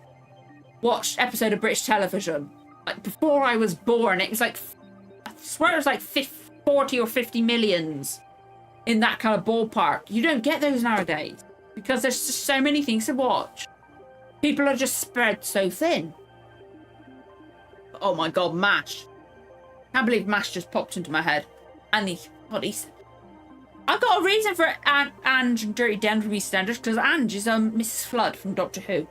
watched episode of British television. Like, before I was born, it was like, I swear it was like 40 or 50 millions in that kind of ballpark. You don't get those nowadays because there's just so many things to watch. People are just spread so thin. Oh my god, MASH. Can't believe MASH just popped into my head. And he's I've got a reason for Ange and Dirty Den from EastEnders, because Ange is Mrs. Flood from Doctor Who.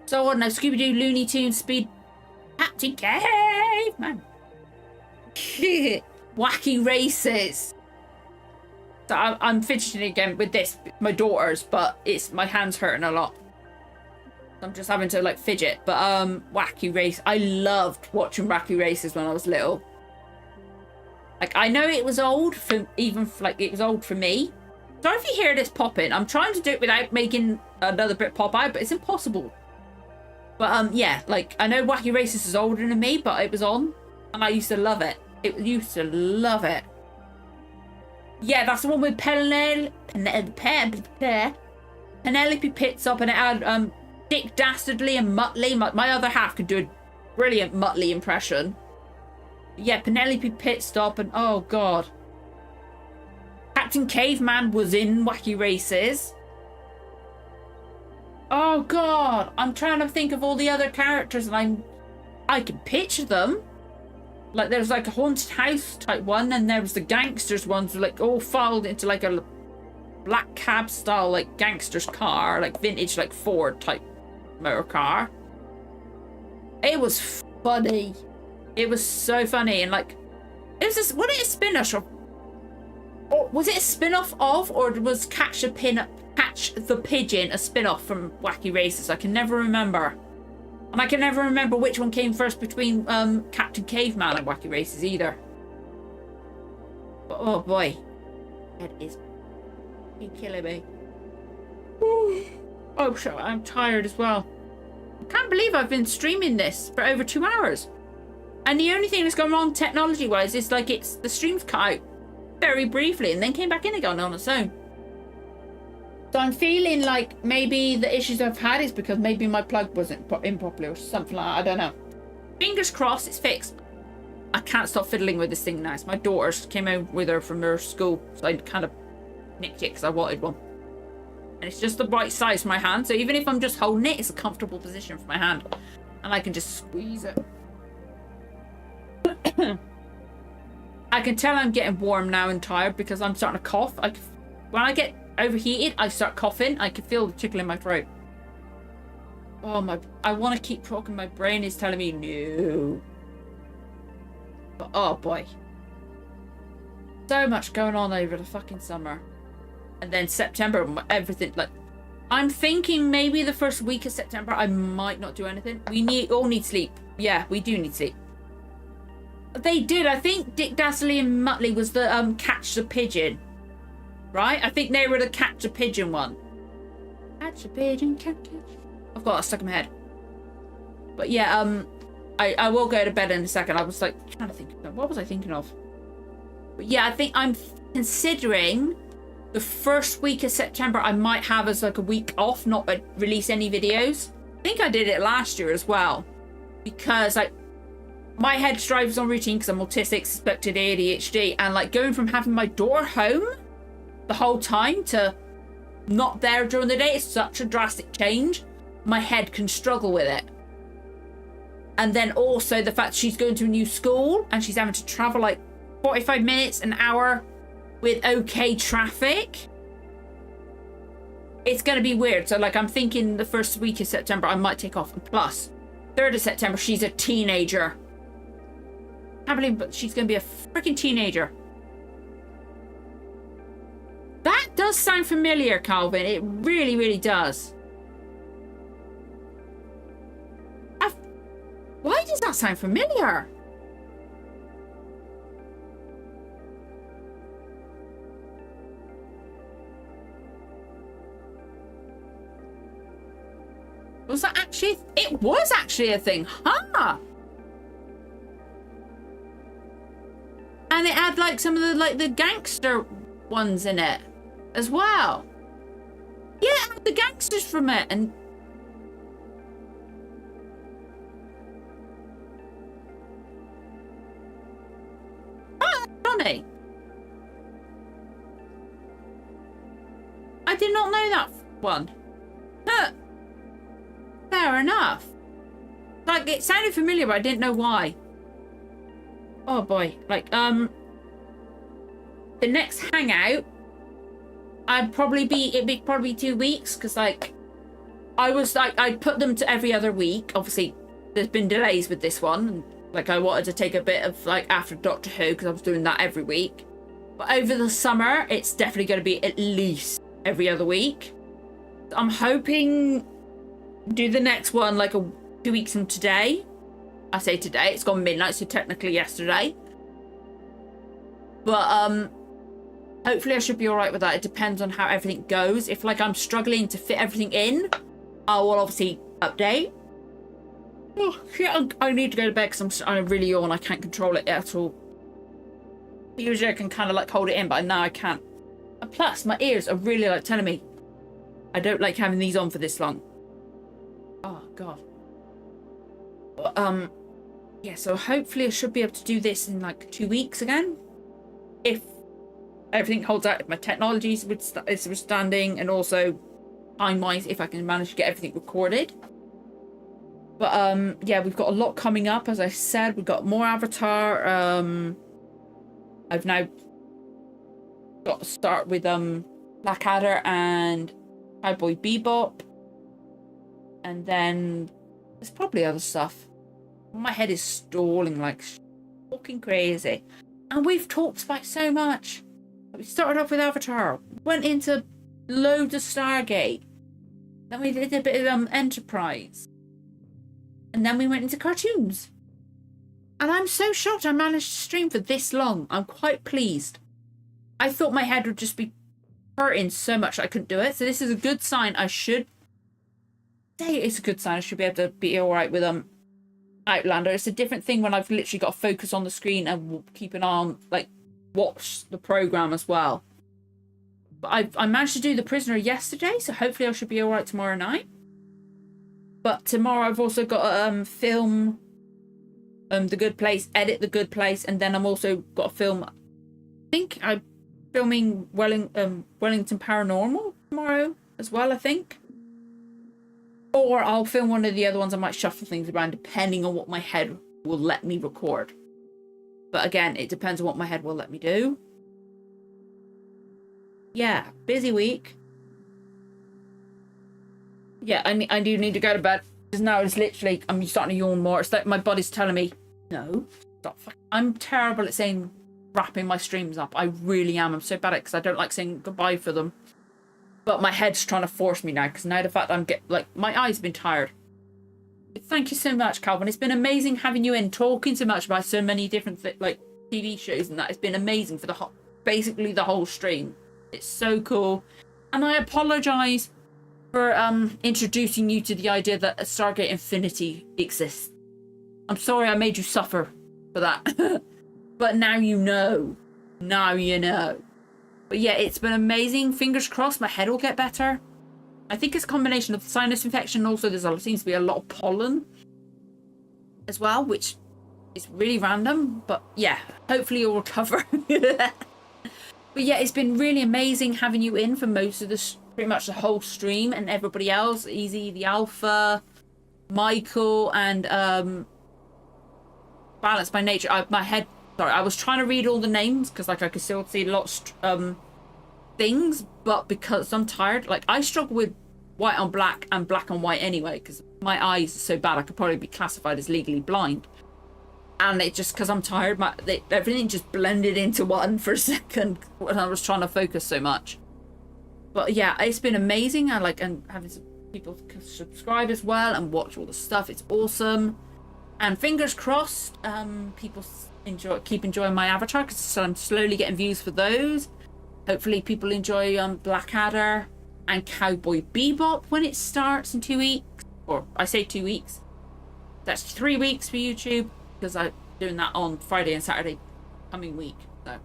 So what now? Scooby-Doo, Looney Tunes, Speed, Captain Caveman. Wacky Races. So I'm fidgeting again with this, my daughters, but my hand's hurting a lot. I'm just having to, like, fidget. But Wacky Race, I loved watching Wacky Races when I was little. Like, I know it was old it was old for me. Sorry if you hear this popping. I'm trying to do it without making another bit pop out, but it's impossible. But yeah, like, I know Wacky Races is older than me, but it was on, and I used to love it. Yeah, that's the one with Penelope Pitstop, and it had Dick Dastardly and Muttley. My other half could do a brilliant Muttley impression. Yeah, Penelope Pitstop, and oh god, Captain Caveman was in Wacky Races. Oh god, I'm trying to think of all the other characters, and I can picture them. Like, there was like a haunted house type one, and there was the gangsters ones, like all filed into like a black cab style, like gangsters car, like vintage, like Ford type motor car. It was funny. It was so funny, and like, it was this, what, it a spin-off of, or was it a spin-off of, or was Catch the Pigeon a spin-off from Wacky Races? I can never remember. And I can never remember which one came first between Captain Caveman and Wacky Races either. But, oh boy, that is killing me. Oh shit, I'm tired as well. I can't believe I've been streaming this for over 2 hours. And the only thing that's gone wrong technology-wise is, like, the stream's cut out very briefly and then came back in again on its own. So I'm feeling like maybe the issues I've had is because maybe my plug wasn't in properly or something like that. I don't know. Fingers crossed it's fixed. I can't stop fiddling with this thing now. So my daughters came out with her from her school, so I kind of nicked it because I wanted one. And it's just the right size for my hand, so even if I'm just holding it, it's a comfortable position for my hand. And I can just squeeze it. I can tell I'm getting warm now and tired because I'm starting to cough. When I get overheated, I start coughing. I can feel the tickle in my throat. Oh, I want to keep talking. My brain is telling me no. But oh boy. So much going on over the fucking summer. And then September, everything, like, I'm thinking maybe the first week of September I might not do anything. We all need sleep. Yeah, we do need sleep. They did. I think Dick Dastardly and Muttley was the Catch the Pigeon. Right? I think they were the Catch the Pigeon one. Catch a pigeon, catch. I've got that stuck in my head. But yeah, I will go to bed in a second. I was like trying to think of, what was I thinking of? But yeah, I think I'm considering the first week of September I might have as like a week off, not release any videos. I think I did it last year as well. Because like my head drives on routine because I'm autistic, suspected ADHD, and like going from having my daughter home the whole time to not there during the day is such a drastic change. My head can struggle with it. And then also the fact she's going to a new school and she's having to travel like 45 minutes, an hour with okay traffic. it's going to be weird. So like I'm thinking the first week of September I might take off. And plus, 3rd of September, she's a teenager. I can't believe she's going to be a freaking teenager. That does sound familiar, Calvin. It really, really does. Why does that sound familiar? Was that actually? It was actually a thing, huh? And it had like some of the like the gangster ones in it as well. Yeah, it had the gangsters from it. And oh, that's funny. I did not know that one. Huh. Fair enough. Like, it sounded familiar, but I didn't know why. Oh boy. Like, the next hangout, it'd probably be 2 weeks, because like I'd put them to every other week. Obviously there's been delays with this one, and like I wanted to take a bit of like after Doctor Who, because I was doing that every week. But over the summer it's definitely going to be at least every other week. I'm hoping do the next one like 2 weeks from today. I say today, it's gone midnight, so technically yesterday. But hopefully I should be all right with that. It depends on how everything goes. If like I'm struggling to fit everything in, I will obviously update. Oh shit, I need to go to bed because I'm really yawn. I can't control it at all. Usually I can kind of like hold it in, but now I can't. And plus my ears are really like telling me I don't like having these on for this long. Oh god. But, yeah, so hopefully I should be able to do this in like 2 weeks again, if everything holds out, if my technology is withstanding, and also time-wise, if I can manage to get everything recorded. But yeah, we've got a lot coming up. As I said, we've got more Avatar. I've now got to start with Blackadder and Cowboy Bebop, and then there's probably other stuff. My head is stalling like fucking crazy. And we've talked about so much. We started off with Avatar, went into loads of Stargate, then we did a bit of Enterprise, and then we went into cartoons. And I'm so shocked I managed to stream for this long. I'm quite pleased. I thought my head would just be hurting so much I couldn't do it. So this is a good sign. I should say it's a good sign. I should be able to be all right with Outlander. It's a different thing when I've literally got to focus on the screen and keep an eye on, like, watch the program as well. But I managed to do The Prisoner yesterday, so hopefully I should be all right tomorrow night. But tomorrow I've also got to film The Good Place, edit The Good Place, and then I'm also got to film. I think I'm filming Wellington Paranormal tomorrow as well, I think. Or I'll film one of the other ones. I might shuffle things around depending on what my head will let me record. But again, it depends on what my head will let me do. Yeah, busy week. Yeah, I do need to go to bed. Because now it's literally, I'm starting to yawn more. It's like my body's telling me, no, stop. I'm terrible at saying, wrapping my streams up. I really am. I'm so bad at it because I don't like saying goodbye for them. But my head's trying to force me now, because now the fact I'm my eyes have been tired. Thank you so much, Calvin. It's been amazing having you in, talking so much about so many different like TV shows and that. It's been amazing for basically the whole stream. It's so cool. And I apologise for introducing you to the idea that a Stargate Infinity exists. I'm sorry I made you suffer for that. But now you know. Now you know. But yeah, it's been amazing. Fingers crossed my head will get better. I think it's a combination of sinus infection. Also, seems to be a lot of pollen as well, which is really random. But yeah, hopefully you'll recover. But yeah, it's been really amazing having you in for most of this, pretty much the whole stream, and everybody else. Easy, the Alpha, Michael, and Balance by Nature. My head... Sorry, I was trying to read all the names because like I could still see lots things, but because I'm tired, like I struggle with white on black and black on white anyway, because my eyes are so bad I could probably be classified as legally blind. And it just, because I'm tired, everything just blended into one for a second when I was trying to focus so much. But yeah, it's been amazing. And having some people subscribe as well and watch all the stuff. It's awesome. And fingers crossed, people keep enjoying my avatar, because I'm slowly getting views for those. Hopefully people enjoy Blackadder and Cowboy Bebop when it starts in 2 weeks. Or I say 2 weeks. That's 3 weeks for YouTube, because I'm doing that on Friday and Saturday coming week. So,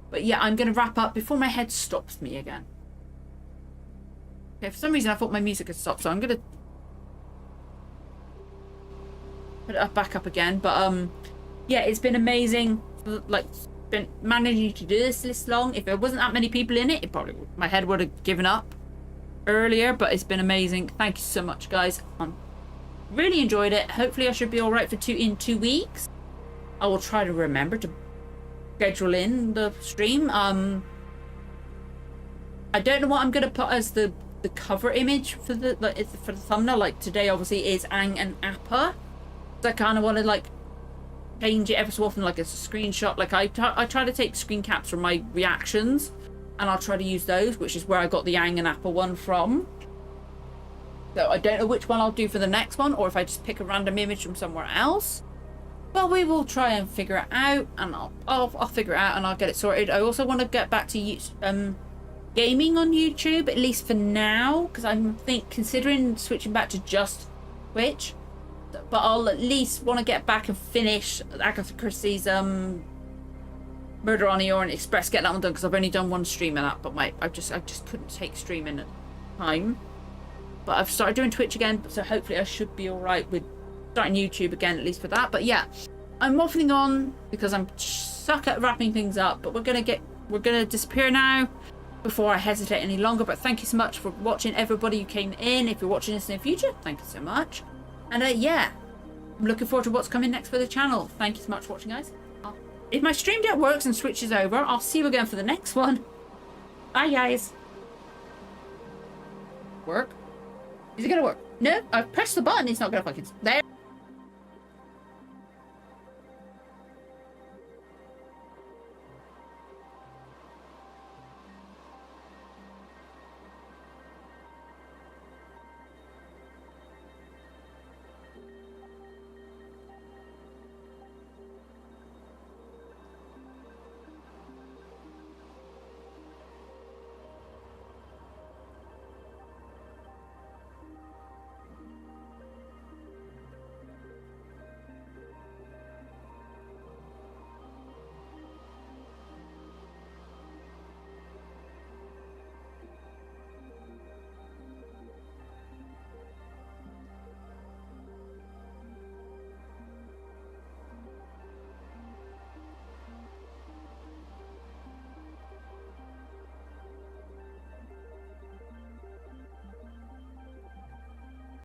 but yeah, I'm going to wrap up before my head stops me again. Okay, for some reason I thought my music had stopped, so I'm going to put it back up again. But yeah, it's been amazing. Like, been managing to do this long. If there wasn't that many people in it, my head would have given up earlier. But it's been amazing. Thank you so much, guys. Really enjoyed it. Hopefully I should be all right for 2 weeks. I will try to remember to schedule in the stream. I don't know what I'm gonna put as the cover image for the thumbnail. Like today obviously is Ang and Appa, so I kind of want to like change it ever so often, like it's a screenshot. Like I try to take screen caps from my reactions, and I'll try to use those, which is where I got the Ang and Appa one from. So I don't know which one I'll do for the next one, or if I just pick a random image from somewhere else. But we will try and figure it out, and I'll figure it out and I'll get it sorted. I also want to get back to gaming on YouTube, at least for now, because I'm considering switching back to just Twitch. But I'll at least want to get back and finish Agatha Christie's Murder on the Orient Express, get that one done, because I've only done one stream of that. But I just couldn't take streaming at the time. But I've started doing Twitch again, so hopefully I should be all right with starting YouTube again, at least for that. But yeah, I'm waffling on because I'm stuck at wrapping things up. But we're gonna disappear now before I hesitate any longer. But thank you so much for watching, everybody who came in. If you're watching this in the future, thank you so much. And yeah, I'm looking forward to what's coming next for the channel. Thank you so much for watching, guys. If my stream deck works and switches over, I'll see you again for the next one. Bye, guys. Work? Is it gonna work? No, I've pressed the button. It's not gonna fucking... There.